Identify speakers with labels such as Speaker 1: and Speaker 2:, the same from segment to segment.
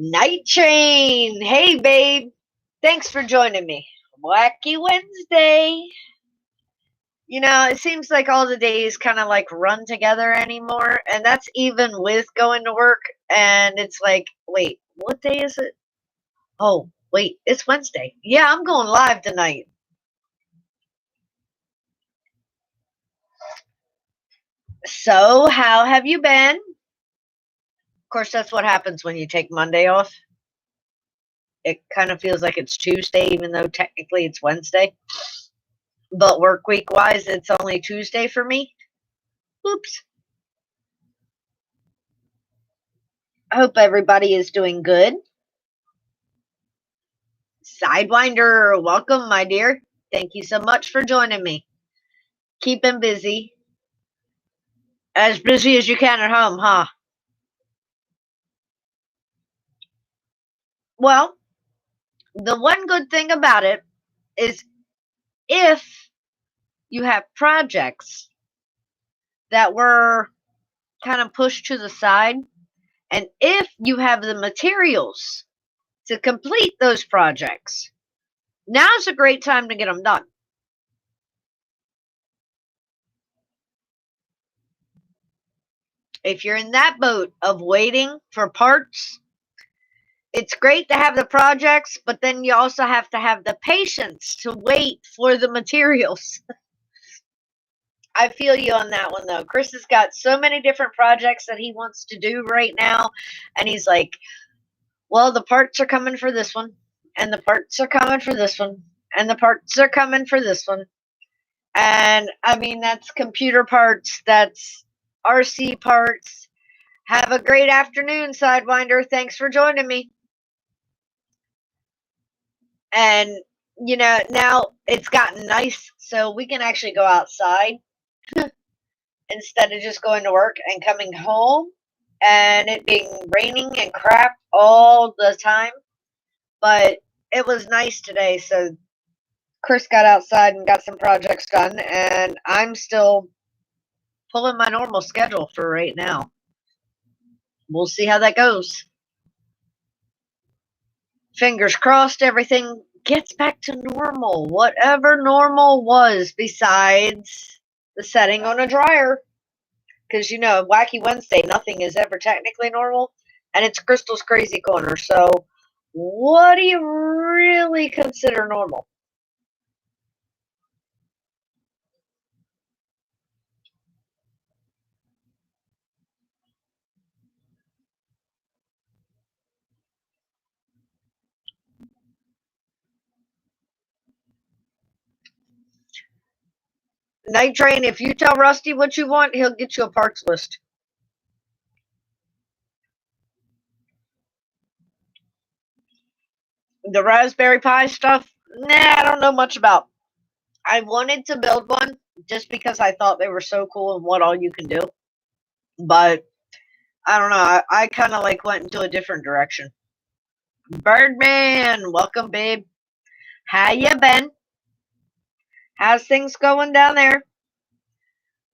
Speaker 1: Night Train. Hey, babe. Thanks for joining me. Wacky Wednesday. You know, it seems like all the days kind of like run together anymore. And that's even with going to work. And it's like, wait, what day is it? Oh, wait, it's Wednesday. Yeah, I'm going live tonight. So, how have you been? Of course, that's what happens when you take Monday off. It kind of feels like it's Tuesday, even though technically it's Wednesday. But work week wise, it's only Tuesday for me. Oops. I hope everybody is doing good. Sidewinder, welcome, my dear. Thank you so much for joining me. Keeping busy. As busy as you can at home, huh? Well, the one good thing about it is if you have projects that were kind of pushed to the side, and if you have the materials to complete those projects, now's a great time to get them done. If you're in that boat of waiting for parts, it's great to have the projects, but then you also have to have the patience to wait for the materials. I feel you on that one, though. Chris has got so many different projects that he wants to do right now, and he's like, well, the parts are coming for this one, and the parts are coming for this one, and the parts are coming for this one. And I mean, that's computer parts, that's RC parts. Have a great afternoon, Sidewinder. Thanks for joining me. And, you know, now it's gotten nice, so we can actually go outside instead of just going to work and coming home and it being raining and crap all the time. But it was nice today, so Chris got outside and got some projects done, and I'm still pulling my normal schedule for right now. We'll see how that goes. Fingers crossed everything gets back to normal, whatever normal was besides the setting on a dryer. Because, you know, Wacky Wednesday, nothing is ever technically normal, and it's Crystal's Crazy Corner. So, what do you really consider normal? Night Train, if you tell Rusty what you want, he'll get you a parts list. The Raspberry Pi stuff, nah, I don't know much about. I wanted to build one just because I thought they were so cool and what all you can do. But I don't know. I kind of like went into a different direction. Birdman, welcome, babe. How you been? How's things going down there?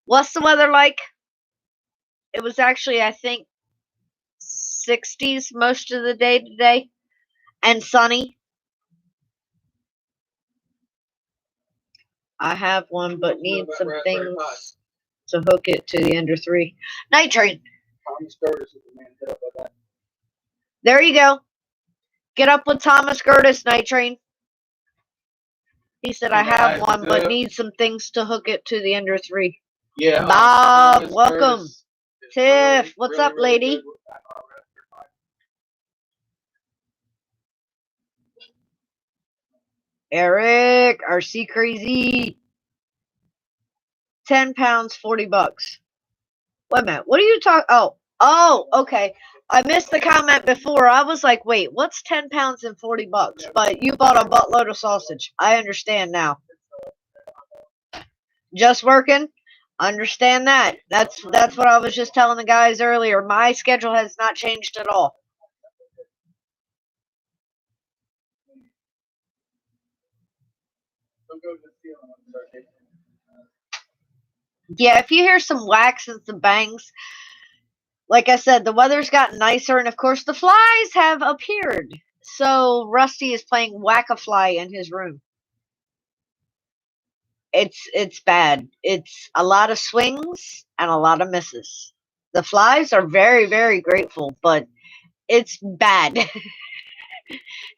Speaker 1: What's the weather like? It was actually, I think, 60s most of the day today and sunny. I have one, but need some things to hook it to the Ender 3. Night Train. There you go. Get up with Thomas Curtis, Night Train. He said, I have one, but need some things to hook it to the Ender 3. Yeah. Bob, welcome. Tiff, what's up, lady? Eric, RC Crazy. 10 pounds, 40 bucks. Wait a minute. What are you talking? Oh, okay. I missed the comment before. I was like, wait, what's 10 pounds and 40 bucks? But you bought a buttload of sausage. I understand now. Just working? Understand that. That's what I was just telling the guys earlier. My schedule has not changed at all. Yeah, if you hear some whacks and some bangs, Like I said, the weather's gotten nicer, and of course, the flies have appeared. So Rusty is playing Whack-a-Fly in his room. It's bad. It's a lot of swings and a lot of misses. The flies are very, very grateful, but it's bad.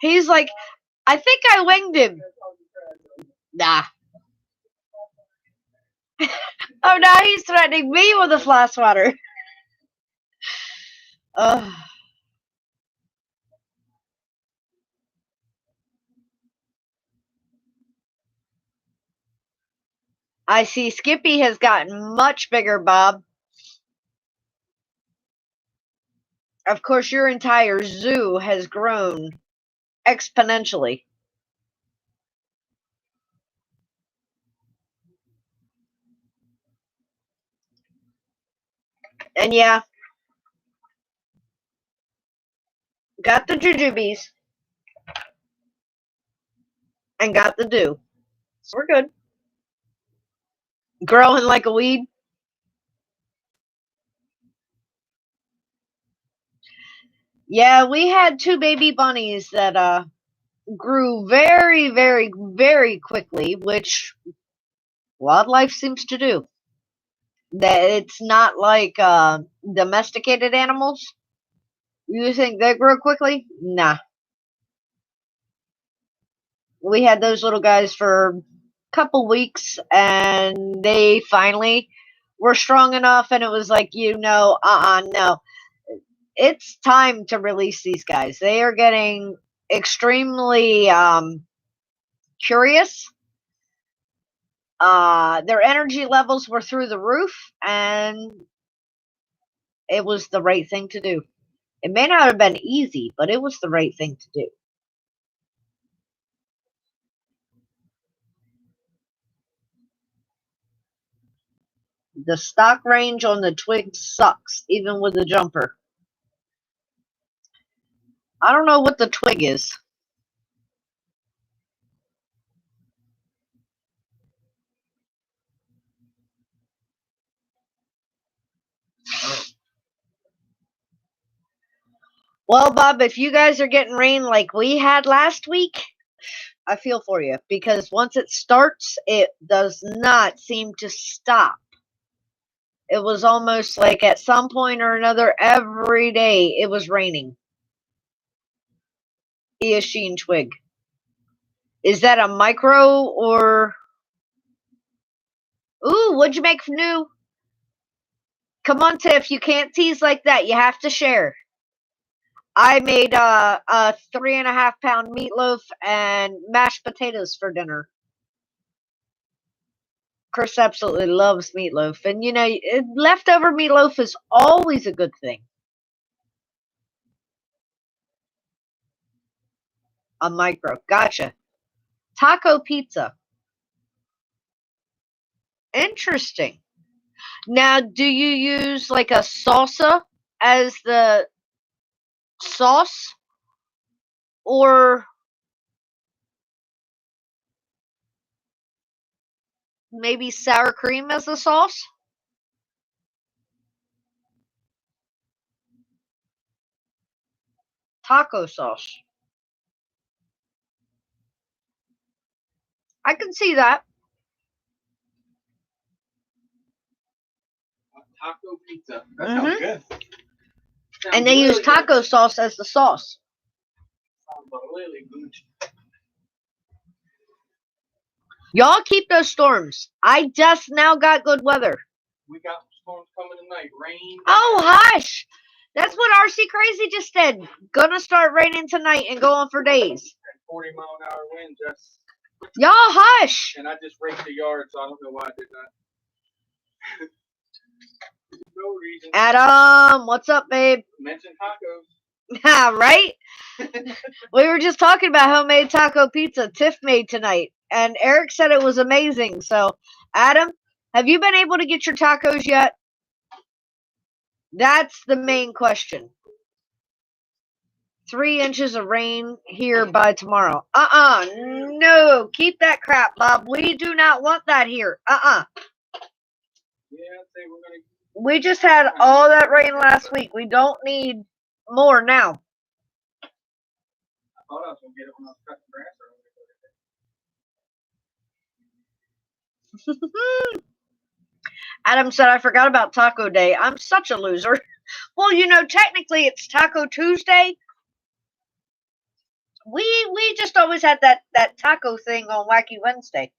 Speaker 1: He's like, I think I winged him. Nah. Oh, now he's threatening me with a fly swatter. Ugh. I see Skippy has gotten much bigger, Bob. Of course, your entire zoo has grown exponentially. And yeah, got the jujubes and got the dew. So we're good. Growing like a weed. Yeah, we had two baby bunnies that grew very, very, very quickly, which wildlife seems to do. That it's not like domesticated animals. You think they grow quickly? Nah. We had those little guys for a couple weeks, and they finally were strong enough, and it was like, no. It's time to release these guys. They are getting extremely curious. Their energy levels were through the roof, and it was the right thing to do. It may not have been easy, but it was the right thing to do. The stock range on the twig sucks, even with the jumper. I don't know what the twig is. Well, Bob, if you guys are getting rain like we had last week, I feel for you because once it starts, it does not seem to stop. It was almost like at some point or another every day it was raining. Eachine twig. Is that a micro or? Ooh, what'd you make for new? Come on, Tiff. You can't tease like that. You have to share. I made a 3.5 pound meatloaf and mashed potatoes for dinner. Chris absolutely loves meatloaf, and leftover meatloaf is always a good thing. A micro, gotcha. Taco pizza, interesting. Now, do you use like a salsa as the sauce, or maybe sour cream as the sauce? Taco sauce. I can see that.
Speaker 2: Taco pizza. That sounds good.
Speaker 1: And they use taco sauce as the sauce.
Speaker 2: Sounds really good.
Speaker 1: Y'all keep those storms. I just now got good weather.
Speaker 2: We got storms coming tonight. Rain.
Speaker 1: Oh, hush! That's what RC Crazy just said. Gonna start raining tonight and go on for days.
Speaker 2: 40-mile-an-hour wind, just.
Speaker 1: Y'all hush!
Speaker 2: And I just raked the yard, so I don't know why I did that. No reason.
Speaker 1: Adam, what's up, babe?
Speaker 2: Mention tacos.
Speaker 1: Right? We were just talking about homemade taco pizza Tiff made tonight, and Eric said it was amazing. So, Adam, have you been able to get your tacos yet? That's the main question. 3 inches of rain here by tomorrow. No, keep that crap, Bob. We do not want that here.
Speaker 2: Yeah, I'd say we're gonna
Speaker 1: We just had all that rain last week. We don't need more now.
Speaker 2: I thought I was gonna get it when I was cutting grass earlier.
Speaker 1: Adam said, I forgot about Taco Day. I'm such a loser. Well, technically it's Taco Tuesday. We just always had that taco thing on Wacky Wednesday.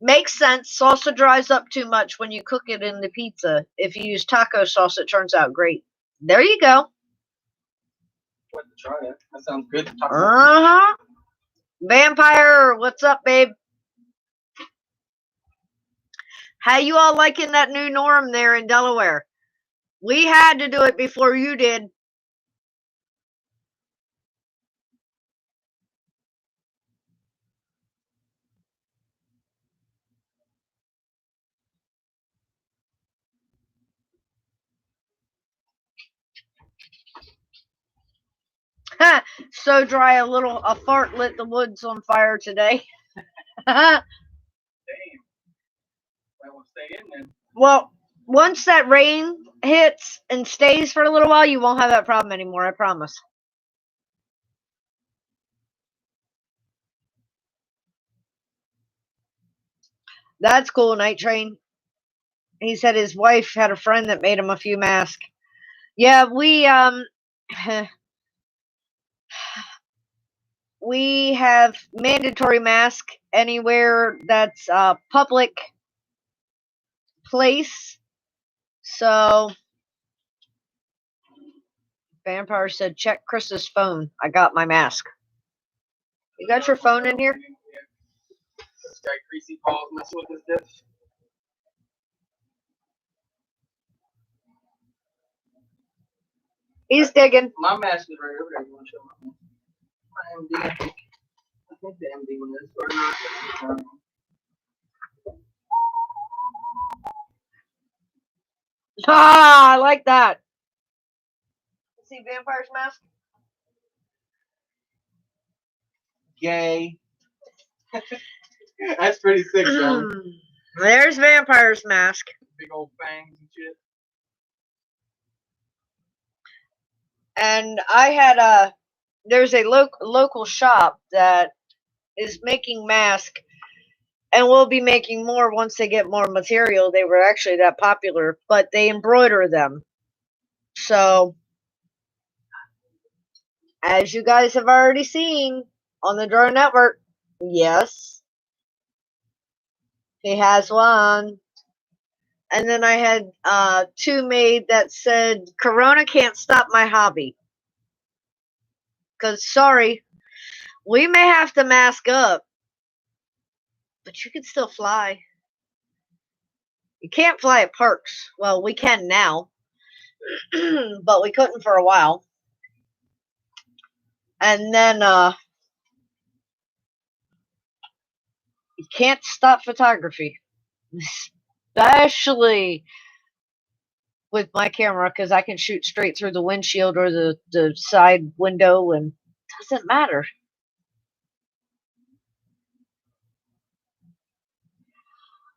Speaker 1: Makes sense. Salsa dries up too much when you cook it in the pizza. If you use taco sauce, it turns out great. There you go.
Speaker 2: I'd to try it. That sounds good.
Speaker 1: Uh-huh. Vampire, what's up, babe? How you all liking that new norm there in Delaware? We had to do it before you did. So dry, a fart lit the woods on fire today.
Speaker 2: Damn. Well, stay in then.
Speaker 1: Well, once that rain hits and stays for a little while, you won't have that problem anymore, I promise. That's cool, Night Train. He said his wife had a friend that made him a few masks. Yeah, we have mandatory mask anywhere that's a public place. So Vampire said, check Chris's phone. I got my mask. You got your phone in here?
Speaker 2: This guy Creasy Paul's messing with his dish.
Speaker 1: He's digging.
Speaker 2: My mask is right over there. You want to show my MD? I think the MD one is, or not.
Speaker 1: Ah, I like that. See Vampire's mask?
Speaker 2: Gay. That's pretty sick, though.
Speaker 1: There's Vampire's mask.
Speaker 2: Big old fangs and shit.
Speaker 1: And I had there's a local shop that is making masks, and will be making more once they get more material. They were actually that popular, but they embroider them. So, as you guys have already seen on the Drone Network, yes, he has one. And then I had two made that said, Corona can't stop my hobby. Because, sorry, we may have to mask up, but you can still fly. You can't fly at parks. Well, we can now, but we couldn't for a while. And then you can't stop photography, especially with my camera, because I can shoot straight through the windshield or the side window, and it doesn't matter.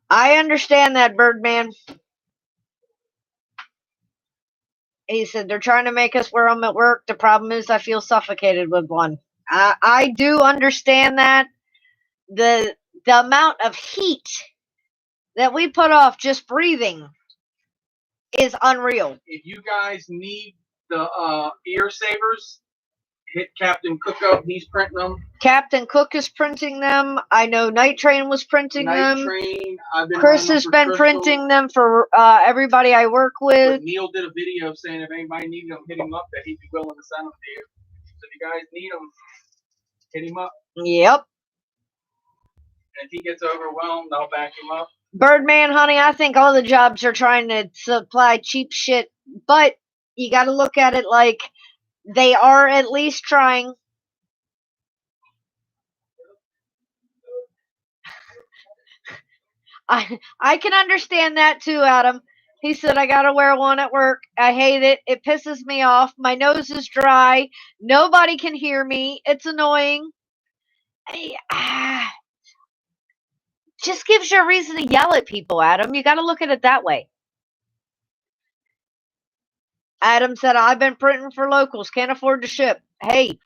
Speaker 1: I understand that, Birdman. He said they're trying to make us wear them at work. The problem is I feel suffocated with one. I do understand that. The amount of heat that we put off just breathing is unreal.
Speaker 2: If you guys need the ear savers, hit Captain Cook up. He's printing them.
Speaker 1: Captain Cook is printing them. I know Night Train was printing them.
Speaker 2: Train. I've been
Speaker 1: Chris has been printing them for everybody I work with.
Speaker 2: But Neil did a video saying if anybody needed them, hit him up, that he'd be willing to send them to you. So if you guys need them, hit him up.
Speaker 1: Yep.
Speaker 2: And if he gets overwhelmed, I'll back him up.
Speaker 1: Birdman, honey, I think all the jobs are trying to supply cheap shit, but you got to look at it like they are at least trying. I can understand that too, Adam. He said, I gotta wear one at work. I hate it. It pisses me off. My nose is dry. Nobody can hear me. It's annoying. just gives you a reason to yell at people, Adam. You got to look at it that way. Adam said, I've been printing for locals, can't afford to ship. Hey,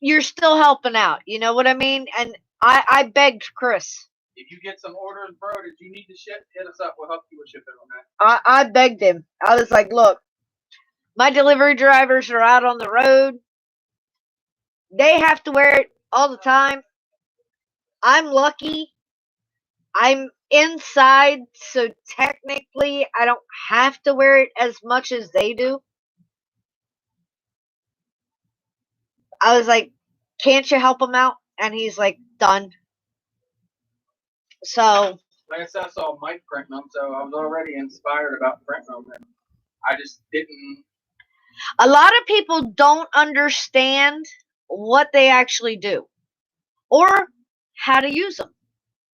Speaker 1: you're still helping out. You know what I mean? And I begged Chris.
Speaker 2: If you get some orders, bro, that you need to ship, hit us up. We'll help you with shipping on that.
Speaker 1: I begged him. I was like, look, my delivery drivers are out on the road. They have to wear it all the time. I'm lucky. I'm inside, so technically I don't have to wear it as much as they do. I was like, can't you help him out? And he's like, done. So,
Speaker 2: like I said, I saw Mike printing them, so I was already inspired about printing them. And I just didn't.
Speaker 1: A lot of people don't understand what they actually do or how to use them.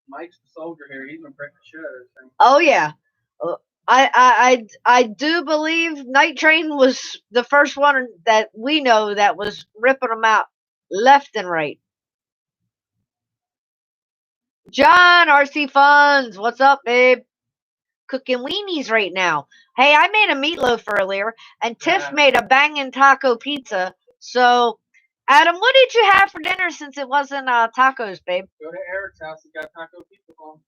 Speaker 2: Mike's the soldier here. He's been printing shit out of this thing.
Speaker 1: Oh yeah, I do believe Night Train was the first one that we know that was ripping them out left and right. John, RC Funds, what's up, babe? Cooking weenies right now. Hey, I made a meatloaf earlier, and Tiff made a banging taco pizza. So, Adam, what did you have for dinner since it wasn't tacos, babe?
Speaker 2: Go to Eric's house. He got taco pizza for him.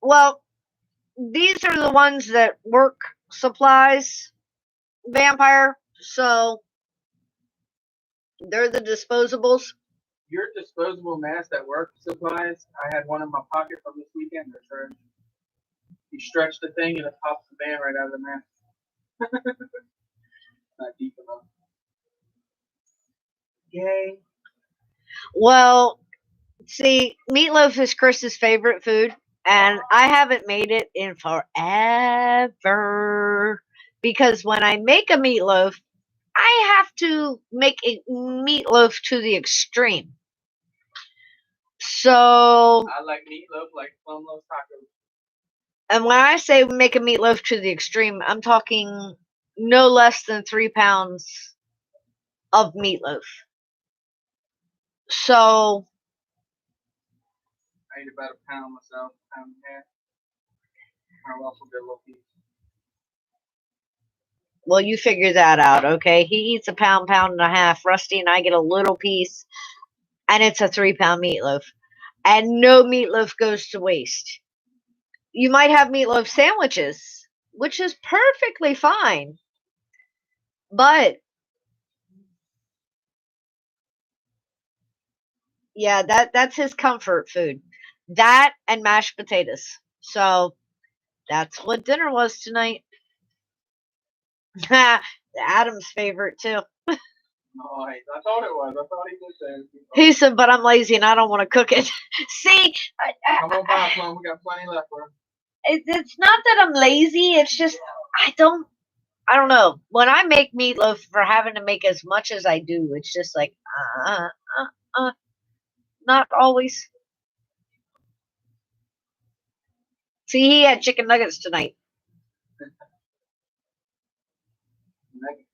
Speaker 1: Well, these are the ones that work supplies, Vampire. So, they're the disposables.
Speaker 2: Your disposable mask that work supplies, I had one in my pocket from this weekend. They're trash. You stretch the thing and it pops the band right out of the mask. Not deep enough. Yay.
Speaker 1: Well, see, meatloaf is Chris's favorite food, and I haven't made it in forever. Because when I make a meatloaf, I have to make a meatloaf to the extreme. So,
Speaker 2: I like meatloaf like Plum loves tacos.
Speaker 1: And when I say make a meatloaf to the extreme, I'm talking no less than 3 pounds of meatloaf. So,
Speaker 2: I eat about a pound myself, pound and a half. I'll also get a little piece.
Speaker 1: well, you figure that out, okay? He eats a pound, pound and a half. Rusty and I get a little piece, and it's a 3 pound meatloaf. And no meatloaf goes to waste. You might have meatloaf sandwiches, which is perfectly fine. But yeah, that's his comfort food. That and mashed potatoes. So that's what dinner was tonight. Adam's favorite too.
Speaker 2: Nice. I thought it was. I thought he did say it.
Speaker 1: He said, but I'm lazy and I don't want to cook it. See,
Speaker 2: Come on back, Mom. We got plenty left, bro.
Speaker 1: It's not that I'm lazy. It's just I don't know. When I make meatloaf for having to make as much as I do, it's just like not always. See, he had chicken nuggets tonight.
Speaker 2: Nuggets.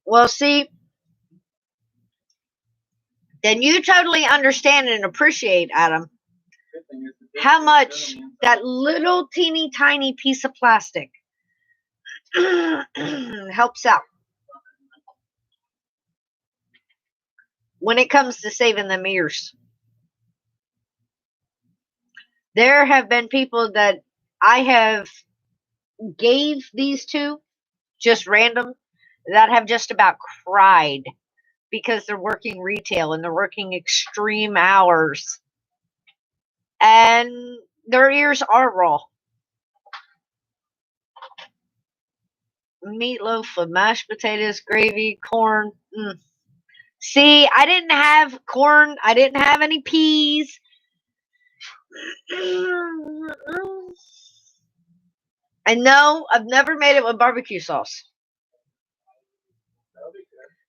Speaker 1: Well, see, then you totally understand and appreciate, Adam, how much that little teeny tiny piece of plastic helps out when it comes to saving them ears. There have been people that I have gave these to, just random, that have just about cried because they're working retail and they're working extreme hours. And their ears are raw. Meatloaf with mashed potatoes, gravy, corn. See, I didn't have corn. I didn't have any peas. And no, I've never made it with barbecue sauce.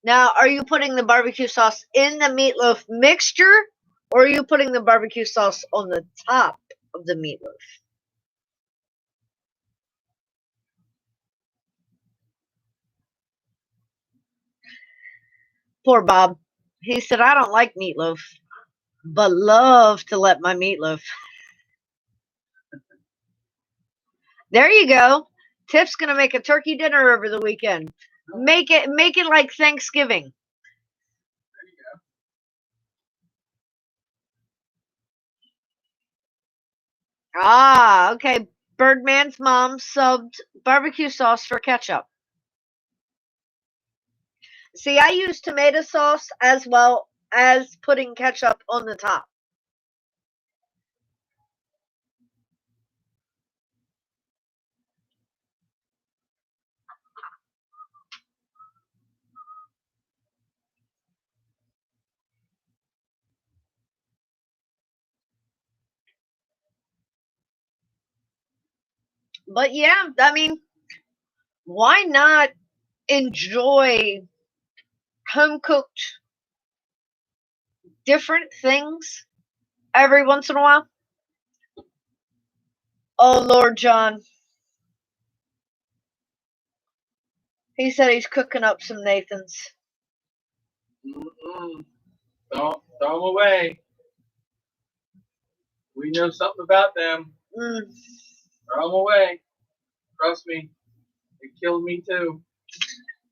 Speaker 1: Now, are you putting the barbecue sauce in the meatloaf mixture, or are you putting the barbecue sauce on the top of the meatloaf? Poor Bob. He said, I don't like meatloaf, but love to let my meat loaf. There you go. Tiff's gonna make a turkey dinner over the weekend. Make it like Thanksgiving.
Speaker 2: There you go.
Speaker 1: Ah, okay. Birdman's mom subbed barbecue sauce for ketchup. See, I use tomato sauce as well as putting ketchup on the top. But yeah, I mean, why not enjoy home cooked different things every once in a while? Oh, Lord John. He said he's cooking up some Nathans.
Speaker 2: Mm-mm. Don't throw them away. We know something about them. Throw them away. Trust me. It killed me too.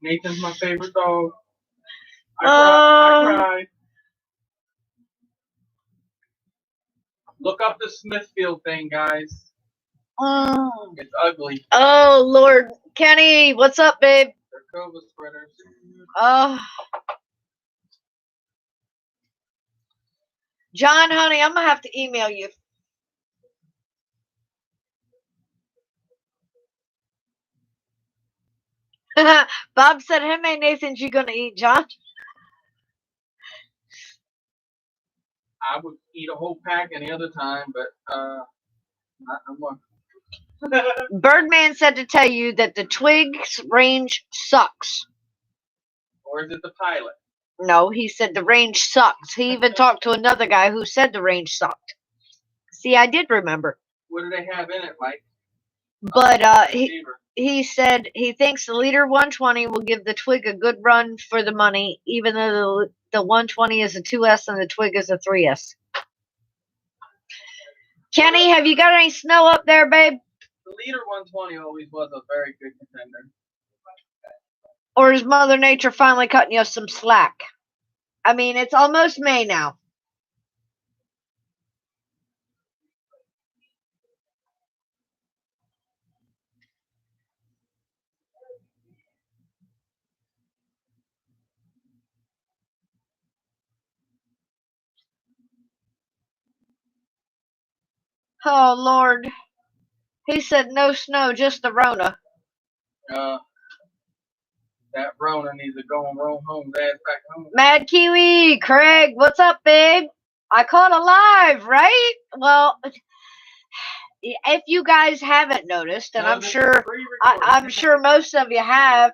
Speaker 2: Nathan's my favorite dog. I cried. Look up the Smithfield thing, guys. It's ugly.
Speaker 1: Oh, Lord. Kenny, what's up, babe?
Speaker 2: They're cobra spreaders.
Speaker 1: John, honey, I'm going to have to email you. Bob said, how many Nathans you going to eat, John?
Speaker 2: I would eat a whole pack any other time, but not no more.
Speaker 1: Birdman said to tell you that the Twigs range sucks.
Speaker 2: Or is it the pilot?
Speaker 1: No, he said the range sucks. He even talked to another guy who said the range sucked. See, I did remember.
Speaker 2: What do they have in it, Mike?
Speaker 1: But he said he thinks the Leader 120 will give the Twig a good run for the money, even though the 120 is a 2S and the Twig is a 3S. Kenny, have you got any snow up there, babe?
Speaker 2: The Leader 120 always was a very good contender.
Speaker 1: Or is Mother Nature finally cutting you some slack? I mean, it's almost May now. Oh, Lord. He said no snow, just the Rona.
Speaker 2: That Rona needs to go and roll home, dad back home.
Speaker 1: Mad Kiwi, Craig, what's up, babe? I caught alive, right? Well, if you guys haven't noticed, and I'm sure most of you have,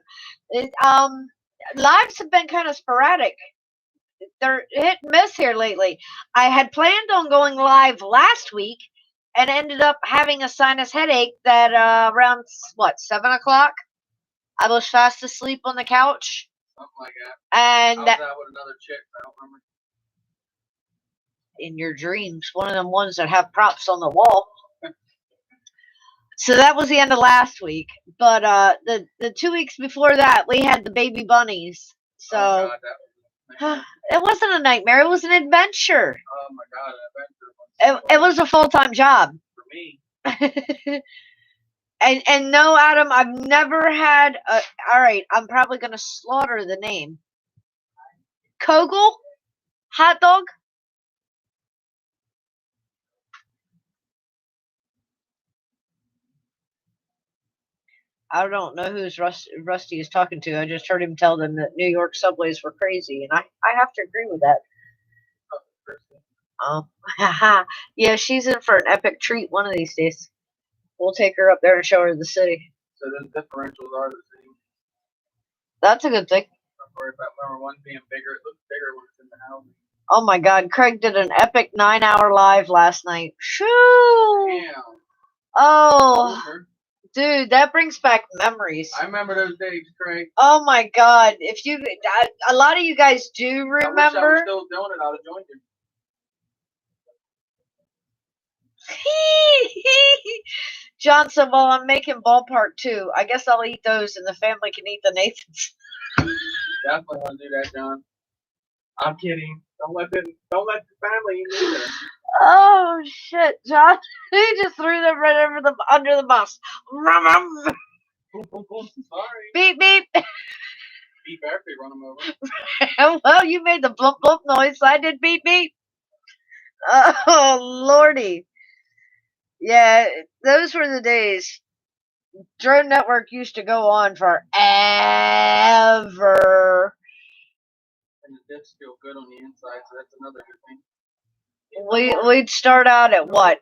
Speaker 1: lives have been kind of sporadic. They're hit and miss here lately. I had planned on going live last week and ended up having a sinus headache that around 7 o'clock I was fast asleep on the couch.
Speaker 2: Something like that.
Speaker 1: And
Speaker 2: I was out with another chick. I don't remember.
Speaker 1: In your dreams, one of them ones that have props on the wall. So that was the end of last week. But the 2 weeks before that, we had the baby bunnies. So
Speaker 2: oh God,
Speaker 1: it wasn't a nightmare. It was an adventure.
Speaker 2: Oh my God, an
Speaker 1: adventure. It was a full-time job.
Speaker 2: For me.
Speaker 1: And no, Adam, I've never had a. All right, I'm probably gonna slaughter the name. Kogel hot dog. I don't know who's Rusty is talking to. I just heard him tell them that New York subways were crazy, and I have to agree with that. Yeah, she's in for an epic treat one of these days. We'll take her up there and show her the city.
Speaker 2: So the differentials are the same.
Speaker 1: That's a good thing.
Speaker 2: Don't worry about number one being bigger. It looks bigger when it's in the house.
Speaker 1: Oh my God, Craig did an epic 9-hour live last night. Shoo!
Speaker 2: Damn.
Speaker 1: Oh. Dude, that brings back memories.
Speaker 2: I remember those days, Craig.
Speaker 1: Oh my God! If you, a lot of you guys do
Speaker 2: I wish I was
Speaker 1: remember.
Speaker 2: still doing it. I'd have joined you.
Speaker 1: John said, "Well, I'm making ballpark too. I guess I'll eat those, and the family can eat the Nathans."
Speaker 2: Definitely want to do that, John. I'm kidding. Don't let the family eat either.
Speaker 1: Oh shit, John! He just threw them right under the bus.
Speaker 2: Sorry.
Speaker 1: Beep beep.
Speaker 2: Beep after you run them over.
Speaker 1: Well, you made the blump blump noise. I did beep beep. Oh lordy. Yeah, those were the days. Drone Network used to go on forever.
Speaker 2: And the dips feel good on the inside, so that's another good thing.
Speaker 1: We'd start out at what?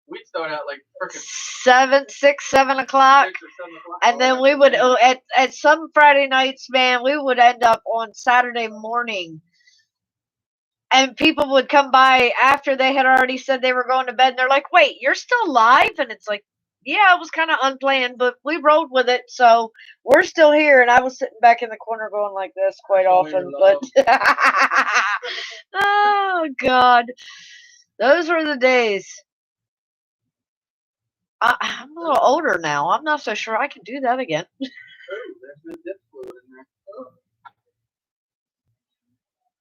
Speaker 2: We'd start out like freaking
Speaker 1: 7 o'clock, 7 o'clock.
Speaker 2: 6 or 7 o'clock.
Speaker 1: And then we would, at some Friday nights, man, we would end up on Saturday morning. And people would come by after they had already said they were going to bed. And they're like, wait, you're still live? And it's like, yeah, it was kind of unplanned, but we rolled with it. So we're still here. And I was sitting back in the corner going like this quite often. But, oh, God. Those were the days. I'm a little older now. I'm not so sure I can do that again.
Speaker 2: Oh, there's no dip fluid in there. Oh.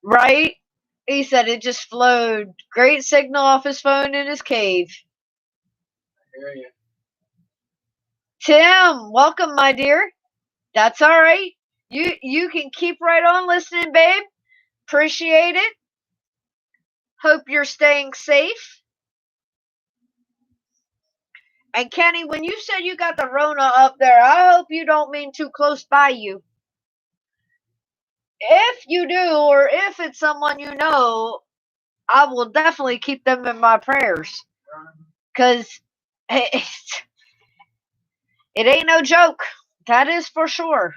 Speaker 1: Right? He said it just flowed. Great signal off his phone in his cave.
Speaker 2: I hear you.
Speaker 1: Tim, welcome, my dear. That's all right. You can keep right on listening, babe. Appreciate it. Hope you're staying safe. And Kenny, when you said you got the Rona up there, I hope you don't mean too close by you. If you do, or if it's someone you know, I will definitely keep them in my prayers. Because it ain't no joke. That is for sure.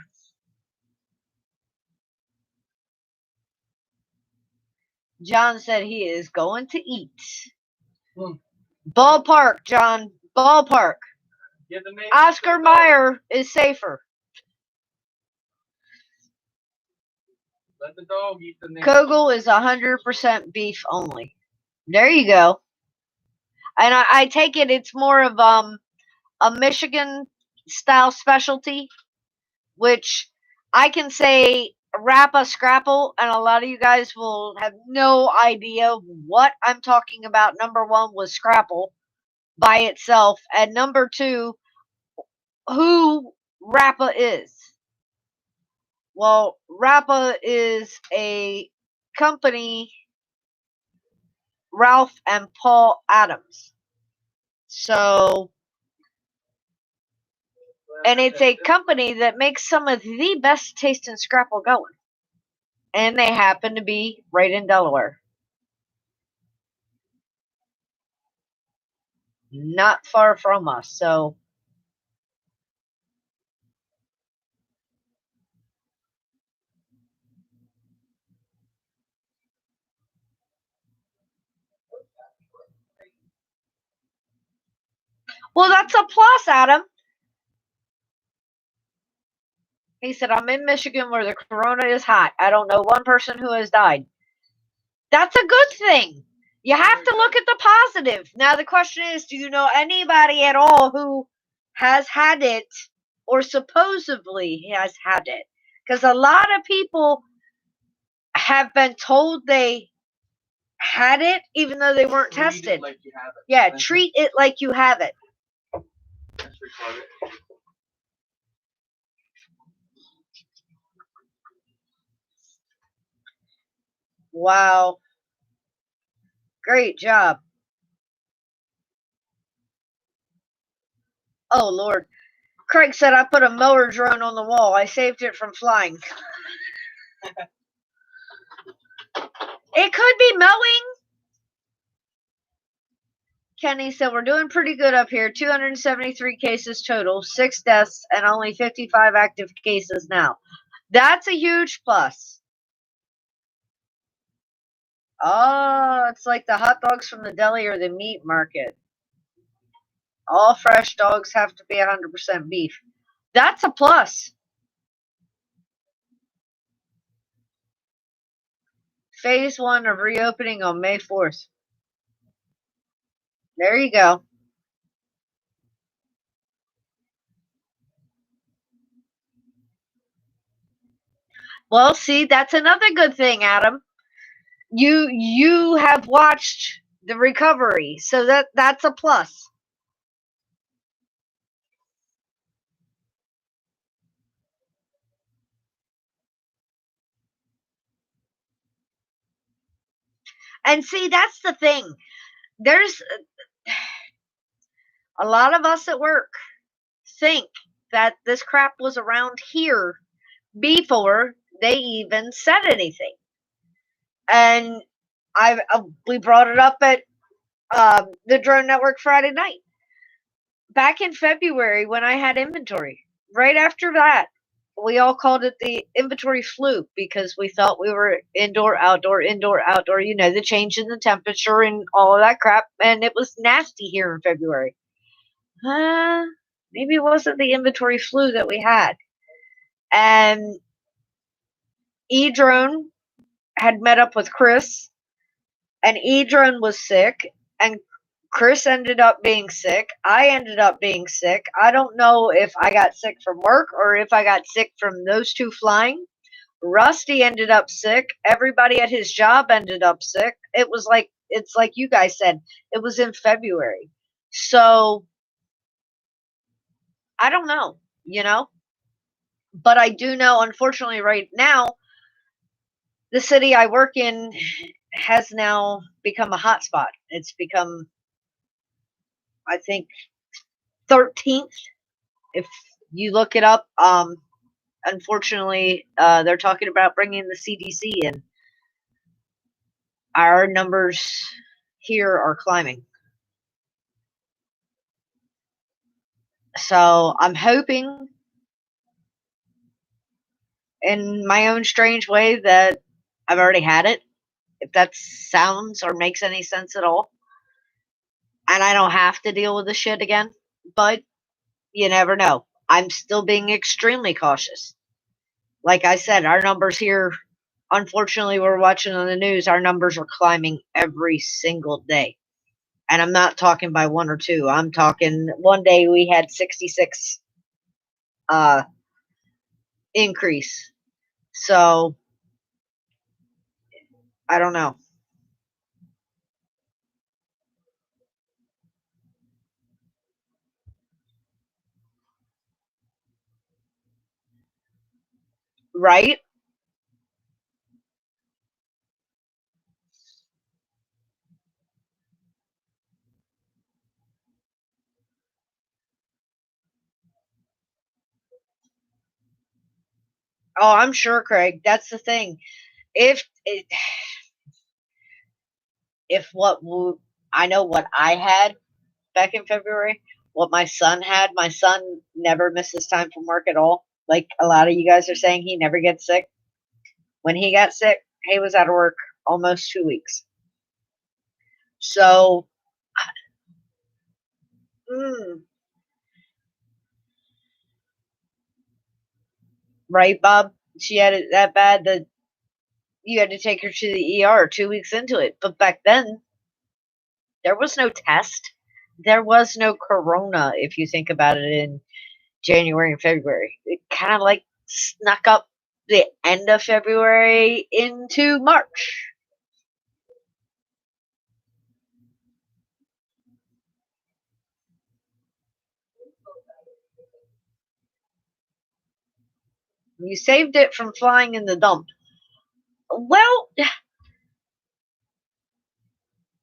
Speaker 1: John said he is going to eat. Ballpark, John. Ballpark. Oscar Mayer is safer.
Speaker 2: Let the dog eat the
Speaker 1: Kogel is 100% beef only. There you go. And I take it it's more of a Michigan style specialty, which I can say Rappa Scrapple, and a lot of you guys will have no idea what I'm talking about. Number one was Scrapple by itself, and number two, who Rappa is. Well, Rappa is a company, Ralph and Paul Adams. So, and it's a company that makes some of the best tasting Scrapple going. And they happen to be right in Delaware. Not far from us, so. Well, that's a plus, Adam. He said, I'm in Michigan where the corona is hot. I don't know one person who has died. That's a good thing. You have to look at the positive. Now, the question is, do you know anybody at all who has had it or supposedly has had it? Because a lot of people have been told they had it even though they weren't tested.
Speaker 2: Like you have it.
Speaker 1: Yeah, treat it like you have it.
Speaker 2: That's recorded.
Speaker 1: Wow. Great job. Oh, Lord. Craig said I put a mower drone on the wall. I saved it from flying. It could be mowing. Kenny said we're doing pretty good up here. 273 cases total, 6 deaths, and only 55 active cases now. That's a huge plus. Oh, it's like the hot dogs from the deli or the meat market. All fresh dogs have to be 100% beef. That's a plus. Phase 1 of reopening on May 4th. There you go. Well, see, that's another good thing, Adam. You have watched the recovery, so that's a plus. And see, that's the thing. There's a lot of us at work think that this crap was around here before they even said anything. And we brought it up at the Drone Network Friday night. Back in February when I had inventory, right after that, we all called it the inventory flu because we thought we were indoor, outdoor, the change in the temperature and all of that crap. And it was nasty here in February. Maybe it wasn't the inventory flu that we had. And E-Drone had met up with Chris, and E-Drone was sick, and Chris ended up being sick. I ended up being sick. I don't know if I got sick from work or if I got sick from those two flying. Rusty ended up sick. Everybody at his job ended up sick. It's like you guys said, it was in February. So I don't know, but I do know, unfortunately, right now, the city I work in has now become a hotspot. It's become, I think, 13th. If you look it up, unfortunately, they're talking about bringing the CDC in. Our numbers here are climbing. So I'm hoping, in my own strange way, that I've already had it, if that sounds or makes any sense at all. And I don't have to deal with this shit again. But you never know. I'm still being extremely cautious. Like I said, our numbers here, unfortunately, we're watching on the news, our numbers are climbing every single day. And I'm not talking by one or two. I'm talking one day we had 66 increase. So I don't know. Right? Oh, I'm sure, Craig. That's the thing. If it, if what I know what I had back in February, what my son never misses time from work at all. Like a lot of you guys are saying, he never gets sick. When he got sick, he was out of work almost 2 weeks. So, mm, right, Bob? She had it that bad that you had to take her to the ER 2 weeks into it. But back then, there was no test. There was no corona, if you think about it, in January and February. It kind of like snuck up the end of February into March. You saved it from flying in the dump. Well,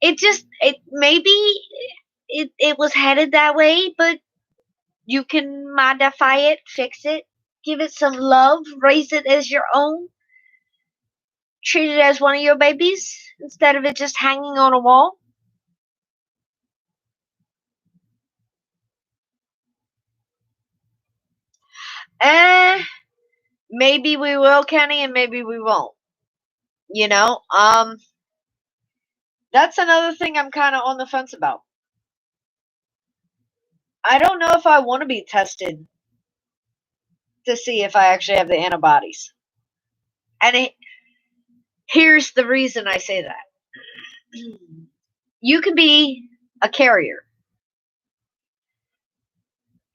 Speaker 1: it maybe it was headed that way, but you can modify it, fix it, give it some love, raise it as your own, treat it as one of your babies instead of it just hanging on a wall. Eh, maybe we will, Kenny, and maybe we won't. You know, that's another thing I'm kind of on the fence about. I don't know if I want to be tested to see if I actually have the antibodies. And here's the reason I say that. You can be a carrier.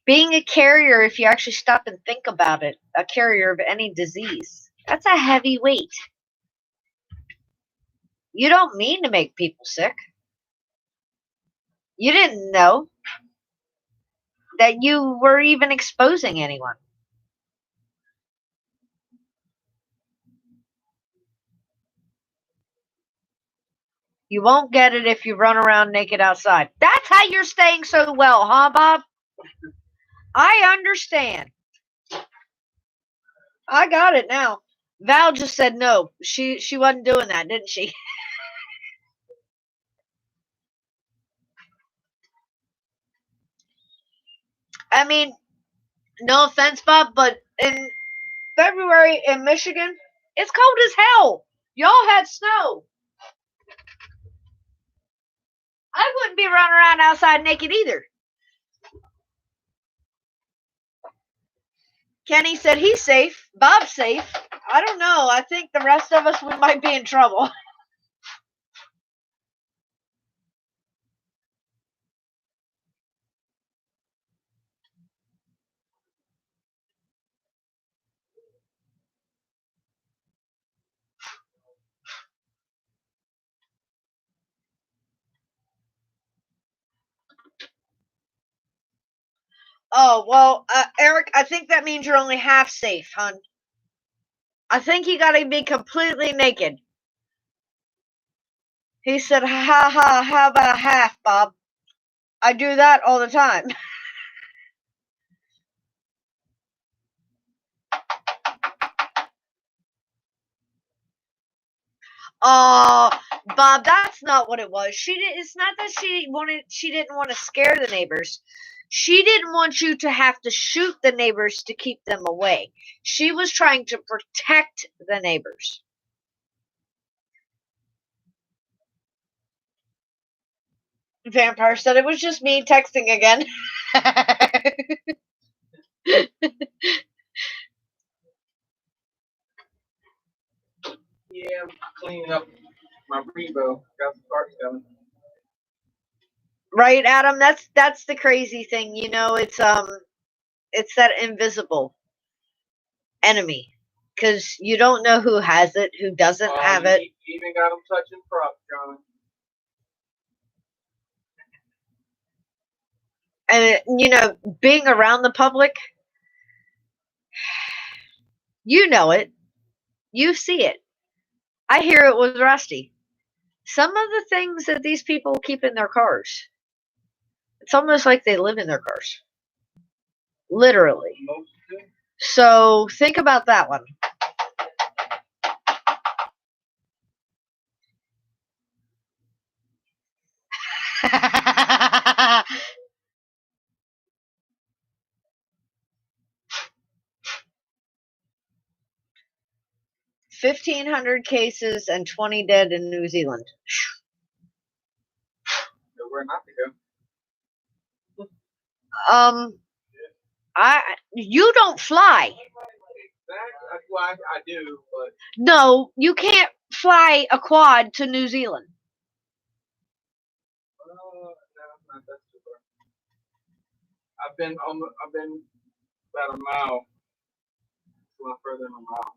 Speaker 1: Being a carrier, if you actually stop and think about it, a carrier of any disease, that's a heavy weight. You don't mean to make people sick. You didn't know that you were even exposing anyone. You won't get it if you run around naked outside. That's how you're staying so well, huh, Bob? I understand. I got it now. Val just said no. She wasn't doing that, didn't she? I mean, no offense, Bob, but in February in Michigan, it's cold as hell. Y'all had snow. I wouldn't be running around outside naked either. Kenny said he's safe. Bob's safe. I don't know. I think the rest of us, we might be in trouble. Oh, well, Eric, I think that means you're only half safe, hon. I think you gotta be completely naked. He said, ha ha, how about half, Bob? I do that all the time. Oh, Bob, that's not what it was. It's not that she didn't want to scare the neighbors. She didn't want you to have to shoot the neighbors to keep them away. She was trying to protect the neighbors. Vampire said it was just me texting again.
Speaker 2: Yeah, I'm cleaning up my Rebo. Got some parts coming.
Speaker 1: Right, Adam? That's the crazy thing, you know, it's that invisible enemy. Because you don't know who has it, who doesn't have it.
Speaker 2: You even got them touching props, John.
Speaker 1: And, you know, being around the public, you know it. You see it. I hear it with Rusty. Some of the things that these people keep in their cars, it's almost like they live in their cars. Literally. So think about that one. $1,500 cases and 20 dead in New Zealand.
Speaker 2: Nowhere not to
Speaker 1: go. You don't fly.
Speaker 2: That's why I do, but
Speaker 1: no, you can't fly a quad to New Zealand.
Speaker 2: No, not that super. I've been about a mile. It's a lot further than a mile.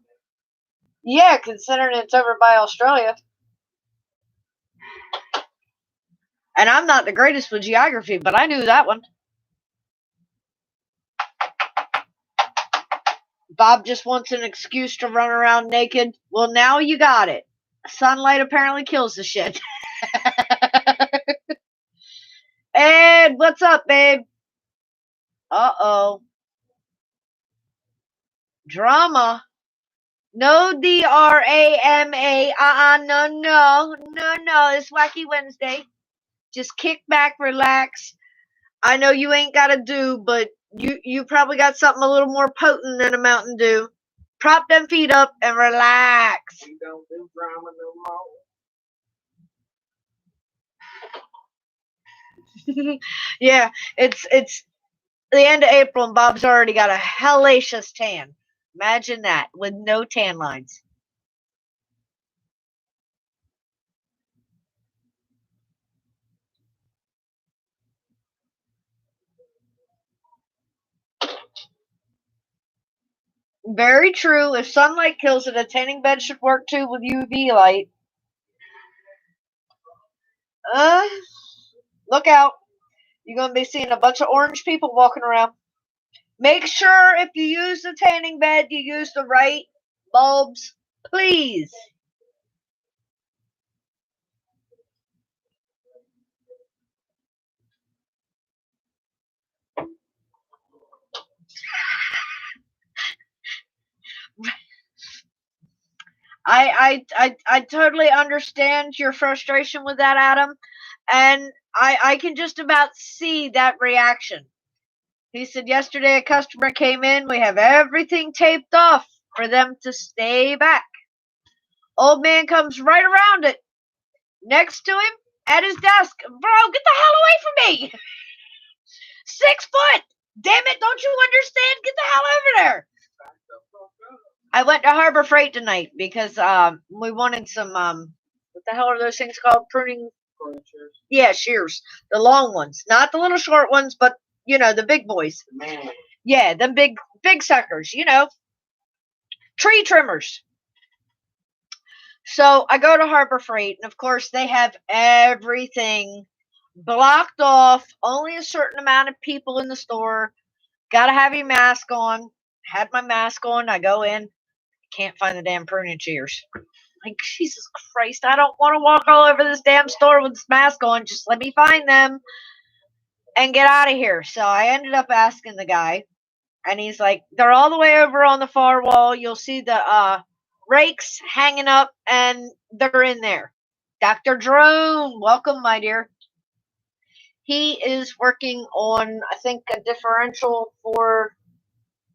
Speaker 1: Yeah, considering it's over by Australia. And I'm not the greatest with geography, but I knew that one. Bob just wants an excuse to run around naked. Well, now you got it. Sunlight apparently kills the shit. Ed, what's up, babe? Uh-oh. Drama. No drama. No. It's Wacky Wednesday. Just kick back, relax. I know you ain't got to do, but you probably got something a little more potent than a Mountain Dew. Prop them feet up and relax.
Speaker 2: We don't do drama no more.
Speaker 1: Yeah, it's the end of April and Bob's already got a hellacious tan. Imagine that, with no tan lines. Very true. If sunlight kills it, a tanning bed should work too with UV light. Look out. You're going to be seeing a bunch of orange people walking around. Make sure if you use the tanning bed, you use the right bulbs, please. I totally understand your frustration with that, Adam, and I can just about see that reaction. He said yesterday a customer came in, we have everything taped off for them to stay back. Old man comes right around it, next to him at his desk. Bro, get the hell away from me! 6 foot! Damn it, don't you understand? Get the hell over there! I went to Harbor Freight tonight because we wanted some what the hell are those things called? Pruning.
Speaker 2: Shears.
Speaker 1: Yeah, shears. The long ones, not the little short ones, but you know the big boys.
Speaker 2: Man.
Speaker 1: Yeah, the big suckers. You know, tree trimmers. So I go to Harbor Freight, and of course they have everything blocked off. Only a certain amount of people in the store. Got to have your mask on. Had my mask on. I go in. Can't find the damn pruning shears. Like, Jesus Christ, I don't want to walk all over this damn store with this mask on. Just let me find them and get out of here. So I ended up asking the guy, and he's like, they're all the way over on the far wall. You'll see the rakes hanging up, and they're in there. Dr. Drone, welcome, my dear. He is working on, I think, a differential for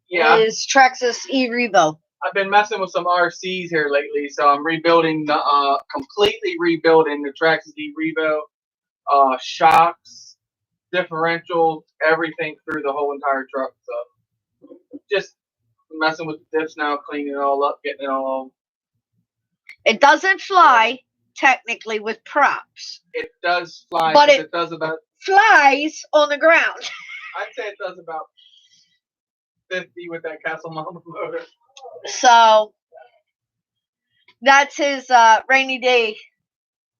Speaker 1: his Traxxas E-Revo.
Speaker 2: I've been messing with some RCs here lately, so I'm rebuilding completely rebuilding the Traxxas E-Revo, shocks, differentials, everything through the whole entire truck. So just messing with the dips now, cleaning it all up, getting it all.
Speaker 1: It doesn't fly technically with props.
Speaker 2: It does fly,
Speaker 1: but
Speaker 2: it does about
Speaker 1: flies on the ground.
Speaker 2: I'd say it does about 50 with that Castle Mama motor.
Speaker 1: So that's his rainy day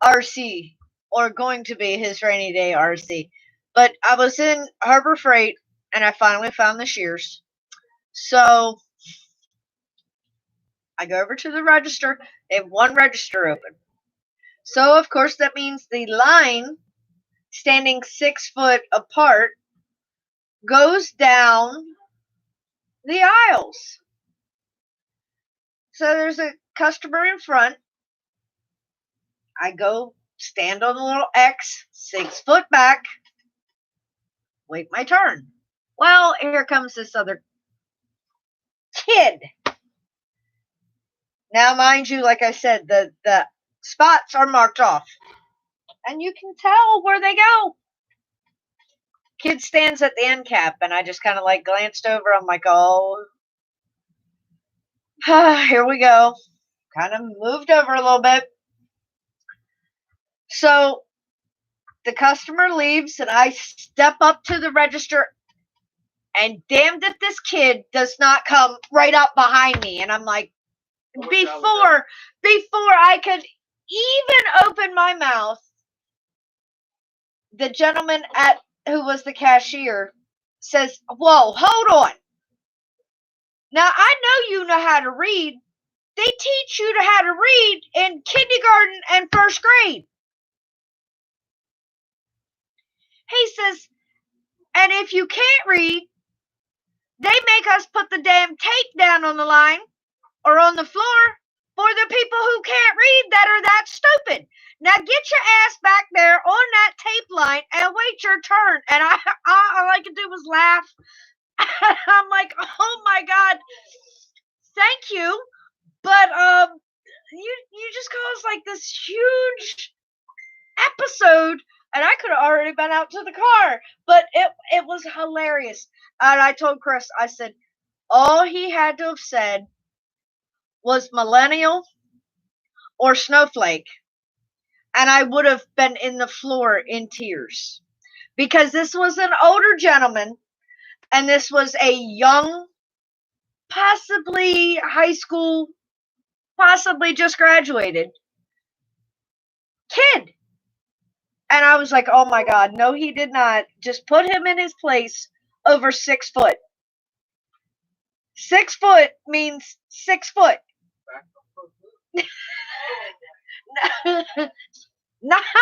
Speaker 1: RC, or going to be his rainy day RC. But I was in Harbor Freight and I finally found the shears. So I go over to the register. They have one register open. So of course that means the line standing 6 foot apart goes down the aisles. So there's a customer in front. I go stand on the little X, 6 foot back, wait my turn. Well, here comes this other kid. Now, mind you, like I said, the spots are marked off. And you can tell where they go. Kid stands at the end cap, and I just kind of like glanced over. I'm like, oh, here we go. Kind of moved over a little bit. So the customer leaves, and I step up to the register, and damned if this kid does not come right up behind me. And I'm like, before I could even open my mouth, the gentleman who was the cashier says, whoa, hold on. Now, I know you know how to read. They teach you how to read in kindergarten and first grade. He says, and if you can't read, they make us put the damn tape down on the line or on the floor for the people who can't read that are that stupid. Now get your ass back there on that tape line and wait your turn. And all I could do was laugh. I'm like, oh my God, thank you. But you just caused like this huge episode And I could have already been out to the car. But it was hilarious. And I told Chris, I said, all he had to have said was millennial or snowflake. And I would have been in the floor in tears. Because this was an older gentleman. And this was a young, possibly high school, possibly just graduated kid. And I was like, oh my God, no, he did not. Just put him in his place over 6 foot. 6 foot means 6 foot. Not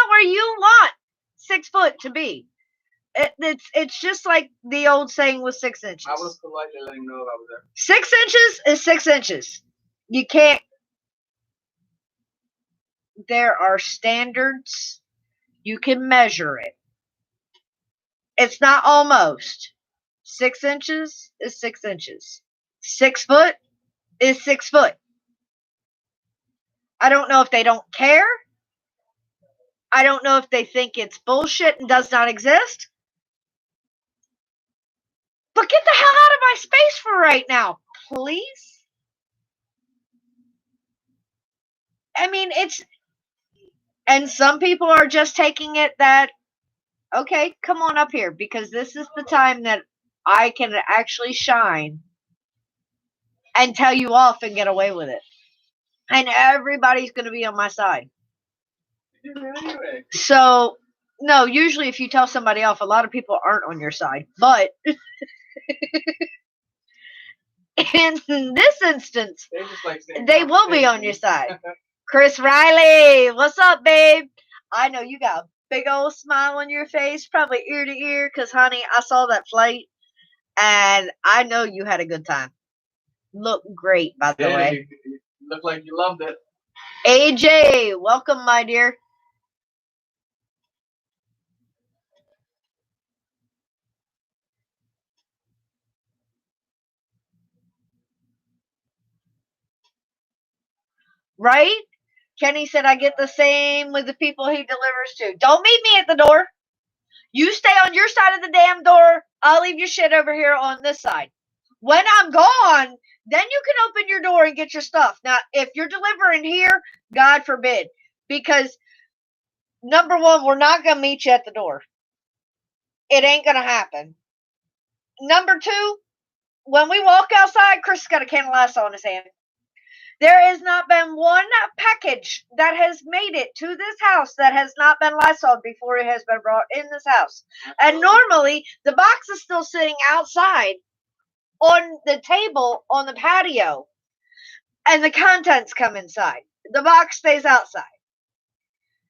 Speaker 1: where you want 6 foot to be. It's just like the old saying with 6 inches.
Speaker 2: I was politely letting him know I was there.
Speaker 1: 6 inches is 6 inches. You can't. There are standards. You can measure it. It's not almost. 6 inches is 6 inches. 6 foot is 6 foot. I don't know if they don't care. I don't know if they think it's bullshit and does not exist. But get the hell out of my space for right now, please. I mean, it's... And some people are just taking it that, okay, come on up here, because this is the time that I can actually shine and tell you off and get away with it. And everybody's going to be on my side.
Speaker 2: Anyway.
Speaker 1: So, no, usually if you tell somebody off, a lot of people aren't on your side. But in this instance, they will be on your side. Chris Riley, what's up, babe? I know you got a big old smile on your face, probably ear to ear, because, honey, I saw that flight, and I know you had a good time. Look great, by the way.
Speaker 2: You look like you loved it.
Speaker 1: AJ, welcome, my dear. Right? Kenny said, I get the same with the people he delivers to. Don't meet me at the door. You stay on your side of the damn door. I'll leave your shit over here on this side. When I'm gone, then you can open your door and get your stuff. Now, if you're delivering here, God forbid. Because, number one, we're not going to meet you at the door. It ain't going to happen. Number two, when we walk outside, Chris has got a can of Lysol in his hand. There has not been one package that has made it to this house that has not been Lysol before it has been brought in this house. And normally, the box is still sitting outside on the table on the patio, and the contents come inside. The box stays outside.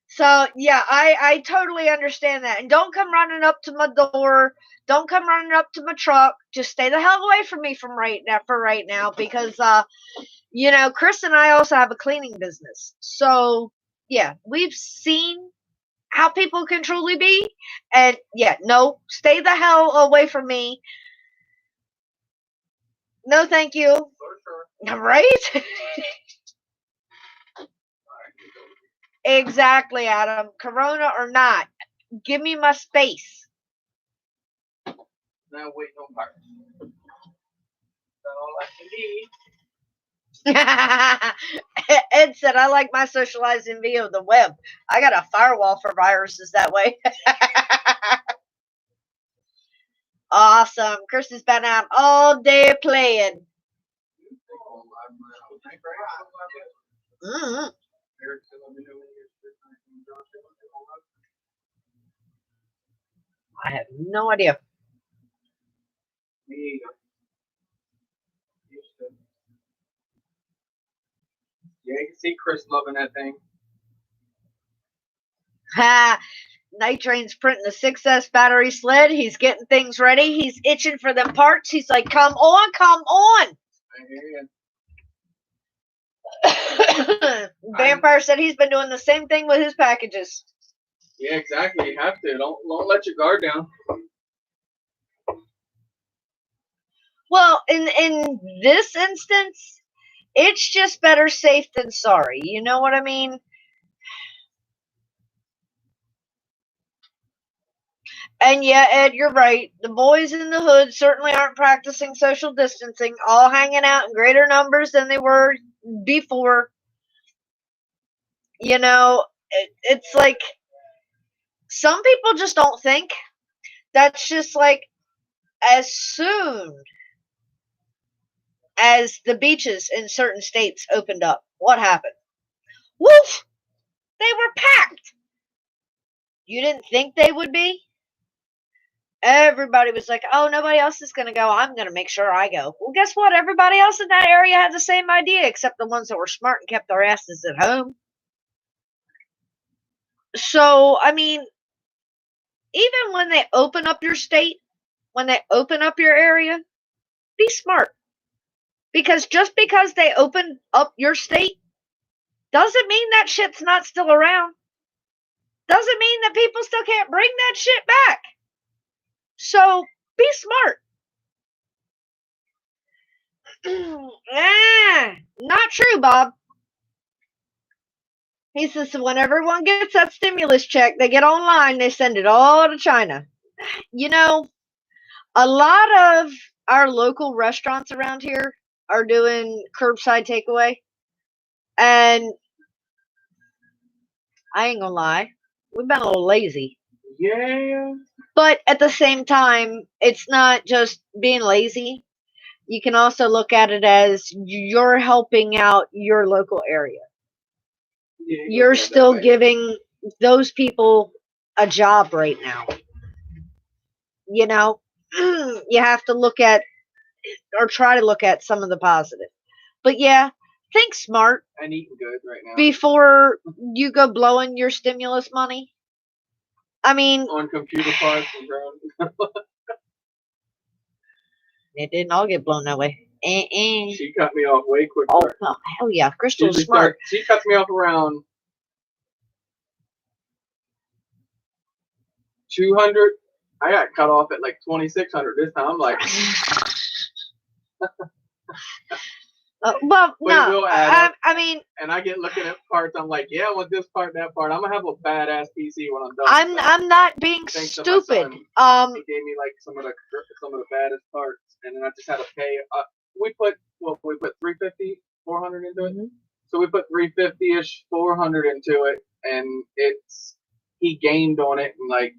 Speaker 1: So, yeah, I totally understand that. And don't come running up to my door. Don't come running up to my truck. Just stay the hell away from me for right now, because, you know, Chris and I also have a cleaning business. So, yeah, we've seen how people can truly be. And, yeah, no, stay the hell away from me. No, thank you.
Speaker 2: For sure.
Speaker 1: Right? Exactly, Adam. Corona or not, give me my space.
Speaker 2: Now wait on parts. That's all I can need.
Speaker 1: Ed said, I like my socializing via the web. I got a firewall for viruses that way. Awesome. Chris has been out all day playing. Mm-hmm. I have no idea.
Speaker 2: Yeah, you can see Chris loving that thing.
Speaker 1: Ha! Night Train's printing the 6S battery sled. He's getting things ready. He's itching for them parts. He's like, come on, come on.
Speaker 2: I hear you.
Speaker 1: Vampire said he's been doing the same thing with his packages.
Speaker 2: Yeah, exactly. You have to. Don't let your guard down.
Speaker 1: Well, in this instance, it's just better safe than sorry. You know what I mean? And yeah, Ed, you're right. The boys in the hood certainly aren't practicing social distancing, all hanging out in greater numbers than they were before. You know, it's like some people just don't think. That's just like as soon as the beaches in certain states opened up, what happened? Woof! They were packed. You didn't think they would be? Everybody was like, oh, nobody else is going to go. I'm going to make sure I go. Well, guess what? Everybody else in that area had the same idea, except the ones that were smart and kept their asses at home. So, I mean, even when they open up your state, when they open up your area, be smart. Because just because they open up your state doesn't mean that shit's not still around. Doesn't mean that people still can't bring that shit back. So, be smart. Not true, Bob. He says, so when everyone gets that stimulus check, they get online, they send it all to China. You know, a lot of our local restaurants around here are doing curbside takeaway. And I ain't gonna lie, we've been a little lazy.
Speaker 2: Yeah.
Speaker 1: But at the same time, it's not just being lazy. You can also look at it as you're helping out your local area.
Speaker 2: Yeah,
Speaker 1: You're still giving those people a job right now. You know, you have to look at or try to look at some of the positive. But yeah, think smart.
Speaker 2: And eating good right now.
Speaker 1: Before you go blowing your stimulus money. I mean,
Speaker 2: on computer parts and drones.
Speaker 1: It didn't all get blown that way.
Speaker 2: She cut me off way quicker.
Speaker 1: Oh, hell yeah. Crystal's smart.
Speaker 2: She cuts me off around 200. I got cut off at like 2,600 this time. I'm like,
Speaker 1: well, no. I mean,
Speaker 2: and I get looking at parts. I'm like, yeah, I want this part, that part. I'm gonna have a badass PC when I'm done.
Speaker 1: I'm not being stupid.
Speaker 2: He gave me like some of the baddest parts, and then I just had to pay. We put 350, 400 into it. Mm-hmm. So we put 350ish, 400 into it, and he gamed on it and like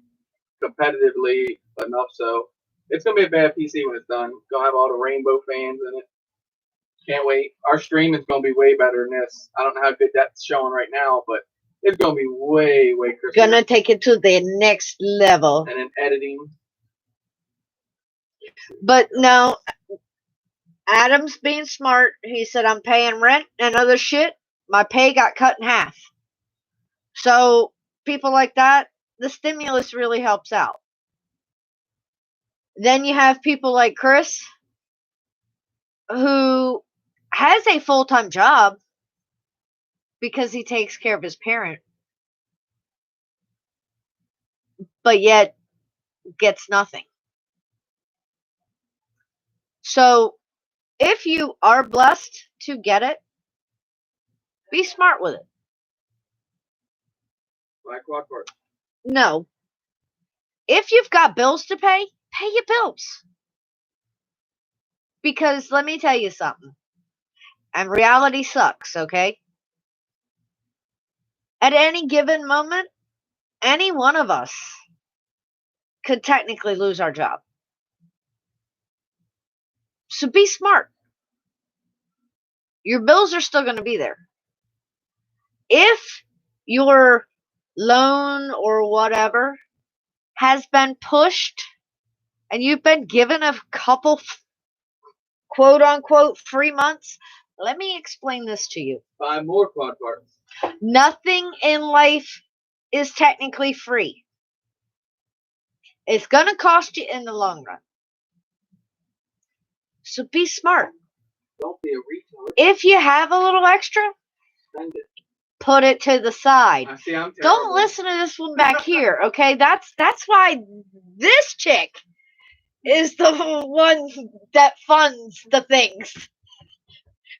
Speaker 2: competitively enough. So it's gonna be a bad PC when it's done. Gonna have all the rainbow fans in it. Can't wait. Our stream is gonna be way better than this. I don't know how good that's showing right now, but it's gonna be way crisper.
Speaker 1: Gonna take it to the next level.
Speaker 2: And then editing.
Speaker 1: But no, Adam's being smart. He said, I'm paying rent and other shit. My pay got cut in half. So people like that, the stimulus really helps out. Then you have people like Chris, who has a full-time job because he takes care of his parent, but yet gets nothing. So if you are blessed to get it, be smart with it.
Speaker 2: Like clockwork.
Speaker 1: No. If you've got bills to pay your bills. Because let me tell you something. And reality sucks, okay? At any given moment, any one of us could technically lose our job. So be smart. Your bills are still going to be there. If your loan or whatever has been pushed and you've been given a couple quote unquote free months, let me explain this to you.
Speaker 2: 5 more quad parts.
Speaker 1: Nothing in life is technically free. It's going to cost you in the long run. So be smart.
Speaker 2: Don't be a retard.
Speaker 1: If you have a little extra,
Speaker 2: spend it.
Speaker 1: Put it to the side.
Speaker 2: See, I'm
Speaker 1: Don't listen to this one back here, okay? That's why this chick is the one that funds the things.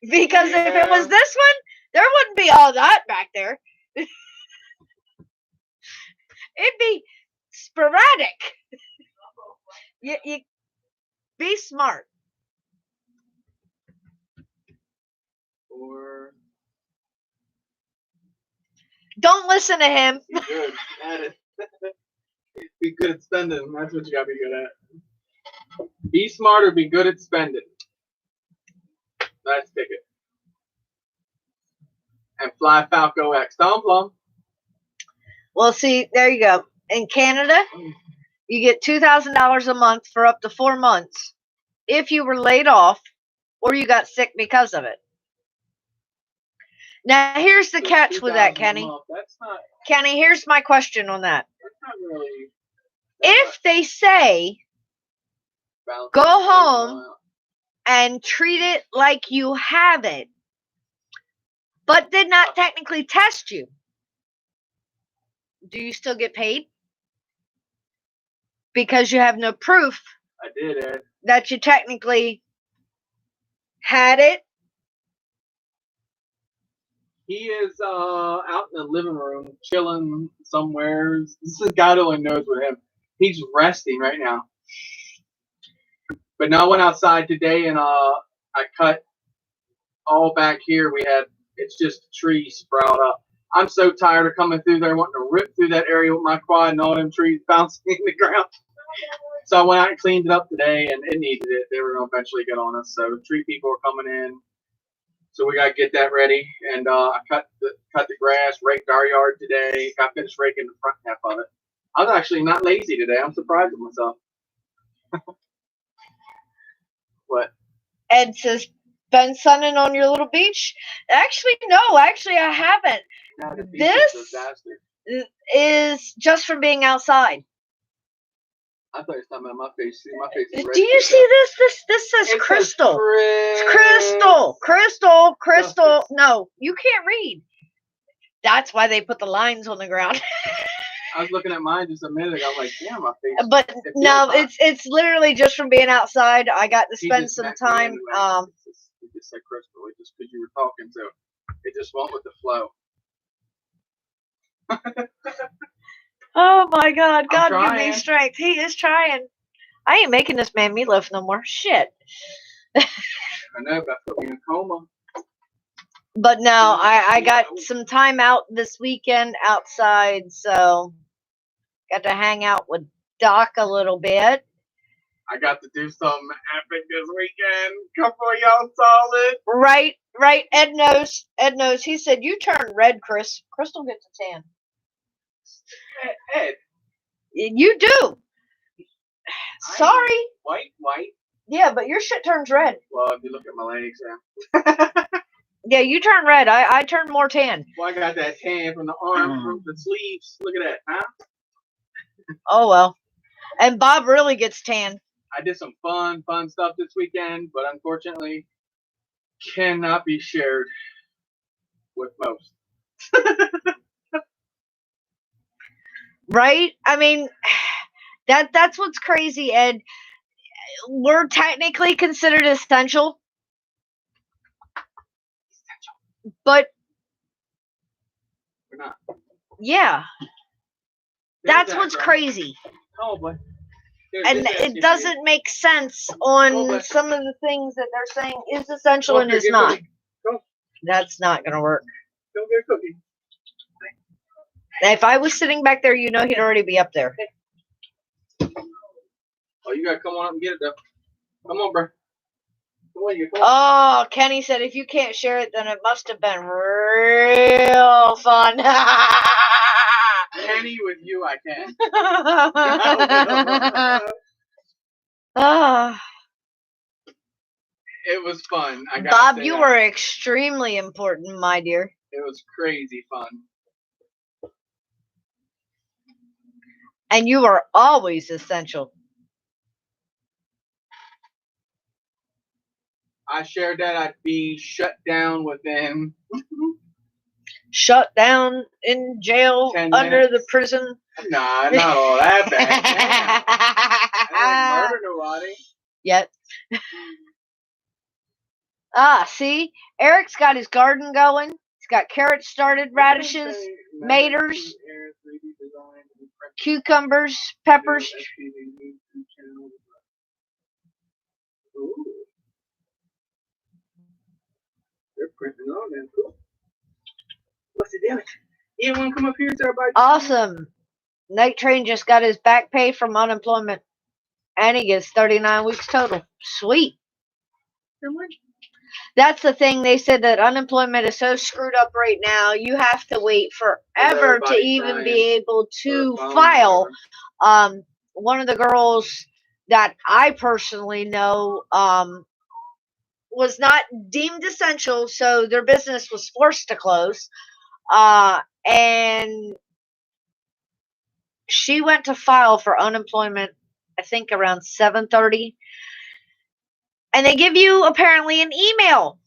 Speaker 1: Because if it was this one, there wouldn't be all that back there. It'd be sporadic. You be smart.
Speaker 2: Or
Speaker 1: Don't listen to him.
Speaker 2: be good at it. Be good at spending. That's what you gotta be good at. Be smart or be good at spending. Let's pick it. And fly Falco X. Tom Plum.
Speaker 1: Well, see, there you go. In Canada, you get $2,000 a month for up to 4 months if you were laid off or you got sick because of it. Now, here's the catch with that, Kenny.
Speaker 2: That's not.
Speaker 1: Kenny, here's my question on that.
Speaker 2: That's not really.
Speaker 1: If they say go home and treat it like you have it, but did not technically test you, do you still get paid? Because you have no proof
Speaker 2: I did, Ed.
Speaker 1: that you technically had it.
Speaker 2: He is out in the living room, chilling somewhere. God only knows with him. He's resting right now. But now I went outside today and I cut all back here. It's just trees sprout up. I'm so tired of coming through there, wanting to rip through that area with my quad and all them trees bouncing in the ground. So I went out and cleaned it up today, and it needed it. They were going to eventually get on us. So the tree people are coming in. So we got to get that ready. And I cut the grass, raked our yard today. Got finished raking the front half of it. I was actually not lazy today. I'm surprised with myself. What?
Speaker 1: Ed says, been sunning on your little beach? Actually, no. Actually, I haven't.
Speaker 2: No, the beach
Speaker 1: This
Speaker 2: is a disaster.
Speaker 1: is just from being outside.
Speaker 2: I thought you were talking about my face. See, my face is red.
Speaker 1: Do you see this? This says
Speaker 2: It
Speaker 1: crystal.
Speaker 2: says
Speaker 1: Crystal. No, you can't read. That's why they put the lines on the ground.
Speaker 2: I was looking at mine just a minute ago. I'm like, damn, my face.
Speaker 1: But no, it's literally just from being outside. I got to spend some time.
Speaker 2: It just said crystal. It just because you were talking, so it just went with the flow.
Speaker 1: Oh my God! God give me
Speaker 2: trying.
Speaker 1: strength. He is trying. I ain't making this man meatloaf no more. Shit.
Speaker 2: I know, but I put me in a coma.
Speaker 1: But no, I got some time out this weekend outside, so got to hang out with Doc a little bit.
Speaker 2: I got to do something epic this weekend. Couple of y'all saw it.
Speaker 1: Right. Ed knows. He said, you turn red, Chris. Crystal gets a tan.
Speaker 2: Ed.
Speaker 1: You do. Sorry.
Speaker 2: White.
Speaker 1: Yeah, but your shit turns red.
Speaker 2: Well, if you look at my legs, yeah.
Speaker 1: Yeah, you turn red. I turn more tan.
Speaker 2: Well, I got that tan from the arm, from the sleeves. Look at that, huh?
Speaker 1: Oh, well. And Bob really gets tan.
Speaker 2: I did some fun stuff this weekend, but unfortunately cannot be shared with most.
Speaker 1: Right? I mean, that's what's crazy, Ed. We're technically considered essential. But
Speaker 2: we're not.
Speaker 1: Yeah. That's what's crazy.
Speaker 2: Oh, boy.
Speaker 1: And it doesn't make sense on some of the things that they're saying is essential and is not. That's not going to work.
Speaker 2: Go get a cookie.
Speaker 1: If I was sitting back there, you know he'd already be up there.
Speaker 2: Oh, you got to come on up and get it, though. Come on, bro. Come on, come on.
Speaker 1: Oh, Kenny said if you can't share it, then it must have been real fun.
Speaker 2: Kenny, with you, I can. It was fun.
Speaker 1: Bob, you were extremely important, my dear.
Speaker 2: It was crazy fun.
Speaker 1: And you are always essential.
Speaker 2: I shared that I'd be shut down within.
Speaker 1: Shut down in jail under the prison.
Speaker 2: Nah, not all that bad. I didn't murder nobody.
Speaker 1: Yet. See? Eric's got his garden going. He's got carrots started, radishes, maters. cucumbers, peppers.
Speaker 2: Ooh. They're printing on that. Cool. What's the deal? You want to come up here so everybody?
Speaker 1: Awesome. Night Train just got his back pay from unemployment. And he gets 39 weeks total. Sweet. That's the thing. They said that unemployment is so screwed up right now. You have to wait forever to even be able to file. One of the girls that I personally know was not deemed essential, so their business was forced to close. And she went to file for unemployment, I think around 7:30. And they give you apparently an email.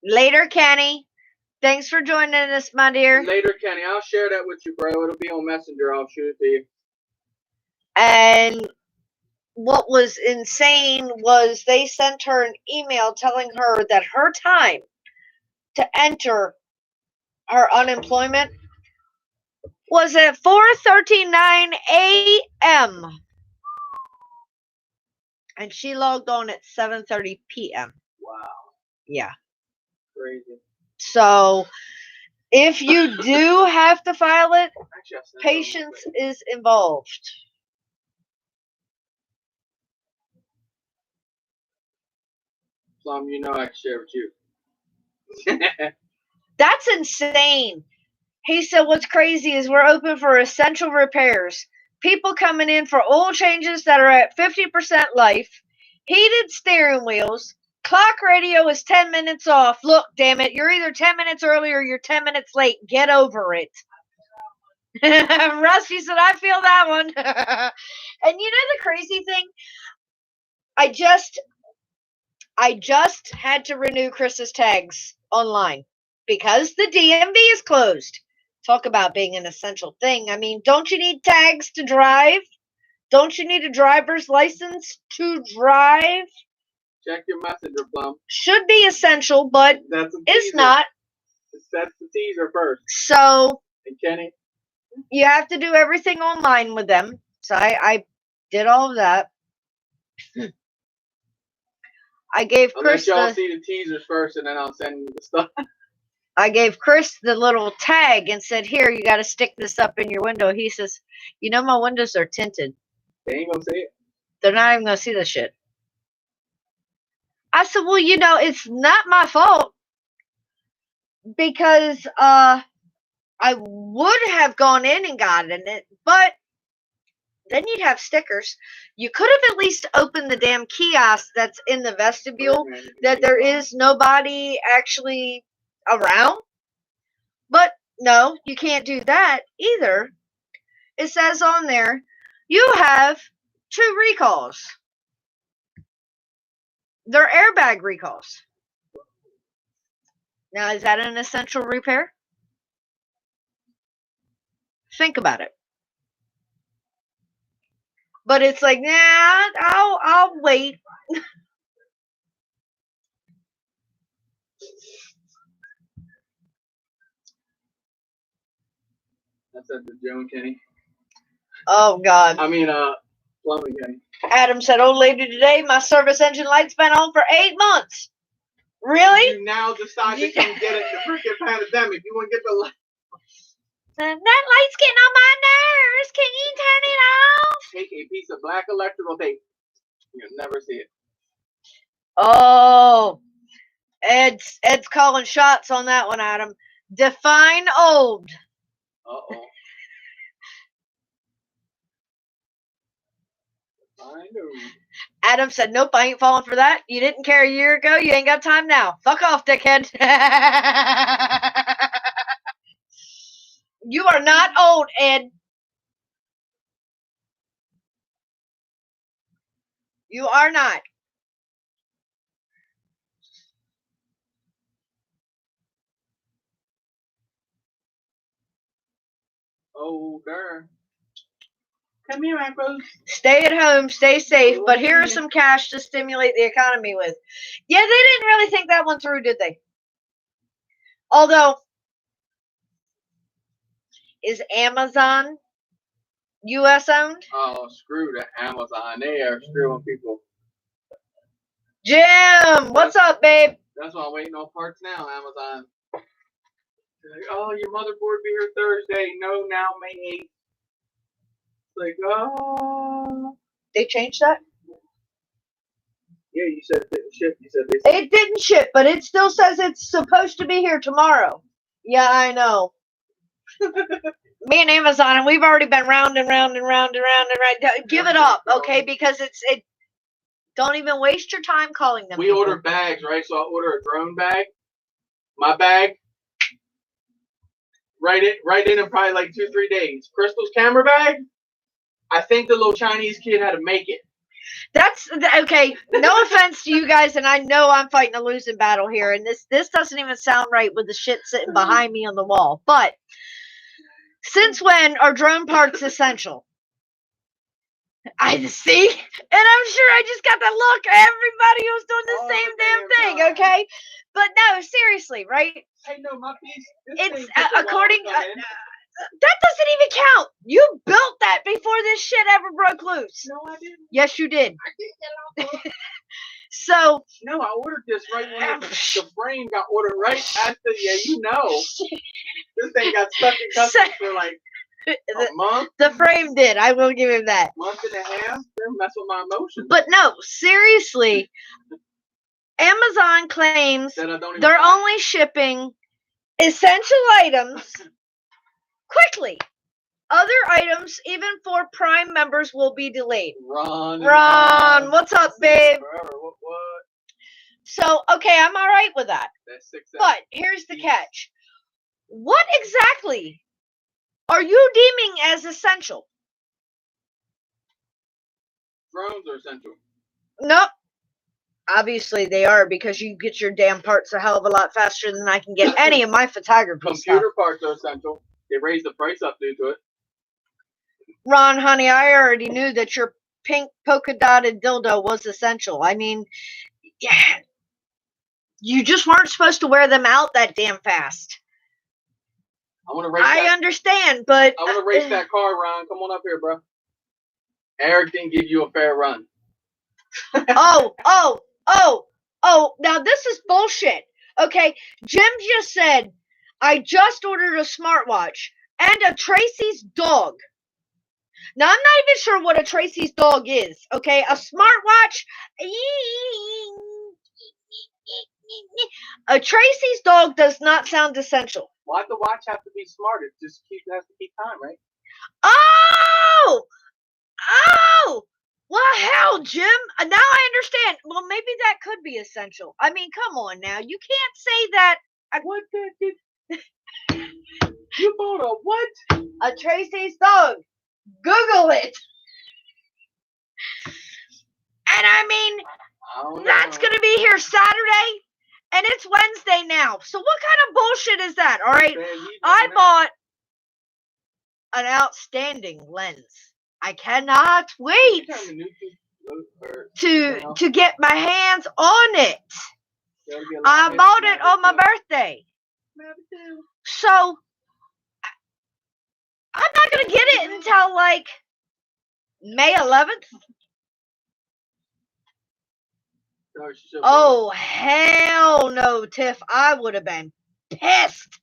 Speaker 1: Later, Kenny. Thanks for joining us, my dear.
Speaker 2: Later, Kenny. I'll share that with you, bro. It'll be on Messenger. I'll shoot it to you.
Speaker 1: And what was insane was they sent her an email telling her that her time to enter her unemployment was at 4:39 a.m. And she logged on at 7:30 p.m.
Speaker 2: Wow.
Speaker 1: Yeah.
Speaker 2: Crazy.
Speaker 1: So if you do have to file it, patience is involved.
Speaker 2: Plum, you know I can share with you.
Speaker 1: That's insane. He said what's crazy is we're open for essential repairs. People coming in for oil changes that are at 50% life. Heated steering wheels. Clock radio is 10 minutes off. Look, damn it, you're either 10 minutes early or you're 10 minutes late. Get over it. Rusty said, I feel that one. And you know the crazy thing? I just had to renew Chris's tags online because the DMV is closed. Talk about being an essential thing. I mean, don't you need tags to drive? Don't you need a driver's license to drive?
Speaker 2: Check your messenger, Plum.
Speaker 1: Should be essential, but it's not.
Speaker 2: That's the teaser first.
Speaker 1: So,
Speaker 2: hey, Kenny,
Speaker 1: you have to do everything online with them. So I did all of that. I gave Chris
Speaker 2: I'll let y'all see the teasers first, and then I'll send you the stuff.
Speaker 1: I gave Chris the little tag and said, here, you got to stick this up in your window. He says, you know, my windows are tinted.
Speaker 2: They ain't going to see it.
Speaker 1: They're not even going to see this shit. I said, well, you know, it's not my fault because I would have gone in and gotten it, but then you'd have stickers. You could have at least opened the damn kiosk that's in the vestibule that there is nobody actually around. But no, you can't do that either. It says on there, you have 2 recalls. They're airbag recalls. Now, is that an essential repair? Think about it. But it's like, nah, I'll wait.
Speaker 2: That's at the Joan Kenny.
Speaker 1: Oh, God.
Speaker 2: I mean, Plumbing Kenny.
Speaker 1: Adam said, oh, later today, my service engine light's been on for 8 months. Really?
Speaker 2: You now decide to come get it. The freaking pandemic. You want to get the light?
Speaker 1: That light's getting on my nerves. Can you turn it off?
Speaker 2: Take a piece of black electrical tape. You'll never see it.
Speaker 1: Oh, Ed's calling shots on that one, Adam. Define old.
Speaker 2: Uh-oh. Define old.
Speaker 1: Adam said, nope, I ain't falling for that. You didn't care a year ago. You ain't got time now. Fuck off, dickhead. You are not old, Ed. You are not.
Speaker 2: Oh, girl. Come here, Rose.
Speaker 1: Stay at home, stay safe, but here is some cash to stimulate the economy with. Yeah, they didn't really think that one through, did they? Although, is Amazon U.S. owned?
Speaker 2: Oh, screw the Amazon. They are screwing people.
Speaker 1: Jim, what's up, babe?
Speaker 2: That's why I'm waiting on parts now, Amazon. They're like, oh, your motherboard be here Thursday. No, now May 8th. It's like, oh.
Speaker 1: They changed that?
Speaker 2: Yeah, you said it didn't ship. You said they said
Speaker 1: It didn't ship, but it still says it's supposed to be here tomorrow. Yeah, I know. Me and Amazon, and we've already been round and round and round and round and round. Give it up, okay? Because it. Don't even waste your time calling them.
Speaker 2: We
Speaker 1: people.
Speaker 2: order bags, right? So I order a drone bag. My bag. Right in probably like 2-3 days. Crystal's camera bag. I think the little Chinese kid had to make it.
Speaker 1: That's okay. No offense to you guys, and I know I'm fighting a losing battle here, and this doesn't even sound right with the shit sitting behind me on the wall. But since when are drone parts essential? I see, and I'm sure I just got the look. Everybody was doing the same damn thing, okay? But no, seriously, right?
Speaker 2: Hey, no, my piece.
Speaker 1: It's according. That doesn't even count. You built that before this shit ever broke loose.
Speaker 2: No, I didn't.
Speaker 1: Yes, you did.
Speaker 2: I didn't.
Speaker 1: So.
Speaker 2: No, I ordered this right when the frame got ordered right after. Yeah, you know. This thing got stuck in customs for like a month.
Speaker 1: The frame did. I will give him that.
Speaker 2: Month and a half. They're messing with my emotions.
Speaker 1: But no, seriously. Amazon claims they're only shipping essential items quickly. Other items, even for Prime members, will be delayed.
Speaker 2: Ron,
Speaker 1: what's up, babe?
Speaker 2: What?
Speaker 1: So, okay, I'm all right with that.
Speaker 2: That's 6
Speaker 1: But here's the catch. What exactly are you deeming as essential?
Speaker 2: Drones are essential.
Speaker 1: Nope. Obviously they are, because you get your damn parts a hell of a lot faster than I can get any of my photography
Speaker 2: Computer
Speaker 1: stuff.
Speaker 2: parts are essential. They raised the price up due to it.
Speaker 1: Ron, honey, I already knew that your pink polka dotted dildo was essential. I mean, yeah, you just weren't supposed to wear them out that damn fast. I understand, but
Speaker 2: I want to race that car, Ron. Come on up here, bro. Eric didn't give you a fair run.
Speaker 1: Oh, now this is bullshit. Okay, Jim just said, I just ordered a smartwatch and a Tracy's dog. Now, I'm not even sure what a Tracy's dog is, okay? A smartwatch. A Tracy's dog does not sound essential.
Speaker 2: Why'd the watch have to be smart? It just has to keep time, right?
Speaker 1: Oh! Well, hell, Jim. Now I understand. Well, maybe that could be essential. I mean, come on now. You can't say that.
Speaker 2: What did you bought a what?
Speaker 1: A Tracy's dog. Google it. And I mean, that's going to be here Saturday, and it's Wednesday now. So what kind of bullshit is that? All right, I bought an outstanding lens. I cannot wait to get my hands on it. I bought it on my birthday. So I'm not going to get it until like May 11th. Oh, hell no, Tiff. I would have been pissed.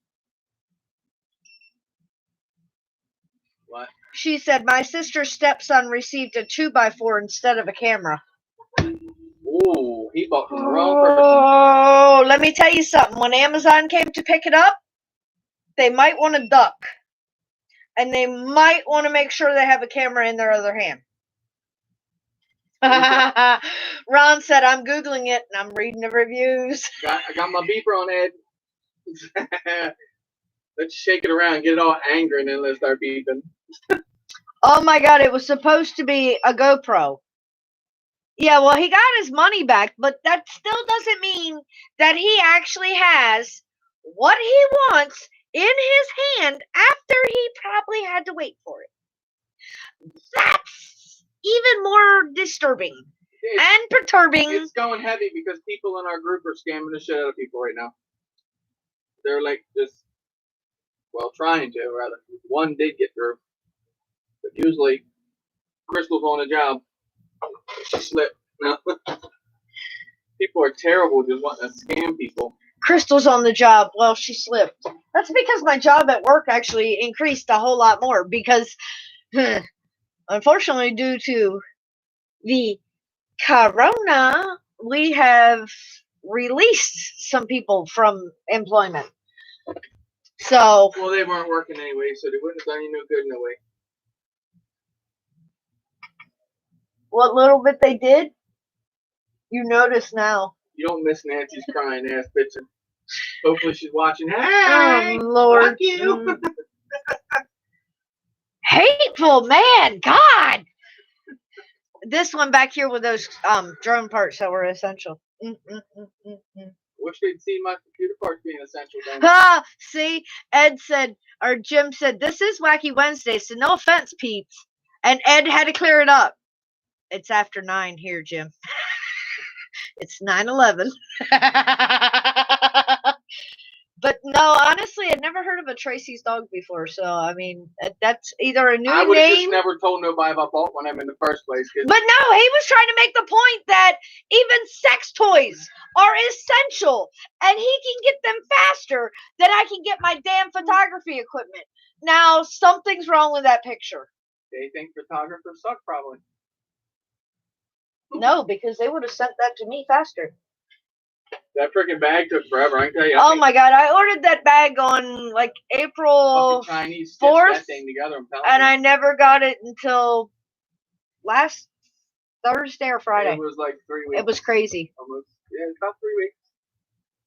Speaker 2: What?
Speaker 1: She said, my sister's stepson received a 2x4 instead of a camera.
Speaker 2: Ooh, he bought from the wrong person.
Speaker 1: Oh, let me tell you something. When Amazon came to pick it up, they might want to duck. And they might want to make sure they have a camera in their other hand. Ron said, I'm Googling it and I'm reading the reviews.
Speaker 2: I got my beeper on Ed. Let's shake it around, get it all angry, and then let's start beeping.
Speaker 1: Oh my God, it was supposed to be a GoPro. Yeah, well, he got his money back, but that still doesn't mean that he actually has what he wants in his hand after he probably had to wait for it. That's even more disturbing and perturbing.
Speaker 2: It's going heavy because people in our group are scamming the shit out of people right now. They're like just Well, trying to, rather. One did get through. But usually, Crystal's on the job. She slipped. No. People are terrible just wanting to scam people.
Speaker 1: Crystal's on the job. Well, she slipped. That's because my job at work actually increased a whole lot more because, unfortunately, due to the corona, we have released some people from employment. So,
Speaker 2: Well, they weren't working anyway, so they wouldn't have done you no good in a way.
Speaker 1: what little bit they did, you notice now.
Speaker 2: You don't miss Nancy's crying ass bitching. Hopefully she's watching. Hey,
Speaker 1: Oh, Lord.
Speaker 2: fuck you.
Speaker 1: Hateful, man. God. This one back here with those drone parts that were essential.
Speaker 2: Wish they'd see my computer parts being essential then.
Speaker 1: Ah, see, Ed said, or Jim said, this is Wacky Wednesday, so no offense, peeps. And Ed had to clear it up. It's after 9 here, Jim. It's 9/11. But no, honestly, I'd never heard of a Tracy's dog before. So, I mean, that's either a new
Speaker 2: I would have just
Speaker 1: name.
Speaker 2: never told nobody if I bought one of them in the first place.
Speaker 1: But no, he was trying to make the point that even sex toys are essential, and he can get them faster than I can get my damn photography equipment. Now, something's wrong with that picture.
Speaker 2: They think photographers suck, probably.
Speaker 1: No, because they would have sent that to me faster.
Speaker 2: That freaking bag took forever, I can tell you.
Speaker 1: Oh my God, I ordered that bag on like April
Speaker 2: Chinese
Speaker 1: 4th,
Speaker 2: that thing together, I'm telling
Speaker 1: and
Speaker 2: you.
Speaker 1: I never got it until last Thursday or Friday.
Speaker 2: It was like 3 weeks.
Speaker 1: It was crazy.
Speaker 2: Almost. Yeah, it's about 3 weeks.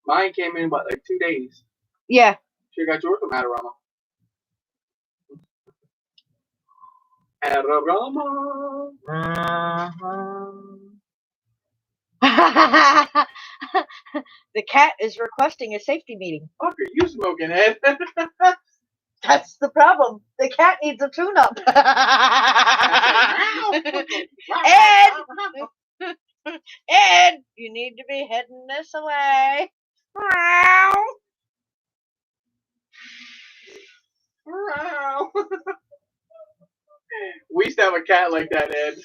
Speaker 2: Mine came in about like 2 days.
Speaker 1: Yeah.
Speaker 2: Sure got yours from Adorama. Adorama.
Speaker 1: The cat is requesting a safety meeting.
Speaker 2: Fuck are you smoking, Ed?
Speaker 1: That's the problem. The cat needs a tune-up. Ed, you need to be heading this away.
Speaker 2: We used to have a cat like that, Ed.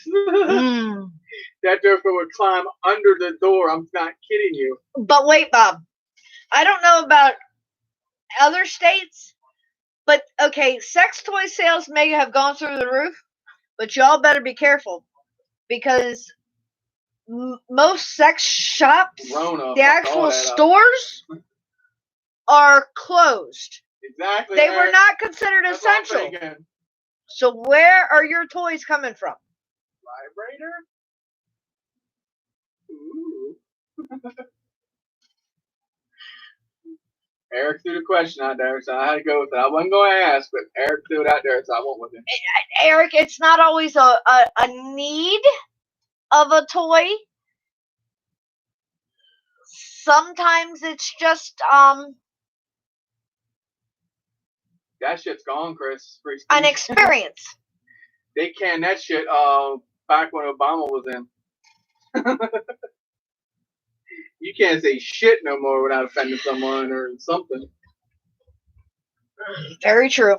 Speaker 2: That Joker would climb under the door. I'm not kidding you.
Speaker 1: But wait, Bob. I don't know about other states, but okay, sex toy sales may have gone through the roof, but y'all better be careful because most sex shops, the actual stores, are closed.
Speaker 2: Exactly.
Speaker 1: They were not considered essential. So where are your toys coming from?
Speaker 2: Vibrator? Ooh. Eric threw the question out there, so I had to go with it. I wasn't going to ask, but Eric threw it out there, so I went with it.
Speaker 1: Eric, it's not always a need of a toy. Sometimes it's just
Speaker 2: that shit's gone, Chris.
Speaker 1: an experience.
Speaker 2: They canned that shit back when Obama was in. You can't say shit no more without offending someone or something.
Speaker 1: Very true.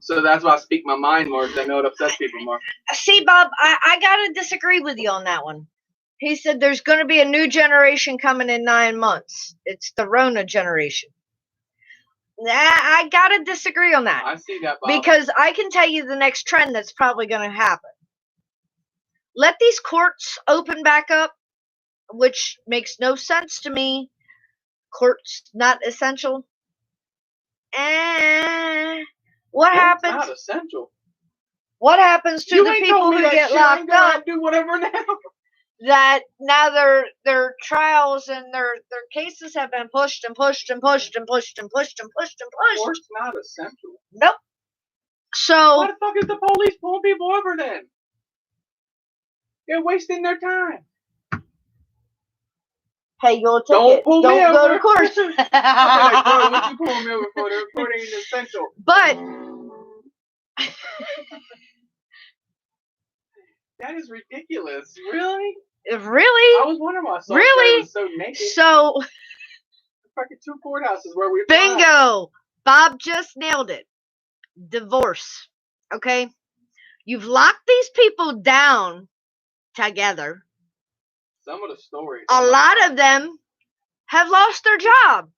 Speaker 2: So that's why I speak my mind more, because I know it upsets people more.
Speaker 1: See, Bob, I gotta disagree with you on that one. He said there's going to be a new generation coming in 9 months. It's the Rona generation. I gotta disagree on that.
Speaker 2: I see that, Bob.
Speaker 1: Because I can tell you the next trend that's probably going to happen. Let these courts open back up, which makes no sense to me. Courts not essential. What happens?
Speaker 2: Not essential.
Speaker 1: What happens to the people who get locked up?
Speaker 2: Do whatever now.
Speaker 1: That now their trials and their cases have been pushed and pushed and pushed and pushed and pushed and pushed and pushed.
Speaker 2: Court's not essential.
Speaker 1: Nope. So
Speaker 2: why the fuck is the police pulling people over then? They're wasting their time.
Speaker 1: Hey, you'll take
Speaker 2: Don't
Speaker 1: it.
Speaker 2: Pull
Speaker 1: Don't
Speaker 2: me
Speaker 1: go
Speaker 2: over.
Speaker 1: to court.
Speaker 2: What you pulling me over for? The report ain't essential.
Speaker 1: But
Speaker 2: that is ridiculous. Really?
Speaker 1: Really?
Speaker 2: I was wondering why.
Speaker 1: Really?
Speaker 2: Was so naked.
Speaker 1: So
Speaker 2: Fucking 2 courthouses where we
Speaker 1: Bingo! Bob just nailed it. Divorce. Okay? You've locked these people down together.
Speaker 2: Some of the stories.
Speaker 1: A lot of them have lost their job,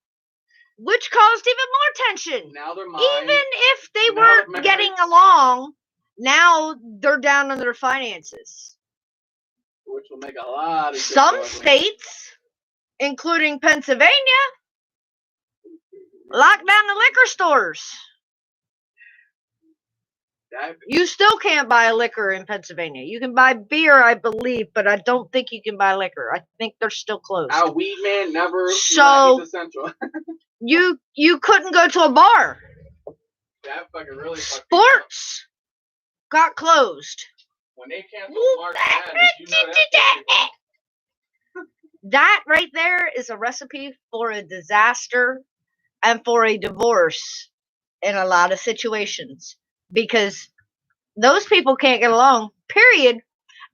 Speaker 1: which caused even more tension.
Speaker 2: Now they're mine.
Speaker 1: Even if they
Speaker 2: Now
Speaker 1: weren't
Speaker 2: they're
Speaker 1: getting
Speaker 2: married.
Speaker 1: along, now they're down on their finances.
Speaker 2: Which will make a lot of
Speaker 1: Some
Speaker 2: difference.
Speaker 1: states, including Pennsylvania, lock down the liquor stores. You still can't buy liquor in Pennsylvania. You can buy beer, I believe, but I don't think you can buy liquor. I think they're still closed.
Speaker 2: Our weed man never.
Speaker 1: So
Speaker 2: he's essential.
Speaker 1: you couldn't go to a bar.
Speaker 2: That fucking really.
Speaker 1: Sports got closed.
Speaker 2: When they canceled March Madness, you know
Speaker 1: that right there is a recipe for a disaster and for a divorce in a lot of situations, because those people can't get along, period.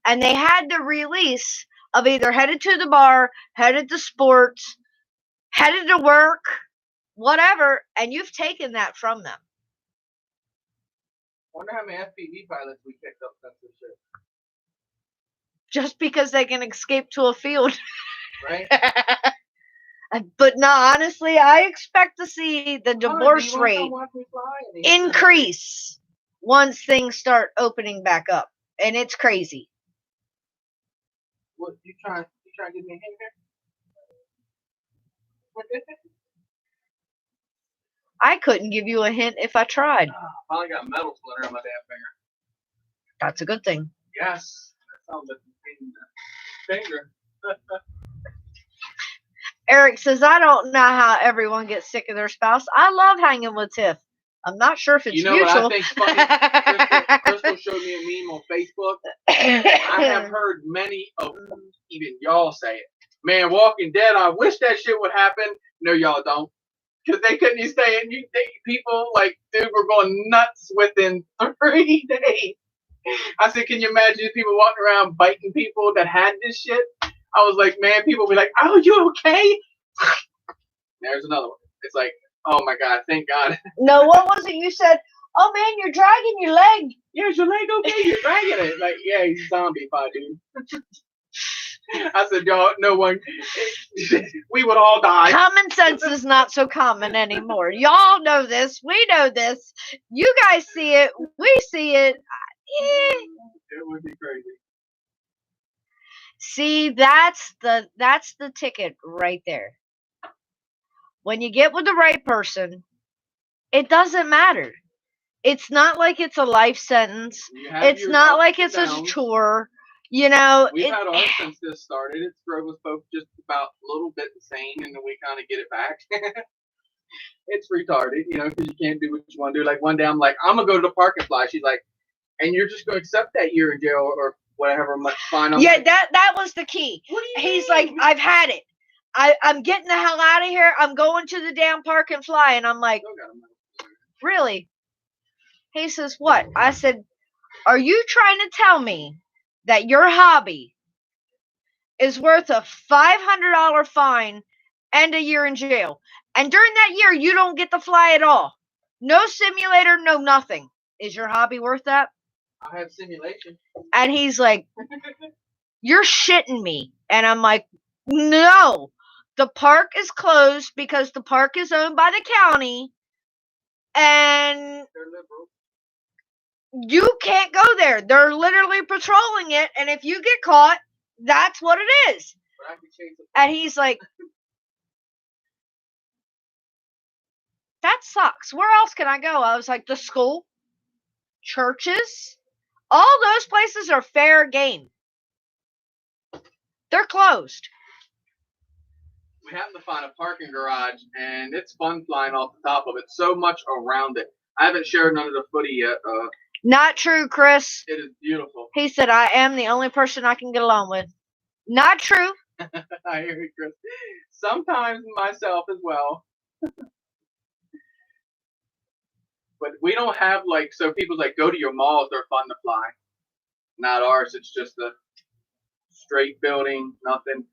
Speaker 1: And they had the release of either headed to the bar, headed to sports, headed to work, whatever, and you've taken that from them.
Speaker 2: Wonder how many FPV pilots we picked up since this shit.
Speaker 1: Just because they can escape to a field.
Speaker 2: Right?
Speaker 1: But no, honestly, I expect to see the divorce rate increase once things start opening back up. And it's crazy.
Speaker 2: What, you trying to give me a hint here?
Speaker 1: I couldn't give you a hint if I tried.
Speaker 2: I finally got a metal splinter on my damn finger.
Speaker 1: That's a good thing.
Speaker 2: Yes. That sounds like a pain in the finger.
Speaker 1: Eric says, I don't know how everyone gets sick of their spouse. I love hanging with Tiff. I'm not sure if it's mutual.
Speaker 2: What I think's funny? Crystal showed me a meme on Facebook. I have heard many of even y'all say it. Man, Walking Dead, I wish that shit would happen. No, y'all don't. Because they couldn't even stay in. People, like, dude, were going nuts within 3 days. I said, can you imagine people walking around biting people that had this shit? I was like, man, people be like, oh, you okay? There's another one. It's like, oh my God, thank God.
Speaker 1: No, what was it? You said, oh man, you're dragging your leg.
Speaker 2: Yeah, is your leg okay? You're dragging it. Like, yeah, he's zombie-fied, dude. I said, y'all, no one, we would all die.
Speaker 1: Common sense is not so common anymore. Y'all know this. We know this. You guys see it. We see it.
Speaker 2: It would be crazy.
Speaker 1: See, that's the ticket right there. When you get with the right person, it doesn't matter. It's not like it's a life sentence. It's not like it's a chore. You know,
Speaker 2: we've had ours since this started. It's drove us both just about a little bit insane, and then we kind of get it back. It's retarded, you know, because you can't do what you want to do. Like one day, I'm like, I'm gonna go to the park and fly. She's like, and you're just gonna accept that year in jail or whatever much fine.
Speaker 1: Yeah, like, that was the key. He's like, I've had it. I'm getting the hell out of here. I'm going to the damn park and fly. And I'm like, really? He says, what? I said, are you trying to tell me that your hobby is worth a $500 fine and a year in jail? And during that year, you don't get to fly at all. No simulator, no nothing. Is your hobby worth that?
Speaker 2: I have simulation.
Speaker 1: And he's like, you're shitting me. And I'm like, no. The park is closed because the park is owned by the county. And
Speaker 2: they're liberal.
Speaker 1: You can't go there. They're literally patrolling it. And if you get caught, that's what it is. And he's like, that sucks. Where else can I go? I was like, the school, churches, all those places are fair game. They're closed.
Speaker 2: We happen to find a parking garage, and it's fun flying off the top of it. So much around it. I haven't shared none of the footy yet.
Speaker 1: Not true, Chris.
Speaker 2: It is beautiful.
Speaker 1: He said, I am the only person I can get along with. Not true.
Speaker 2: I hear you, Chris. Sometimes myself as well. But we don't have, like, so people's like, go to your malls, they're fun to fly. Not ours, it's just a straight building, nothing.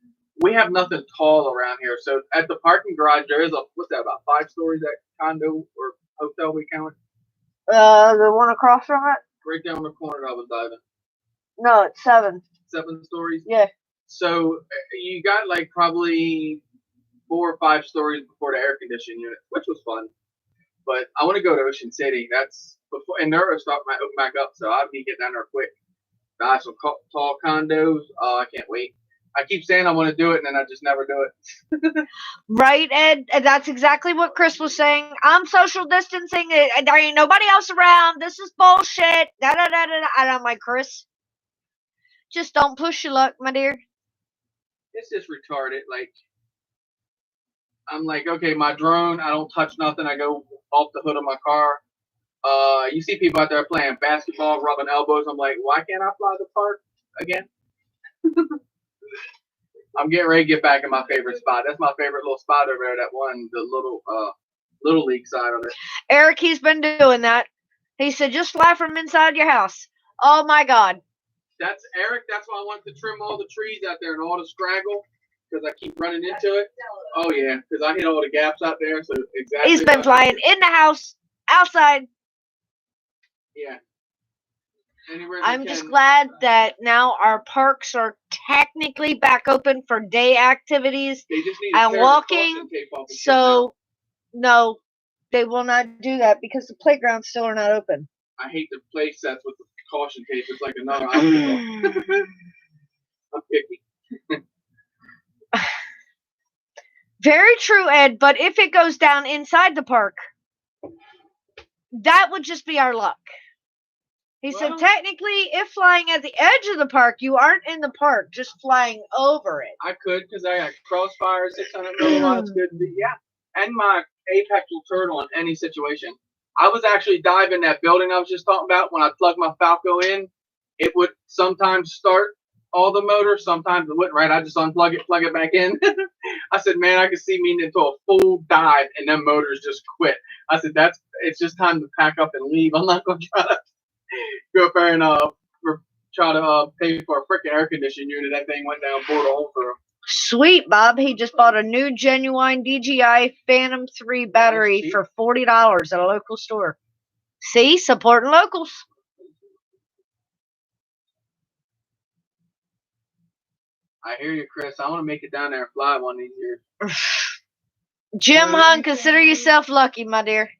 Speaker 2: we have nothing tall around here. So at the parking garage, there is what's that, about 5 stories, that condo or hotel we count?
Speaker 1: The one across from it?
Speaker 2: Right down the corner I was diving.
Speaker 1: No, it's 7.
Speaker 2: 7 stories?
Speaker 1: Yeah.
Speaker 2: So you got like probably 4 or 5 stories before the air conditioning unit, which was fun. But I want to go to Ocean City. That's before, and they're starting to open back up, so I'll be getting down there quick. Buy some tall condos. Oh, I can't wait. I keep saying I want to do it, and then I just never do it.
Speaker 1: Right, Ed? That's exactly what Chris was saying. I'm social distancing. There ain't nobody else around. This is bullshit. Da da da da. And I'm like, Chris, just don't push your luck, my dear.
Speaker 2: It's just retarded. Like, I'm like, okay, my drone, I don't touch nothing. I go off the hood of my car. You see people out there playing basketball, rubbing elbows. I'm like, why can't I fly the park again? I'm getting ready to get back in my favorite spot. That's my favorite little spot over there. That one, the little league side of it.
Speaker 1: Eric, he's been doing that. He said, just fly from inside your house. Oh my God.
Speaker 2: That's Eric. That's why I want to trim all the trees out there and all the scraggle, because I keep running into it. Oh yeah, because I hit all the gaps out there. So exactly.
Speaker 1: He's been flying in the house, outside.
Speaker 2: Yeah.
Speaker 1: I'm just glad that now our parks are technically back open for day activities and walking. So, no, they will not do that because the playgrounds still are not open.
Speaker 2: I hate the play sets with the caution tape. It's like another obstacle. I'm picky.
Speaker 1: Very true, Ed. But if it goes down inside the park, that would just be our luck. He said, technically, if flying at the edge of the park, you aren't in the park, just flying over it.
Speaker 2: I could, because I got Crossfire 600 milliwatts. Good, yeah, and my Apex will turtle in any situation. I was actually diving that building I was just talking about. When I plugged my Falco in, it would sometimes start all the motors, sometimes it wouldn't. Right, I just unplug it, plug it back in. I said, man, I could see me into a full dive, and then motors just quit. I said, it's just time to pack up and leave. I'm not going to try to go up there and try to pay for a freaking air conditioning unit. That thing went down, bored a hole through.
Speaker 1: Sweet, Bob. He just bought a new genuine DJI Phantom 3 battery for $40 at a local store. See? Supporting locals.
Speaker 2: I hear you, Chris. I want to make it down there and fly one of these years.
Speaker 1: Jim Hunt, consider yourself lucky, my dear.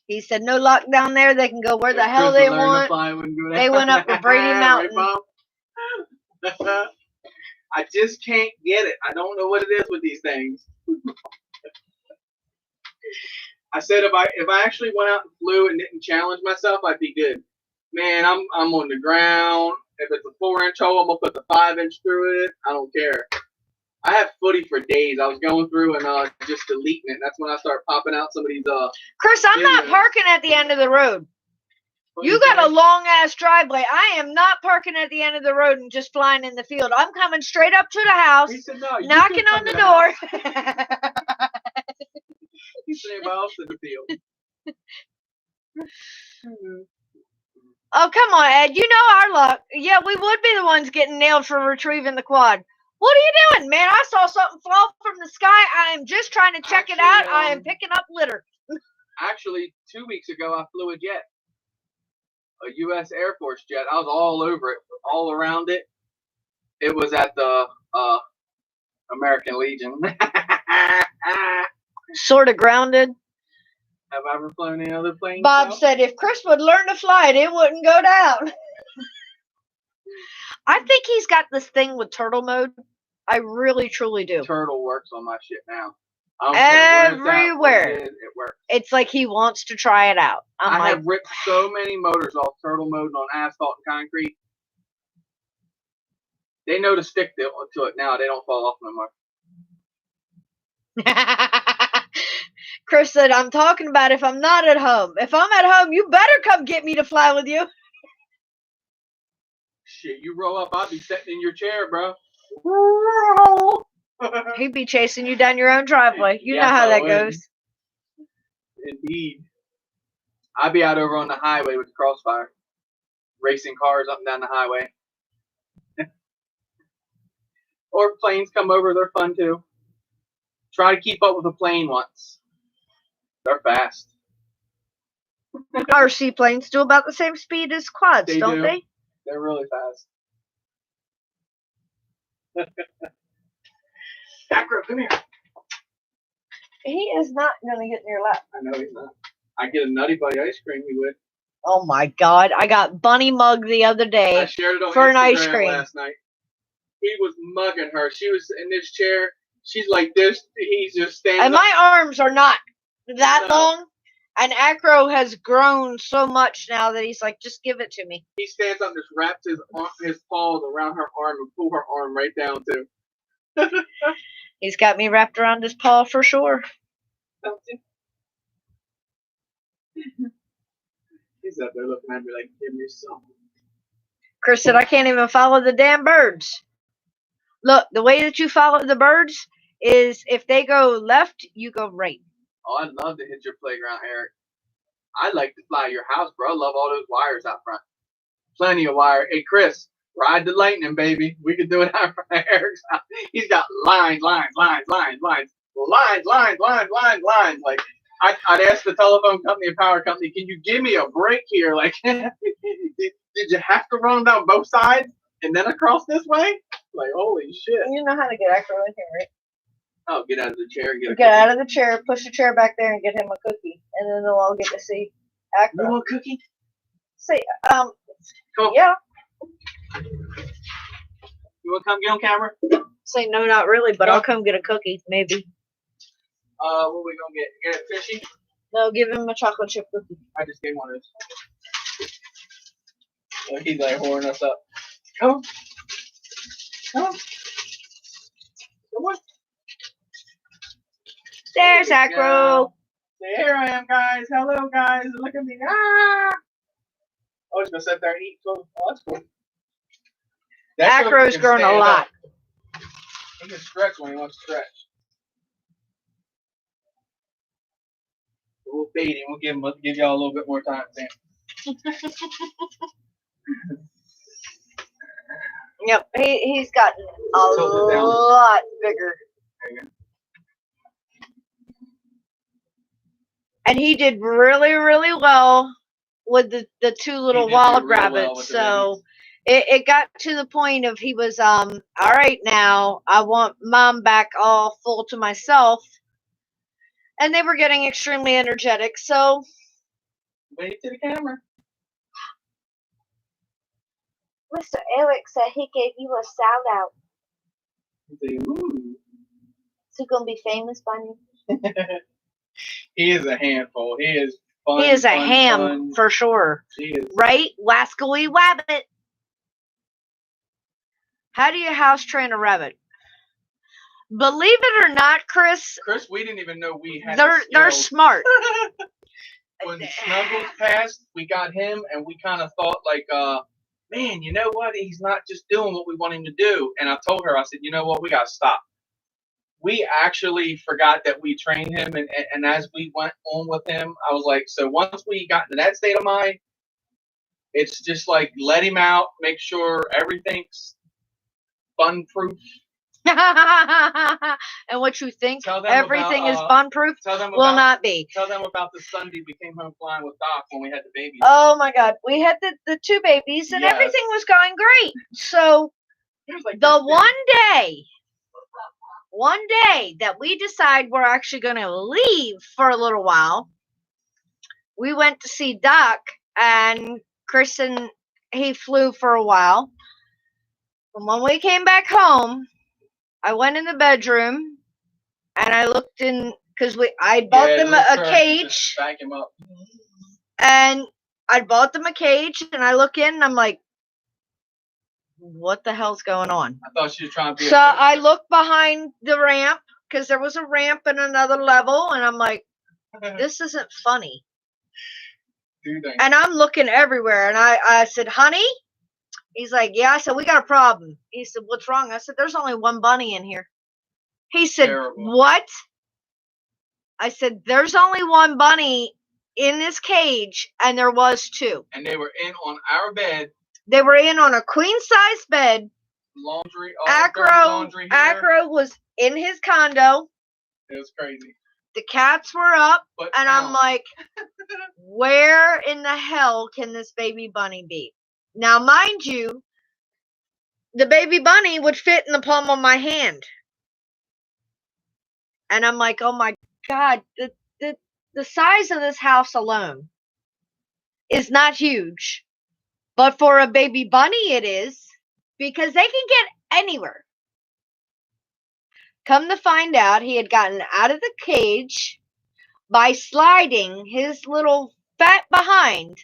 Speaker 1: He said no lock down there. They can go where the hell they want. They went up to Brady Mountain.
Speaker 2: Right, I just can't get it. I don't know what it is with these things. I said if I actually went out and flew and didn't challenge myself, I'd be good. Man, I'm on the ground. If it's a 4-inch hole, I'm gonna put the 5-inch through it. I don't care. I have footy for days. I was going through and just deleting it. That's when I start popping out some of these.
Speaker 1: Chris, I'm not parking at the end of the road. You got a long ass driveway. I am not parking at the end of the road and just flying in the field. I'm coming straight up to the house, knocking on the door.
Speaker 2: You say about else in the field.
Speaker 1: Oh, come on, Ed. You know our luck. Yeah, we would be the ones getting nailed for retrieving the quad. What are you doing, man? I saw something fall from the sky. I am just trying to check it out. I am picking up litter.
Speaker 2: Actually, 2 weeks ago, I flew a jet. A U.S. Air Force jet. I was all over it, all around it. It was at the American Legion.
Speaker 1: Sort of grounded.
Speaker 2: Have I ever flown any other plane?
Speaker 1: Bob said if Chris would learn to fly it, it wouldn't go down. I think he's got this thing with turtle mode. I really, truly do.
Speaker 2: Turtle works on my shit now.
Speaker 1: Everywhere.
Speaker 2: It works.
Speaker 1: It's like he wants to try it out.
Speaker 2: I have ripped so many motors off turtle mode on asphalt and concrete. They know to stick to it now. They don't fall off no more.
Speaker 1: Chris said, I'm talking about if I'm not at home. If I'm at home, you better come get me to fly with you.
Speaker 2: Shit, you roll up, I'll be sitting in your chair, bro.
Speaker 1: He'd be chasing you down your own driveway. You know how that goes.
Speaker 2: Indeed. I'd be out over on the highway with the Crossfire, racing cars up and down the highway. Or planes come over, they're fun too. Try to keep up with a plane once. They're fast.
Speaker 1: Our seaplanes do about the same speed as quads,
Speaker 2: They
Speaker 1: don't
Speaker 2: do.
Speaker 1: they?
Speaker 2: They're really fast. Acro, come here.
Speaker 1: He is not going to get in your lap.
Speaker 2: I know he's not. I get a Nutty Buddy ice cream, he would.
Speaker 1: Oh my God. I got Bunny Mug the other
Speaker 2: I
Speaker 1: day
Speaker 2: shared it on
Speaker 1: for
Speaker 2: Instagram
Speaker 1: an ice cream.
Speaker 2: last night. He was mugging her. She was in this chair. She's like this. He's just standing
Speaker 1: And
Speaker 2: up.
Speaker 1: my arms are not that
Speaker 2: No.
Speaker 1: long. And Acro has grown so much now that he's like, just give it to me.
Speaker 2: He stands up and just wraps his paws around her arm and pull her arm right down too.
Speaker 1: He's got me wrapped around his paw for sure.
Speaker 2: He's up there looking at me like, give me some.
Speaker 1: Chris said, I can't even follow the damn birds. Look, the way that you follow the birds is if they go left, you go right.
Speaker 2: Oh, I'd love to hit your playground, Eric. I'd like to fly your house, bro. I love all those wires out front. Plenty of wire. Hey, Chris, ride the lightning, baby. We could do it out front of Eric's house. He's got lines. Like, I'd ask the telephone company and power company, can you give me a break here? Like, did you have to run them down both sides and then across this way? Like, holy shit.
Speaker 1: You know how to get Acro in here, right?
Speaker 2: Oh, get out of the chair and
Speaker 1: Get out of the chair, push the chair back there, and get him a cookie, and then they'll all get to see Acro.
Speaker 2: You want a cookie?
Speaker 1: Say,
Speaker 2: Come on.
Speaker 1: yeah.
Speaker 2: You want to come get on camera?
Speaker 1: Say no, not really, but
Speaker 2: No.
Speaker 1: I'll come get a cookie, maybe.
Speaker 2: What we gonna get? Get it fishy?
Speaker 1: No, give him a chocolate chip cookie.
Speaker 2: I just gave one of those. Look, he's like whoring us up. Come on. Come on. Come on.
Speaker 1: There's
Speaker 2: There you
Speaker 1: Acro.
Speaker 2: go. Say, here I am, guys. Hello, guys. Look at me. Ah! Oh, he's gonna sit there and eat. Oh, that's cool. That
Speaker 1: Acro's
Speaker 2: can
Speaker 1: grown a
Speaker 2: stand
Speaker 1: lot.
Speaker 2: up. He can stretch when he wants to stretch. We'll feed him. We'll give y'all a little bit more time.
Speaker 1: Yep, he's gotten a
Speaker 2: Tilt it down.
Speaker 1: lot bigger. And he did really, really well with the two little wild rabbits. So it got to the point of he was all right now. I want mom back all full to myself. And they were getting extremely energetic. So
Speaker 2: wave to the camera.
Speaker 1: Mr. Eric said he gave you a shout out.
Speaker 2: Say, ooh.
Speaker 1: Is he gonna be famous by me?
Speaker 2: He is a handful. He is fun.
Speaker 1: He is a
Speaker 2: fun,
Speaker 1: ham
Speaker 2: fun.
Speaker 1: for sure.
Speaker 2: He is.
Speaker 1: Right? Wascally Wabbit. How do you house train a rabbit? Believe it or not, Chris,
Speaker 2: we didn't even know we had
Speaker 1: they're smart.
Speaker 2: When Snuggles passed, we got him, and we kind of thought like, man, you know what? He's not just doing what we want him to do. And I told her, I said, you know what? We got to stop. We actually forgot that we trained him, and as we went on with him, I was like, so once we got to that state of mind, it's just like let him out, make sure everything's fun-proof.
Speaker 1: And what you think everything is fun-proof will not be.
Speaker 2: Tell them about the Sunday we came home flying with Doc when we had the babies.
Speaker 1: Oh my God, we had the two babies, and everything was going great. So
Speaker 2: like
Speaker 1: the one day that we decide we're actually going to leave for a little while, we went to see Doc, and Chris and he flew for a while. And when we came back home, I went in the bedroom and I looked in because I bought them a cage.
Speaker 2: Back him up.
Speaker 1: And I bought them a cage, and I look in and I'm like, what the hell's going on?
Speaker 2: I thought she was trying to be.
Speaker 1: So I look behind the ramp because there was a ramp in another level, and I'm like, this isn't funny. And I'm looking everywhere, and I said, honey? He's like, yeah. I said, we got a problem. He said, what's wrong? I said, there's only one bunny in here. He said, what? I said, there's only one bunny in this cage, and there was two.
Speaker 2: And they were in on our bed.
Speaker 1: They were in on a queen-size bed,
Speaker 2: laundry, all the dirty laundry here.
Speaker 1: Acro was in his condo.
Speaker 2: It was crazy.
Speaker 1: The cats were up,
Speaker 2: But
Speaker 1: and I'm like, where in the hell can this baby bunny be? Now, mind you, the baby bunny would fit in the palm of my hand. And I'm like, oh my God, the size of this house alone is not huge. But for a baby bunny, it is, because they can get anywhere. Come to find out, he had gotten out of the cage by sliding his little fat behind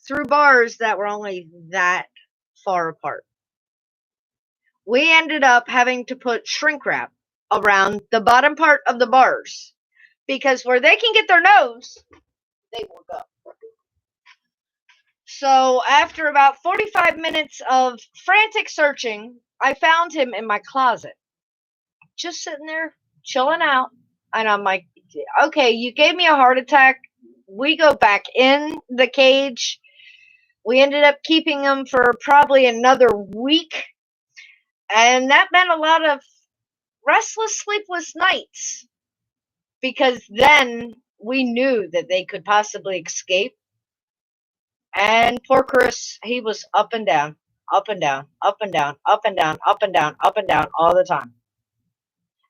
Speaker 1: through bars that were only that far apart. We ended up having to put shrink wrap around the bottom part of the bars, because where they can get their nose, they will go. So after about 45 minutes of frantic searching, I found him in my closet, just sitting there, chilling out. And I'm like, okay, you gave me a heart attack. We go back in the cage. We ended up keeping him for probably another week. And that meant a lot of restless, sleepless nights. Because then we knew that they could possibly escape. And poor Chris, he was up and down, up and down, up and down, up and down, up and down, up and down all the time.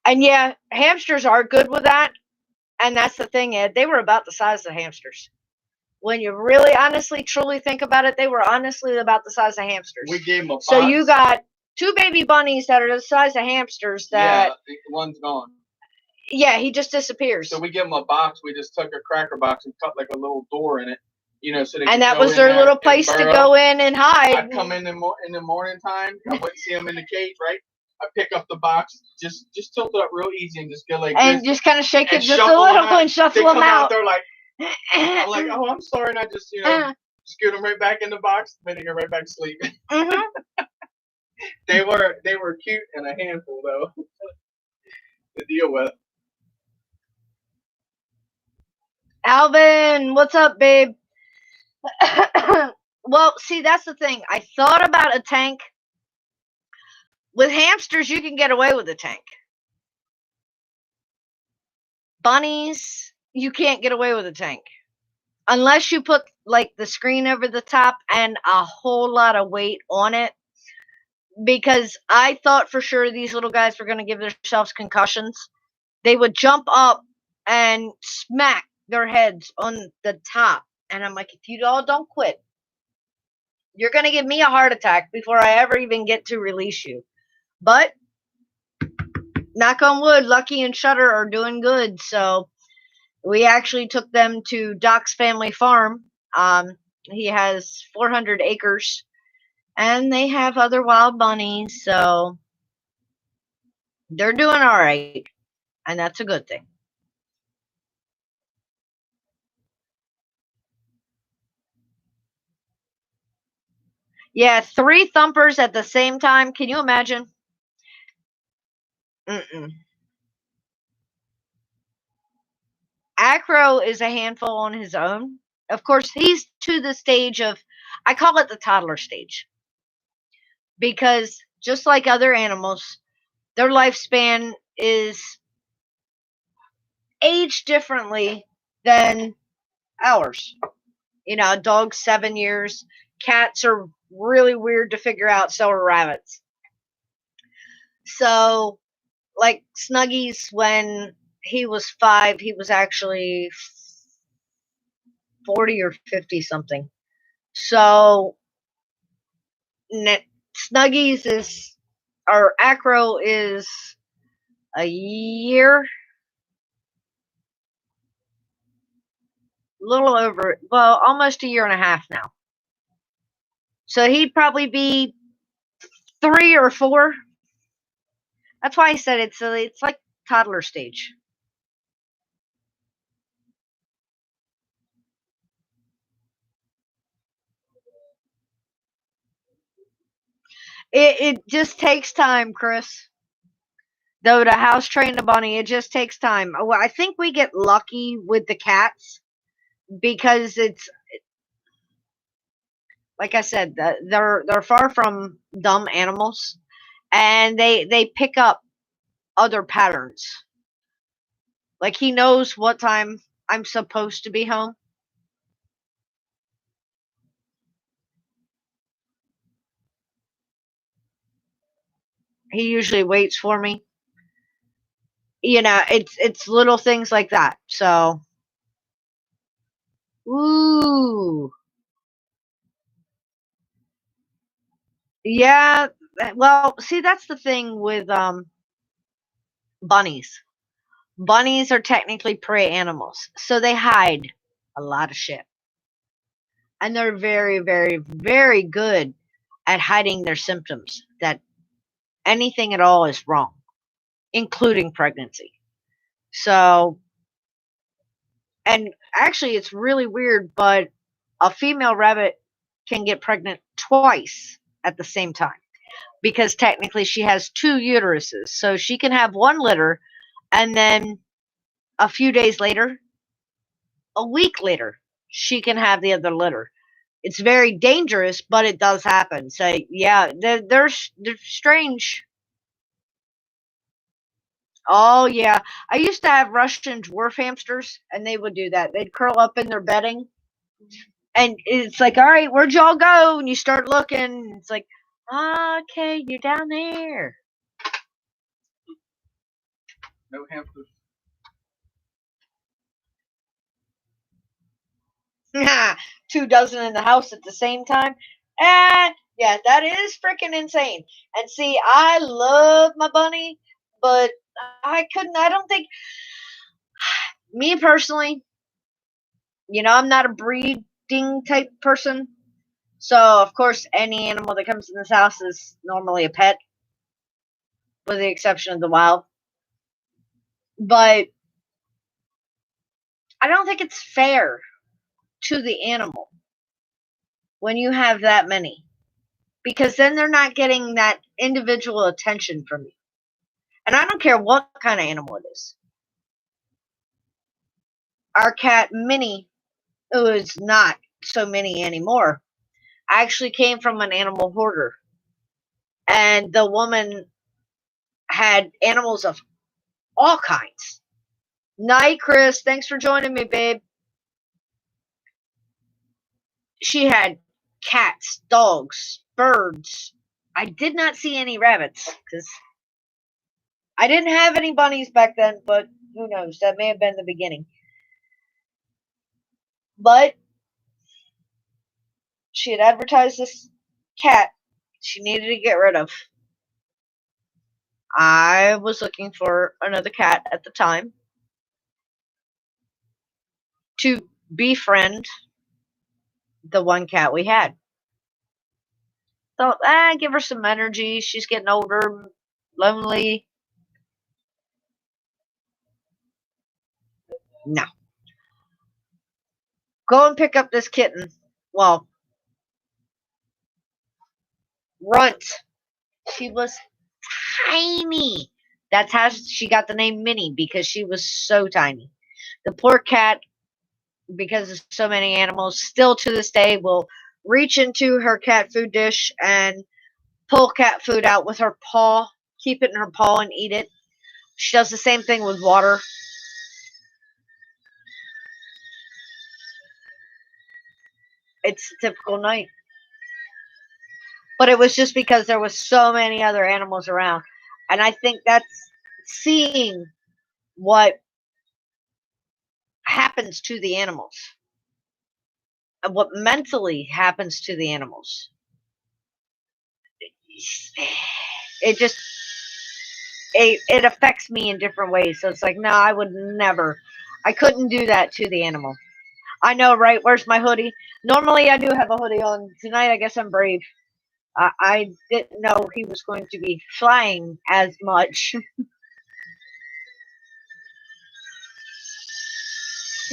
Speaker 1: And yeah, hamsters are good with that. And that's the thing, Ed. They were about the size of hamsters. When you really honestly, truly think about it, they were honestly about the size of hamsters.
Speaker 2: We gave them a box.
Speaker 1: So you got two baby bunnies that are the size of hamsters that...
Speaker 2: Yeah, one's gone.
Speaker 1: Yeah, he just disappears.
Speaker 2: So we give them a box. We just took a cracker box and cut like a little door in it. So they
Speaker 1: and that was their little place to go in and hide.
Speaker 2: I'd come in the morning time. I wouldn't see them in the cage, right? I pick up the box, just tilt it up real easy and just go like
Speaker 1: and
Speaker 2: this.
Speaker 1: And just kind of shake it just a little and shuffle them out.
Speaker 2: They're like, I'm like, oh, I'm sorry. And I just, scoot them right back in the box, then they go right back to sleep.
Speaker 1: Mm-hmm.
Speaker 2: They were cute and a handful, though, to deal with.
Speaker 1: Alvin, what's up, babe? Well, see, that's the thing. I thought about a tank. With hamsters, you can get away with a tank. Bunnies, you can't get away with a tank. Unless you put, like, the screen over the top and a whole lot of weight on it. Because I thought for sure these little guys were going to give themselves concussions. They would jump up and smack their heads on the top. And I'm like, if you all don't quit, you're going to give me a heart attack before I ever even get to release you. But, knock on wood, Lucky and Shutter are doing good. So, we actually took them to Doc's family farm. He has 400 acres. And they have other wild bunnies. So, they're doing all right. And that's a good thing. Yeah, 3 thumpers at the same time. Can you imagine? Acro is a handful on his own. Of course, he's to the stage of, I call it the toddler stage. Because just like other animals, their lifespan is aged differently than ours. Dogs 7 years. Cats are really weird to figure out, so are rabbits. So, like Snuggies, when he was 5, he was actually 40 or 50 something. So, Snuggies is, or Acro is a year, little over, well, almost a year and a half now. So he'd probably be 3 or 4. That's why I said it's like toddler stage. It just takes time, Chris. Though to house train a bunny, it just takes time. Well, I think we get lucky with the cats because it's, like I said, they're far from dumb animals, and they pick up other patterns. Like he knows what time I'm supposed to be home. He usually waits for me. It's little things like that. So, ooh, yeah. Well, see, that's the thing with bunnies. Bunnies are technically prey animals, so they hide a lot of shit, and they're very, very, very good at hiding their symptoms. That anything at all is wrong, including pregnancy. So, and actually, it's really weird, but a female rabbit can get pregnant twice at the same time because technically she has two uteruses. So she can have one litter and then a few days later, a week later, she can have the other litter. It's very dangerous, but it does happen. So yeah, they're strange. Oh yeah, I used to have Russian dwarf hamsters, and they would do that. They'd curl up in their bedding, and it's like, all right, where'd y'all go? And you start looking, it's like, okay, you're down there.
Speaker 2: No hamsters.
Speaker 1: 2 dozen in the house at the same time. Yeah, that is freaking insane. And see, I love my bunny, but I don't think, me personally, I'm not a breeding type person. So, of course, any animal that comes in this house is normally a pet, with the exception of the wild. But I don't think it's fair to the animal when you have that many, because then they're not getting that individual attention from you. And I don't care what kind of animal it is. Our cat Minnie, who is not so many anymore, actually came from an animal hoarder. And the woman had animals of all kinds. Night, Chris. Thanks for joining me, babe. She had cats, dogs, birds. I did not see any rabbits because I didn't have any bunnies back then, but who knows? That may have been the beginning. But she had advertised this cat she needed to get rid of. I was looking for another cat at the time to befriend the one cat we had. Thought, give her some energy. She's getting older, lonely. No. Go and pick up this kitten. Well, Runt. She was tiny. That's how she got the name Minnie, because she was so tiny. The poor cat, because of so many animals, still to this day will reach into her cat food dish and pull cat food out with her paw, keep it in her paw and eat it. She does the same thing with water. It's a typical night. But it was just because there was so many other animals around. And I think that's seeing what happens to the animals and what mentally happens to the animals. It just it affects me in different ways. So it's like, no, I would never. I couldn't do that to the animal. I know, right? Where's my hoodie? Normally, I do have a hoodie on. Tonight, I guess I'm brave. I didn't know he was going to be flying as much.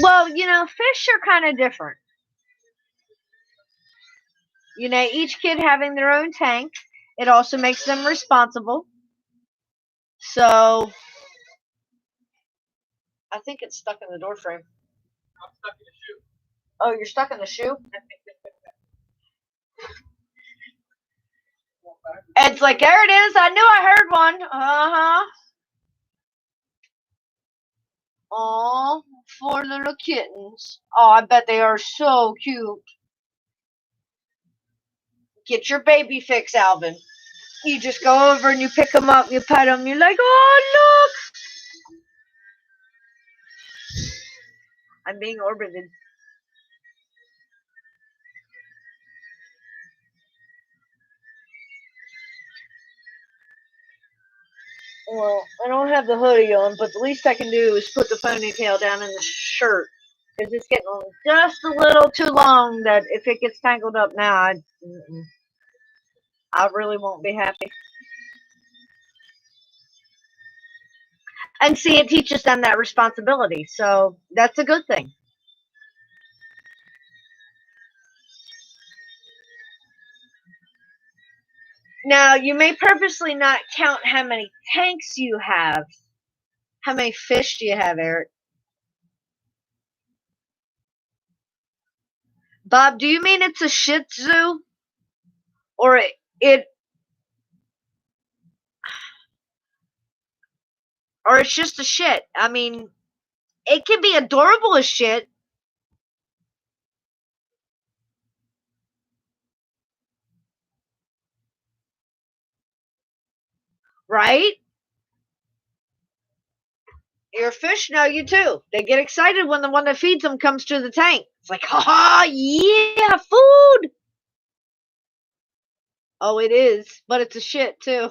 Speaker 1: Well, fish are kind of different. Each kid having their own tank. It also makes them responsible. So, I think it's stuck in the door frame.
Speaker 2: I'm stuck in the shoe.
Speaker 1: Oh, you're stuck in the shoe? It's like, there it is. I knew I heard one. Uh-huh. Oh, 4 little kittens. Oh, I bet they are so cute. Get your baby fix, Alvin. You just go over and you pick them up, you pet them, you're like, oh, look. I'm being orbited. Well, I don't have the hoodie on, but the least I can do is put the ponytail down in the shirt. Because it's getting just a little too long that if it gets tangled up now, I really won't be happy. And see, it teaches them that responsibility. So that's a good thing. Now, you may purposely not count how many tanks you have. How many fish do you have, Eric? Bob, do you mean it's a Shih Tzu? Or or it's just a shit? I mean, it can be adorable as shit. Right? Your fish know you too. They get excited when the one that feeds them comes to the tank. It's like, ha, yeah, food. Oh, it is, but it's a shit too.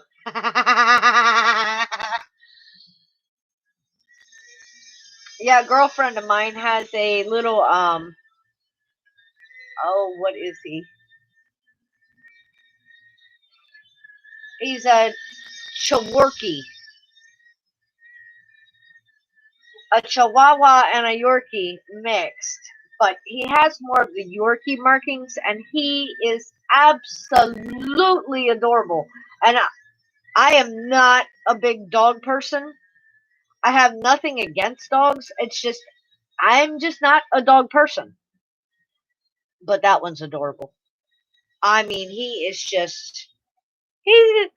Speaker 1: Yeah, a girlfriend of mine has a little oh, what is he? He's a Chihuahua, a Chihuahua and a Yorkie mixed, but he has more of the Yorkie markings, and he is absolutely adorable. And I am not a big dog person. I have nothing against dogs. It's just I'm just not a dog person. But that one's adorable. I mean, he is just he's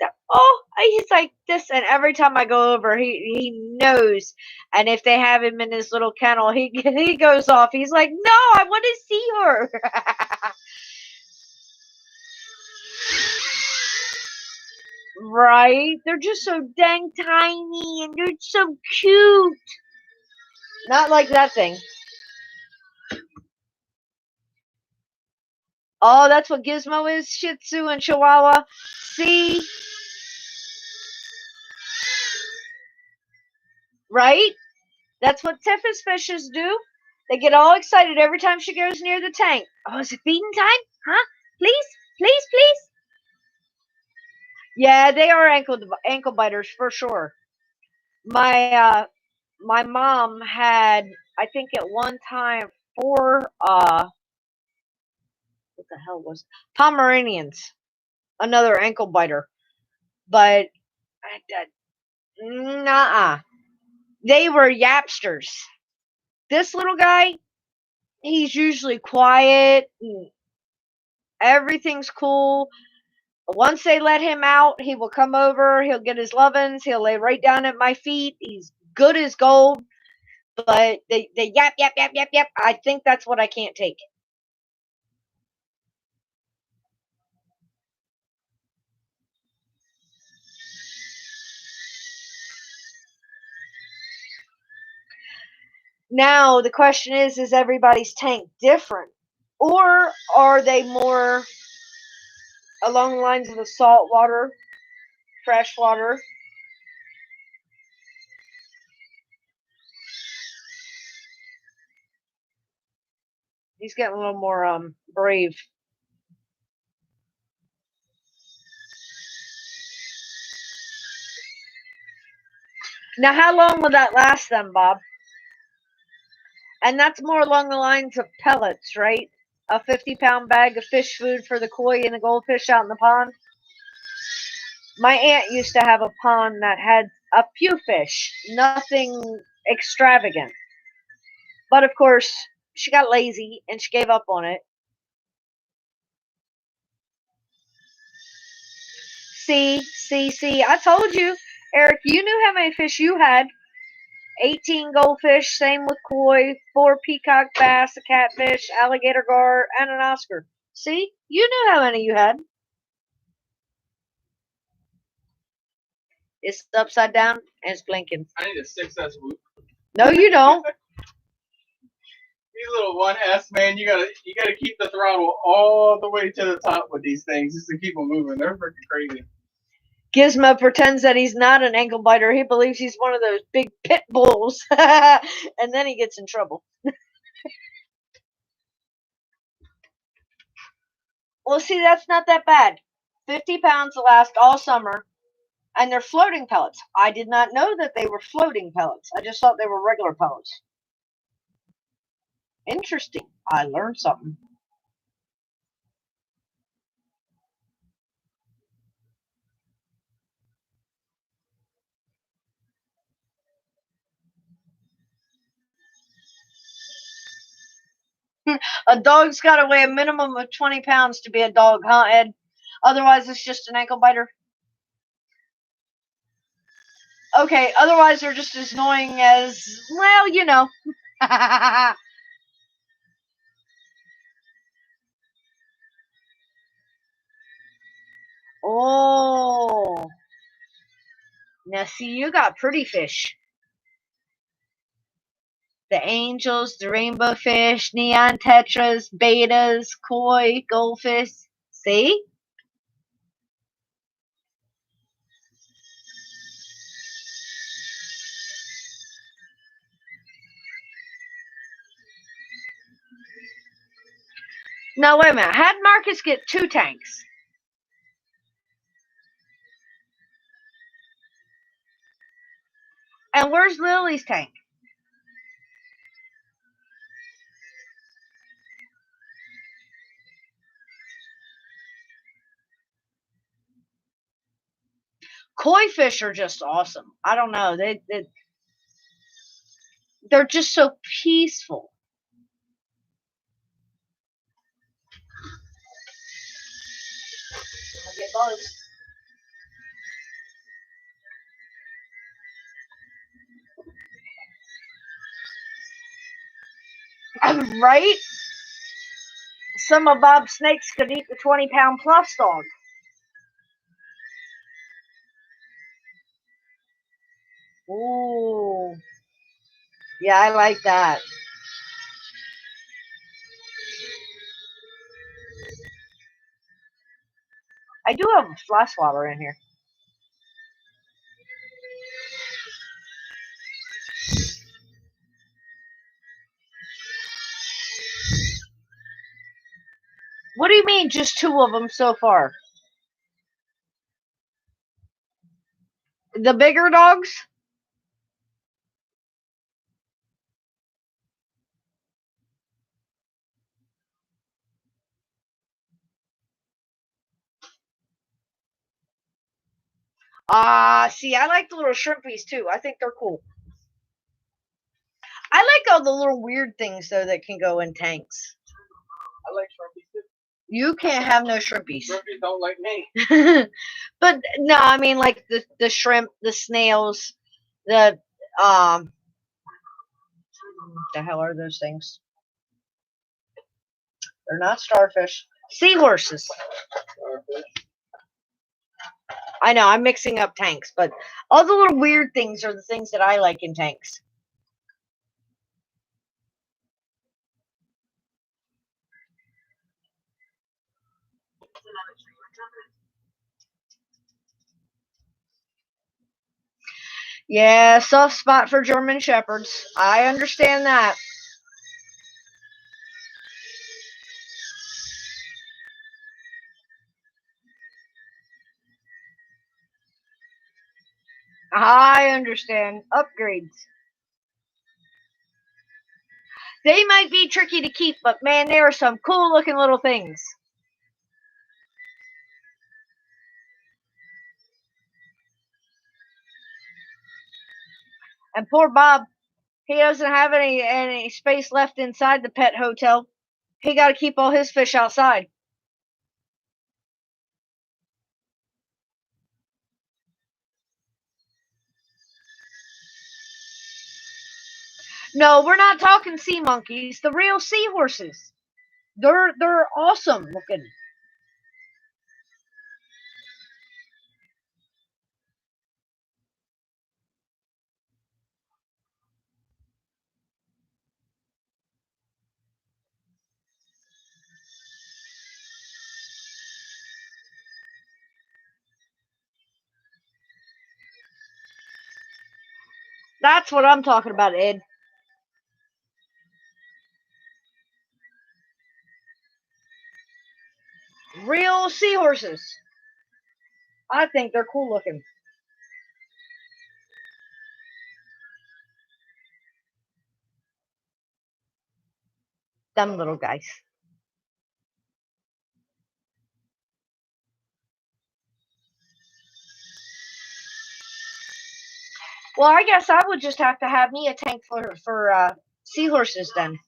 Speaker 1: he's like this, and every time I go over, he knows. And if they have him in his little kennel, he goes off. He's like, no, I want to see her. Right? They're just so dang tiny, and they're so cute. Not like that thing. Oh, that's what Gizmo is, Shih Tzu and Chihuahua. See? Right? That's what Tiffany's fishes do. They get all excited every time she goes near the tank. Oh, is it feeding time? Huh? Please? Please, please? Yeah, they are ankle biters for sure. My my mom had, I think at one time, 4 what the hell was it? Pomeranians, another ankle biter. But nah, they were yapsters. This little guy, he's usually quiet. Everything's cool. Once they let him out, he will come over. He'll get his lovin's. He'll lay right down at my feet. He's good as gold. But they yap, yap, yap, yap, yap. I think that's what I can't take. Now, the question is everybody's tank different? Or are they more along the lines of the salt water, fresh water? He's getting a little more brave. Now, how long will that last them, Bob? And that's more along the lines of pellets, right? A 50-pound bag of fish food for the koi and the goldfish out in the pond. My aunt used to have a pond that had a few fish, nothing extravagant. But of course, she got lazy and she gave up on it. See. I told you, Eric, you knew how many fish you had. 18 goldfish, same with koi, 4 peacock bass, a catfish, alligator gar, and an Oscar. See? You knew how many you had. It's upside down and it's blinking.
Speaker 2: I need a 6S whoop.
Speaker 1: No, you don't.
Speaker 2: These little 1S, man, you gotta keep the throttle all the way to the top with these things just to keep them moving. They're freaking crazy.
Speaker 1: Gizmo pretends that he's not an ankle biter. He believes he's one of those big pit bulls. And then he gets in trouble. Well, see, that's not that bad. 50 pounds last all summer. And they're floating pellets. I did not know that they were floating pellets. I just thought they were regular pellets. Interesting. I learned something. A dog's got to weigh a minimum of 20 pounds to be a dog, huh, Ed? Otherwise, it's just an ankle biter. Okay, otherwise they're just as annoying as, well, you know. Oh. Now, see, you got pretty fish. The angels, the rainbow fish, neon tetras, betas, koi, goldfish. See? No, wait a minute. How'd Marcus get 2 tanks? And where's Lily's tank? Koi fish are just awesome. I don't know. They're just so peaceful. I'll get bugs. Right? Some of Bob's snakes could eat the 20-pound plus dog. Ooh. Yeah, I like that. I do have a fly swatter in here. What do you mean, just 2 of them so far? The bigger dogs? See, I like the little shrimpies too. I think they're cool. I like all the little weird things though that can go in tanks.
Speaker 2: I like shrimpies too.
Speaker 1: You can't have no shrimpies.
Speaker 2: Shrimpies don't like me.
Speaker 1: But no, I mean like the shrimp, the snails, the what the hell are those things? They're not starfish. Seahorses.
Speaker 2: Starfish.
Speaker 1: I know, I'm mixing up tanks, but all the little weird things are the things that I like in tanks. Yeah, soft spot for German Shepherds. I understand that. I understand. Upgrades. They might be tricky to keep, but man, there are some cool looking little things. And poor Bob, he doesn't have any space left inside the pet hotel. He got to keep all his fish outside. No, we're not talking sea monkeys. The real seahorses. They're awesome looking. That's what I'm talking about, Ed. Real seahorses. I think they're cool looking. Dumb little guys. Well, I guess I would just have to have me a tank for seahorses then.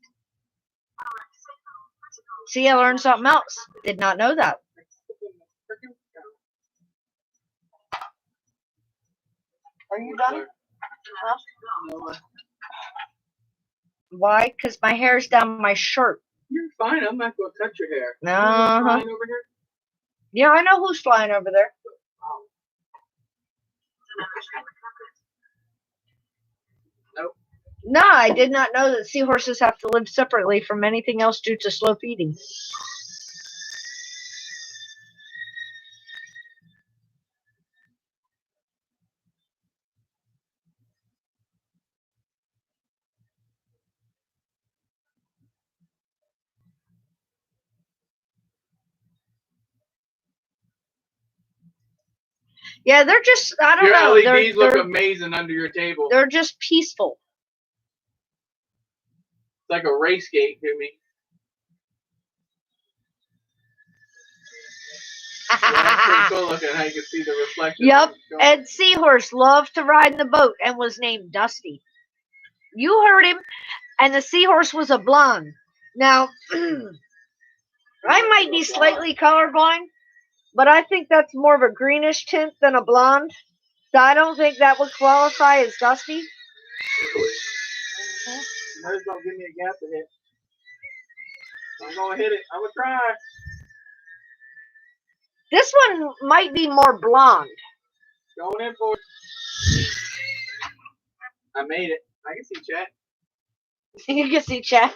Speaker 1: See, I learned something else. Did not know that. Are you done? Huh? Why? Because my hair's down my shirt.
Speaker 2: You're fine. I'm not going to touch your hair.
Speaker 1: No.
Speaker 2: Flying over here?
Speaker 1: Yeah, I know who's flying over there.
Speaker 2: Nope.
Speaker 1: No, I did not know that seahorses have to live separately from anything else due to slow feeding. Yeah, they're just, I don't know.
Speaker 2: Your LEDs look amazing under your table.
Speaker 1: They're just peaceful.
Speaker 2: It's like a race gate to me. That's pretty cool looking how you can see the reflection.
Speaker 1: Yep, Ed Seahorse loved to ride in the boat and was named Dusty. You heard him, and the seahorse was a blonde. Now, I might be slightly colorblind, but I think that's more of a greenish tint than a blonde. So I don't think that would qualify as Dusty.
Speaker 2: Nose don't give me a gap to hit. I'm going to hit it. I'm going to try.
Speaker 1: This one might be more blonde.
Speaker 2: Going in for it. I made it. I can see chat.
Speaker 1: You can see chat.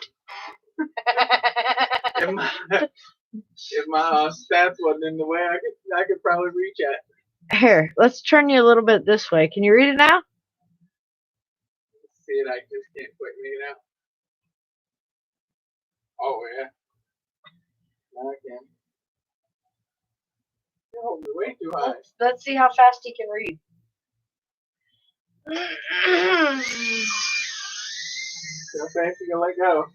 Speaker 2: If my stats wasn't in the way, I could probably reach at.
Speaker 1: Here, let's turn you a little bit this way. Can you read it now?
Speaker 2: See it, I just can't quite read it out. Oh, yeah. Now I can. You're holding it way too high.
Speaker 1: Let's see how fast he can read.
Speaker 2: How fast you gonna let go?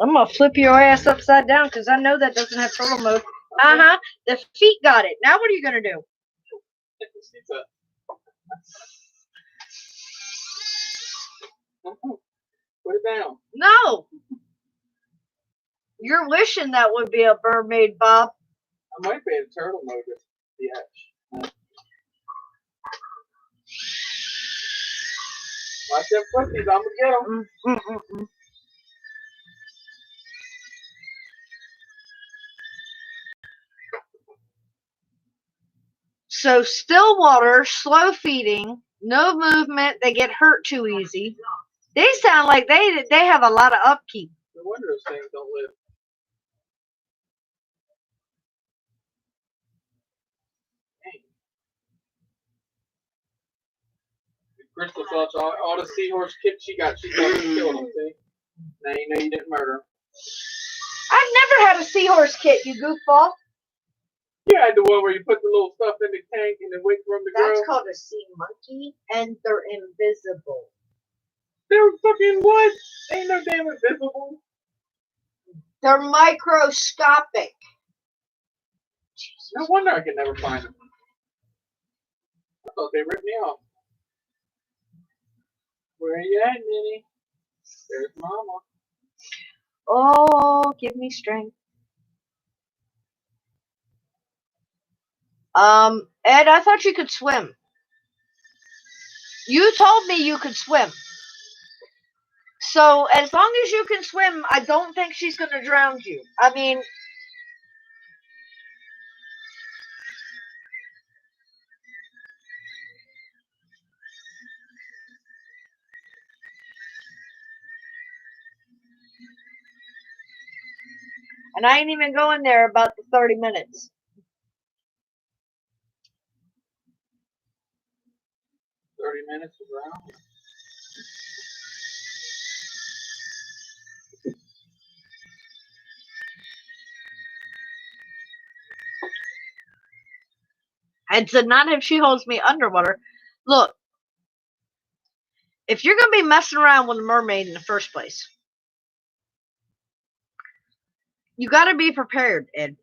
Speaker 1: I'm gonna flip your ass upside down because I know that doesn't have turtle mode. The feet got it. Now what are you gonna do?
Speaker 2: Put it down.
Speaker 1: No. You're wishing that would be a mermaid, Bob.
Speaker 2: I might be in turtle mode with the edge. Watch them footsies. I'm gonna get them.
Speaker 1: So still water, slow feeding, no movement. They get hurt too easy. They sound like they have a lot of upkeep.
Speaker 2: No wonder those things don't live. Crystal thought all the seahorse kits she got, she thought she killed them. See? Now you know you didn't murder them.
Speaker 1: I've never had a seahorse kit, you goofball.
Speaker 2: Yeah, I had the one where you put the little stuff in the tank and then wait for them to grow.
Speaker 1: That's called a sea monkey, and they're invisible.
Speaker 2: They're fucking what? Ain't no damn invisible.
Speaker 1: They're microscopic.
Speaker 2: No wonder I could never find them. I thought they ripped me off. Where are you at, Minnie? There's Mama.
Speaker 1: Oh, give me strength. Ed, I thought you could swim. You told me you could swim. So as long as you can swim, I don't think she's gonna drown you. I mean, and I ain't even going there about the 30 minutes.
Speaker 2: 30 minutes around.
Speaker 1: And said, not if she holds me underwater. Look, if you're gonna be messing around with a mermaid in the first place, you gotta be prepared, Ed.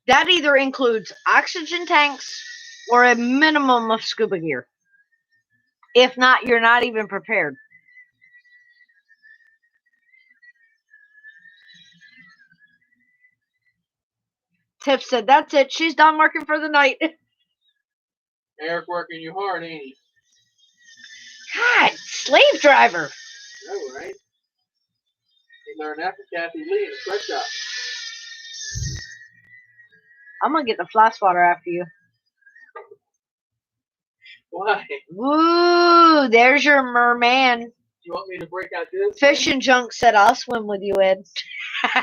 Speaker 1: That either includes oxygen tanks or a minimum of scuba gear. If not, you're not even prepared. Tiff said, that's it. She's done working for the night.
Speaker 2: Eric working you hard, ain't he?
Speaker 1: God, slave driver.
Speaker 2: No, right? He learned that from Kathy Lee in the sweatshop.
Speaker 1: I'm gonna get the fly swatter after you.
Speaker 2: Why?
Speaker 1: Woo, there's your merman.
Speaker 2: You want me to break out this?
Speaker 1: Fish and Junk said, I'll swim with you, Ed.
Speaker 2: Y'all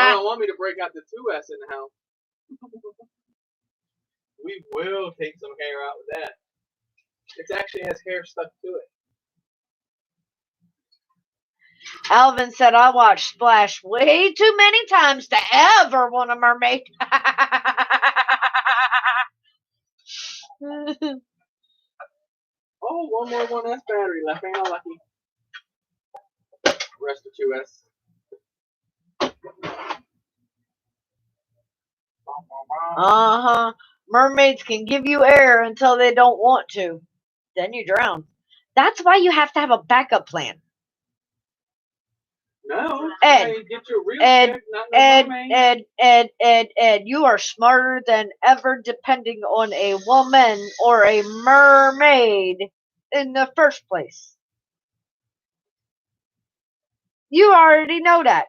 Speaker 2: don't want me to break out the 2S in the house. We will take some hair out with that. It actually has hair stuck to it.
Speaker 1: Alvin said, I watched Splash way too many times to ever want a mermaid.
Speaker 2: Oh, one more 1S battery left. Ain't I lucky? Rest of 2S.
Speaker 1: Uh-huh. Mermaids can give you air until they don't want to. Then you drown. That's why you have to have a backup plan.
Speaker 2: No.
Speaker 1: Ed,
Speaker 2: Get your real
Speaker 1: Ed,
Speaker 2: chick, not no mermaid.
Speaker 1: Ed, you are smarter than ever depending on a woman or a mermaid in the first place. You already know that.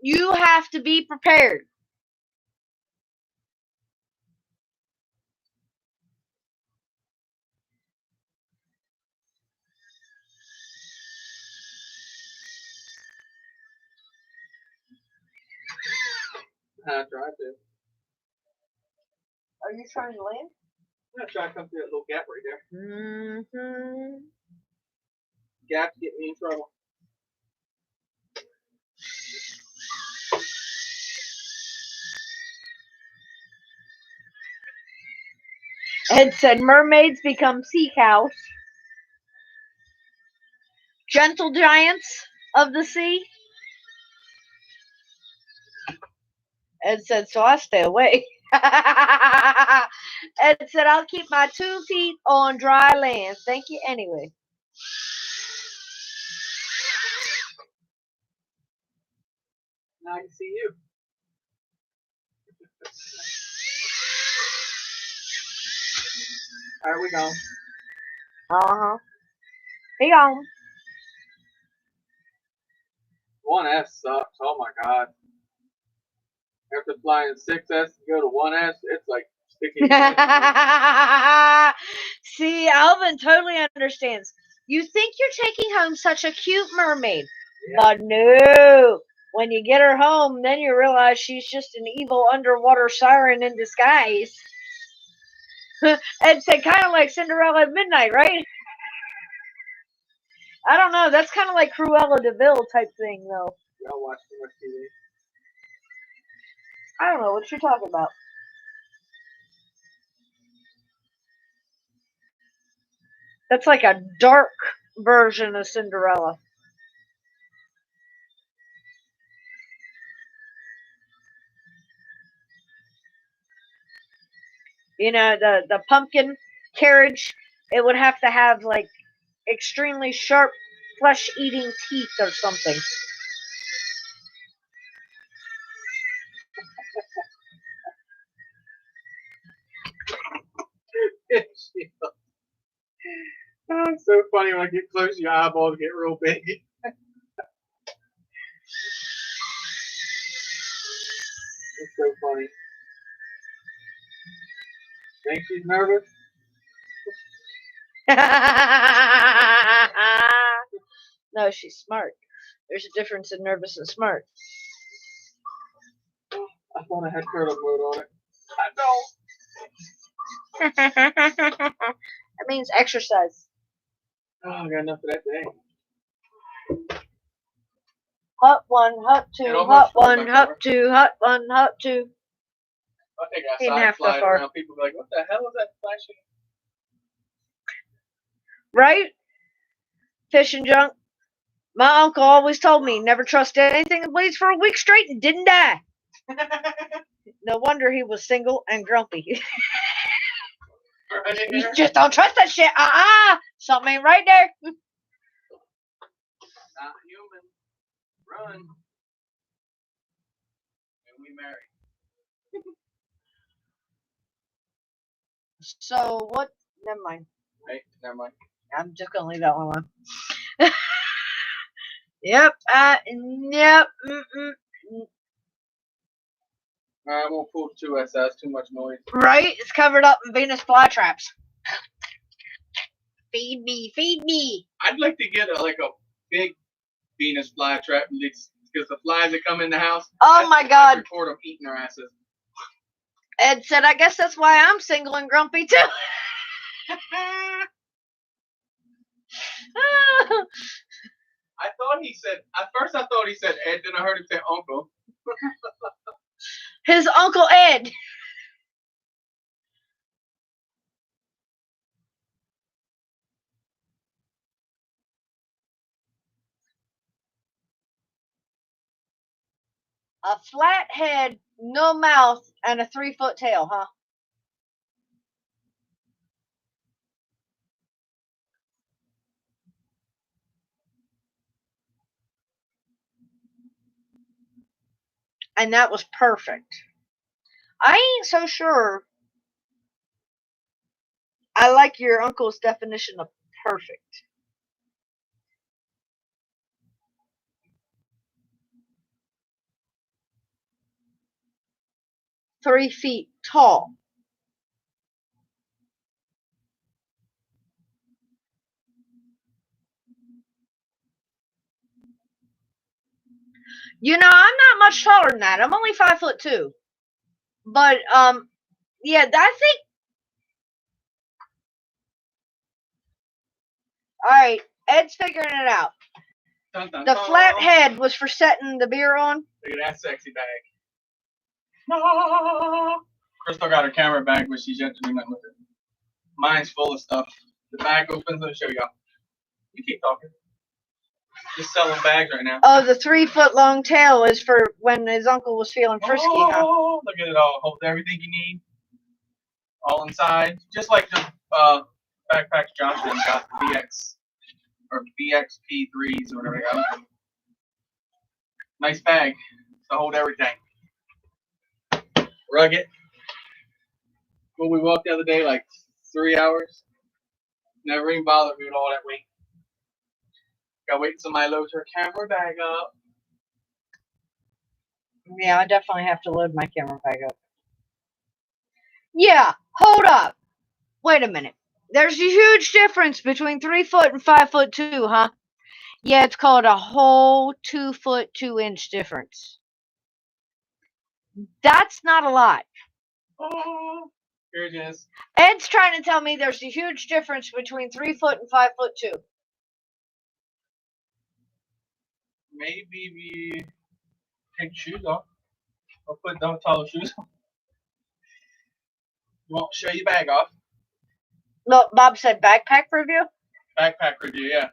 Speaker 1: You have to be prepared.
Speaker 2: I tried to.
Speaker 1: Are you trying to land?
Speaker 2: I'm gonna try to come through that little gap right there.
Speaker 1: Mm-hmm.
Speaker 2: Gaps get me in trouble.
Speaker 1: Ed said mermaids become sea cows. Gentle giants of the sea. Ed said, so I stay away. Ed said, I'll keep my 2 feet on dry land. Thank you anyway.
Speaker 2: Now I can see you. Alright, we gone.
Speaker 1: Uh-huh. He gone.
Speaker 2: 1S sucks. Oh my god. After flying 6S to go to 1S, it's like sticky.
Speaker 1: See, Alvin totally understands. You think you're taking home such a cute mermaid. Yeah. But no. When you get her home, then you realize she's just an evil underwater siren in disguise. Ed said, kind of like Cinderella at midnight, right? I don't know. That's kind of like Cruella de Vil type thing, though.
Speaker 2: Y'all watch too much TV.
Speaker 1: I don't know what you're talking about. That's like a dark version of Cinderella. You know, the pumpkin carriage, it would have to have like extremely sharp flesh-eating teeth or something.
Speaker 2: shield. Oh, it's so funny when I get close, your eyeballs get real big. It's so funny. Think she's nervous?
Speaker 1: No, she's smart. There's a difference in nervous and smart.
Speaker 2: I thought I had turtle blood on it. I don't.
Speaker 1: That means exercise.
Speaker 2: Oh, I got enough of that today.
Speaker 1: Hut one, hut two, hut one, hut two, hut one, hut two.
Speaker 2: I think I
Speaker 1: Didn't
Speaker 2: side
Speaker 1: have to
Speaker 2: fly
Speaker 1: far.
Speaker 2: around. People be like, what the hell is that flashing?
Speaker 1: Right? Fishing junk. My uncle always told me never trust anything that bleeds for a week straight and didn't die. No wonder he was single and grumpy. You just don't trust that shit. Something ain't right there.
Speaker 2: Not human. Run. And we married.
Speaker 1: So what? Never mind.
Speaker 2: Hey, never mind.
Speaker 1: I'm just gonna leave that one alone. Yep. Yep.
Speaker 2: I won't pull the 2S. That's too much noise.
Speaker 1: Right? It's covered up in Venus flytraps. Feed me, feed me.
Speaker 2: I'd like to get a big Venus flytrap because the flies that come in the house.
Speaker 1: Oh my God.
Speaker 2: I record them eating their asses.
Speaker 1: Ed said, I guess that's why I'm single and grumpy too.
Speaker 2: At first I thought he said Ed, then I heard him say uncle.
Speaker 1: His Uncle Ed. A flat head, no mouth, and a 3-foot tail, huh? And that was perfect. I ain't so sure. I like your uncle's definition of perfect. Three feet tall. You know, I'm not much taller than that. I'm only 5'2". But yeah, I think. All right, Ed's figuring it out.
Speaker 2: Dun, dun,
Speaker 1: The
Speaker 2: dun.
Speaker 1: flat head was for setting the beer on.
Speaker 2: Look at that sexy bag. Crystal got her camera bag, but she's yet to do nothing with it. Mine's full of stuff. The bag opens. Let me show y'all. You keep talking. Just selling bags right now.
Speaker 1: Oh, the 3-foot long tail is for when his uncle was feeling frisky, huh?
Speaker 2: Look at it all. Holds everything you need. All inside. Just like the backpacks Johnson got, the BX or BXP3s or whatever they got. Nice bag to hold everything. Rugged. When we walked the other day, like 3 hours. Never even bothered me with all that weight. Gotta wait until somebody loads her camera bag up.
Speaker 1: Yeah, I definitely have to load my camera bag up. Yeah, hold up. Wait a minute. There's a huge difference between 3 foot and 5'2", huh? Yeah, it's called a whole 2 foot 2 inch difference. That's not a lot.
Speaker 2: Oh, here it is.
Speaker 1: Ed's trying to tell me there's a huge difference between 3 foot and 5'2".
Speaker 2: Maybe we take shoes off or put those taller shoes on. You want to show your bag off?
Speaker 1: Look, Bob said backpack review.
Speaker 2: Backpack review, yeah.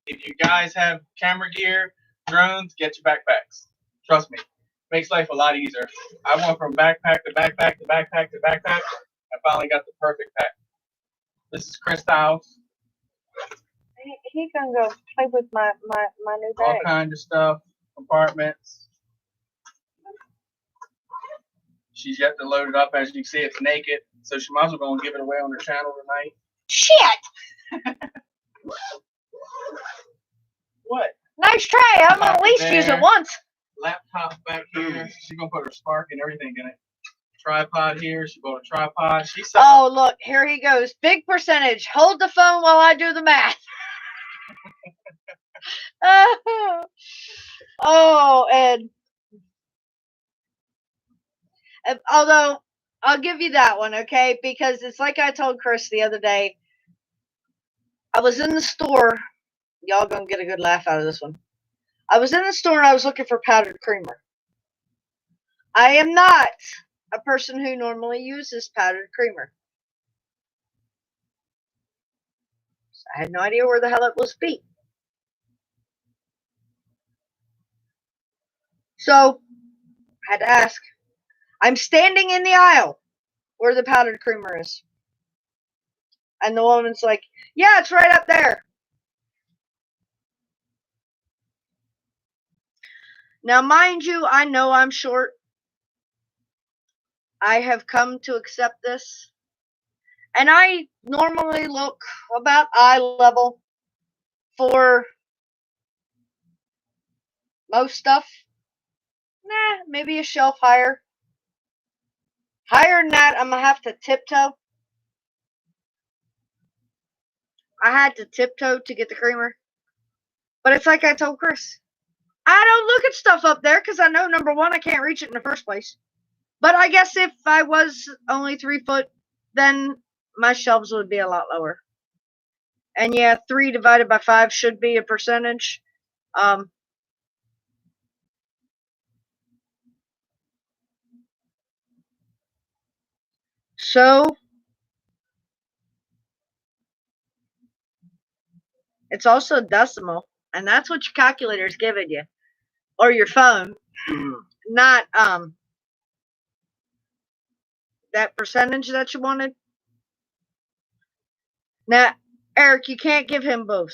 Speaker 2: If you guys have camera gear, drones, get your backpacks. Trust me, makes life a lot easier. I went from backpack to backpack to backpack to backpack. I finally got the perfect pack. This is Chris Styles.
Speaker 1: He can go play with my new bag.
Speaker 2: All kinds of stuff, compartments. She's yet to load it up. As you can see, it's naked, so she might as well go and give it away on her channel tonight.
Speaker 1: Shit!
Speaker 2: What?
Speaker 1: Nice try. I'm gonna at least use it once.
Speaker 2: Laptop back here. She's gonna put her spark and everything in it. Tripod here. She bought a tripod.
Speaker 1: Oh, look. Here he goes. Big percentage. Hold the phone while I do the math. Oh, and although I'll give you that one, okay? Because it's like I told Chris the other day. I was in the store. Y'all gonna get a good laugh out of this one. I was in the store and I was looking for powdered creamer. I am not a person who normally uses powdered creamer. So I had no idea where the hell it was be. So I had to ask. I'm standing in the aisle where the powdered creamer is. And the woman's like, yeah, it's right up there. Now, mind you, I know I'm short. I have come to accept this. And I normally look about eye level for most stuff. Nah, maybe a shelf higher. Higher than that, I'm going to have to tiptoe. I had to tiptoe to get the creamer. But it's like I told Chris. I don't look at stuff up there because I know, number one, I can't reach it in the first place. But I guess if I was only 3 foot, then my shelves would be a lot lower. And yeah, 3 divided by 5 should be a percentage. So it's also decimal, and that's what your calculator's giving you, or your phone, not that percentage that you wanted. Now, Eric, you can't give him both.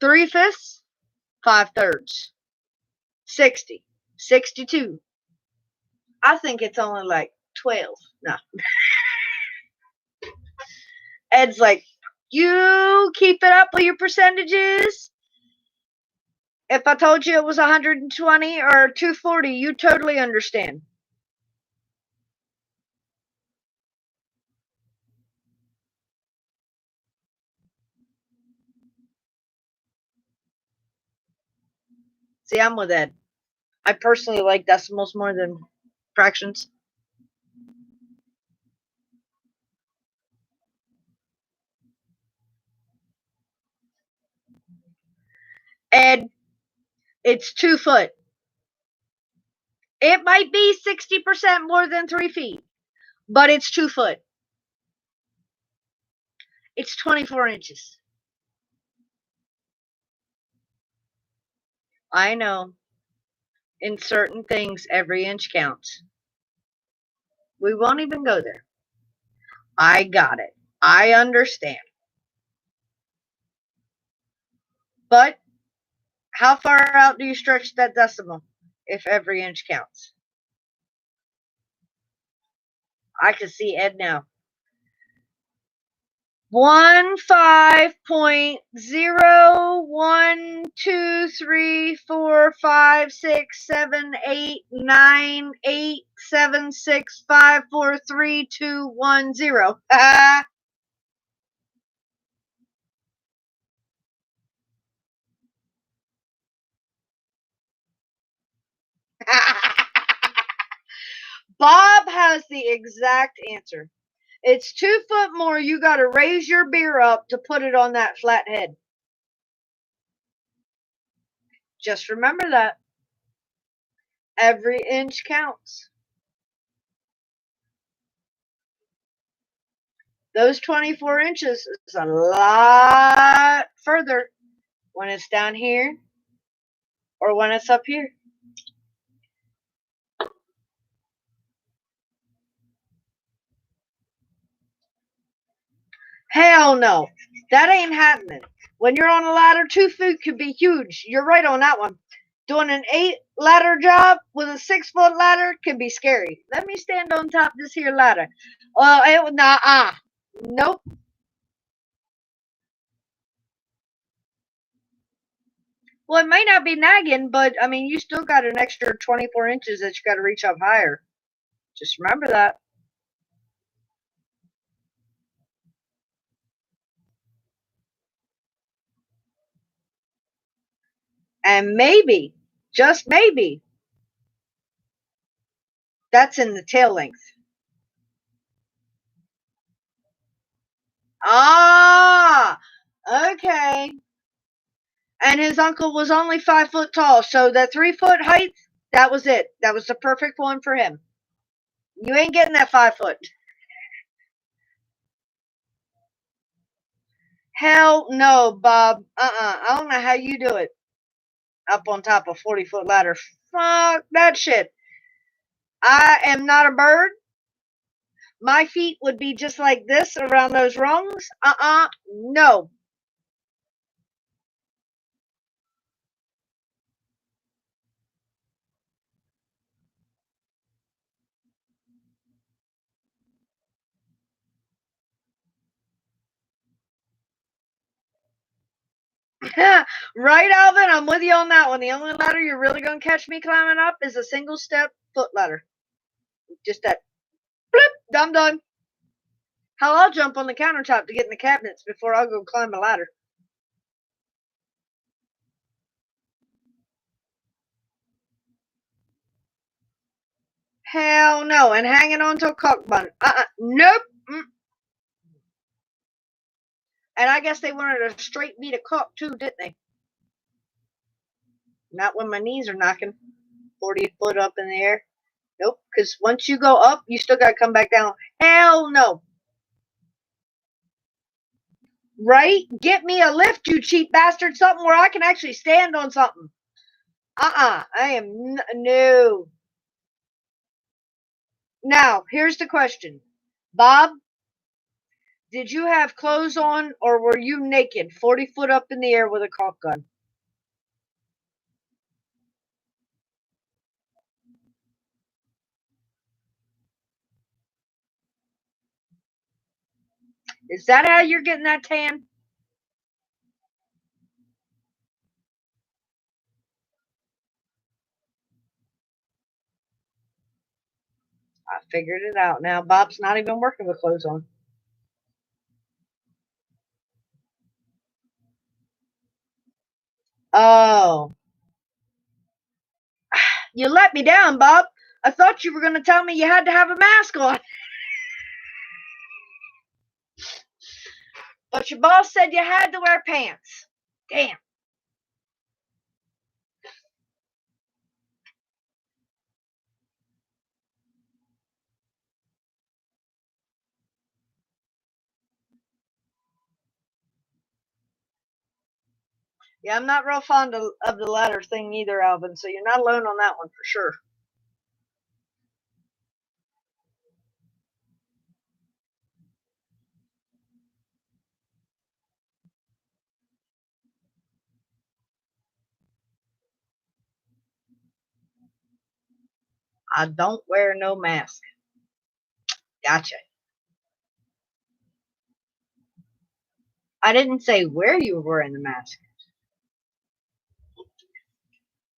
Speaker 1: 3/5, 5/3, 60, 62. I think it's only like 12. No. Ed's like, you keep it up with your percentages. If I told you it was 120 or 240, you totally understand. See, I'm with Ed. I personally like decimals more than fractions. Ed, it's 2 foot. It might be 60% more than 3 feet, but it's 2 foot. It's 24 inches. I know. In certain things, every inch counts. We won't even go there. I got it. I understand. But how far out do you stretch that decimal if every inch counts? I can see Ed now. 15.012345678896543210. Bob has the exact answer. It's 2 foot more. You got to raise your beer up to put it on that flat head. Just remember that. Every inch counts. Those 24 inches is a lot further when it's down here or when it's up here. Hell no. That ain't happening. When you're on a ladder, 2 feet could be huge. You're right on that one. Doing an 8-ladder job with a 6-foot ladder can be scary. Let me stand on top of this here ladder. Well, nope. Well, it might not be nagging, but I mean, you still got an extra 24 inches that you got to reach up higher. Just remember that. And maybe, just maybe, that's in the tail length. Ah, okay. And his uncle was only 5 foot tall, so the 3-foot height, that was it. That was the perfect one for him. You ain't getting that 5 foot. Hell no, Bob. I don't know how you do it. Up on top of 40-foot ladder. Fuck that shit. I am not a bird. My feet would be just like this around those rungs. No. Right, Alvin? I'm with you on that one. The only ladder you're really going to catch me climbing up is a single step foot ladder. Just that. Blip, I'm done. Hell, I'll jump on the countertop to get in the cabinets before I'll go climb a ladder. Hell no. And hanging on to a cock bun. Nope. And I guess they wanted a straight beat of cock too, didn't they? Not when my knees are knocking 40 foot up in the air. Nope. Because once you go up, you still got to come back down. Hell no. Right? Get me a lift, you cheap bastard. Something where I can actually stand on something. I am no. Now, here's the question. Bob, did you have clothes on or were you naked 40 foot up in the air with a caulk gun? Is that how you're getting that tan? I figured it out now. Bob's not even working with clothes on. Oh. You let me down, Bob. I thought you were going to tell me you had to have a mask on. But your boss said you had to wear pants. Damn. Yeah, I'm not real fond of the ladder thing either, Alvin, so you're not alone on that one for sure. I don't wear no mask. Gotcha. I didn't say where you were wearing the mask.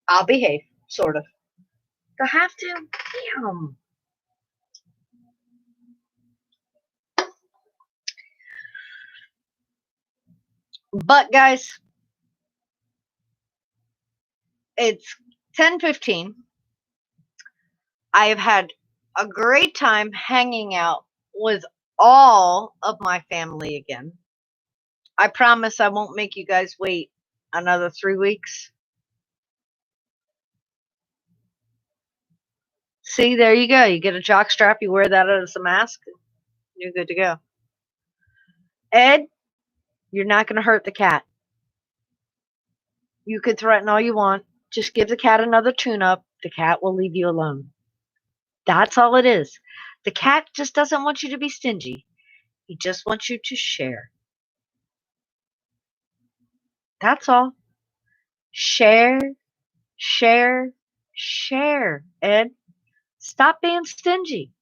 Speaker 1: I'll behave, sort of. Do I have to? Damn. But guys, it's 10:15. I have had a great time hanging out with all of my family again. I promise I won't make you guys wait another 3 weeks. See, there you go. You get a jock strap, you wear that as a mask, you're good to go. Ed, you're not going to hurt the cat. You could threaten all you want. Just give the cat another tune up. The cat will leave you alone. That's all it is. The cat just doesn't want you to be stingy. He just wants you to share. That's all. Share, Share, share, Ed. Stop being stingy.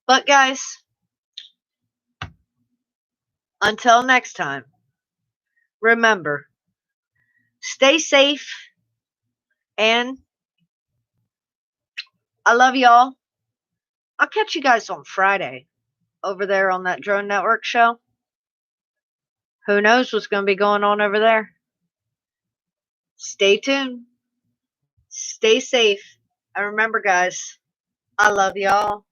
Speaker 1: But guys, until next time, remember, stay safe, and I love y'all. I'll catch you guys on Friday over there on that Drone Network show. Who knows what's going to be going on over there? Stay tuned. Stay safe. And remember, guys, I love y'all.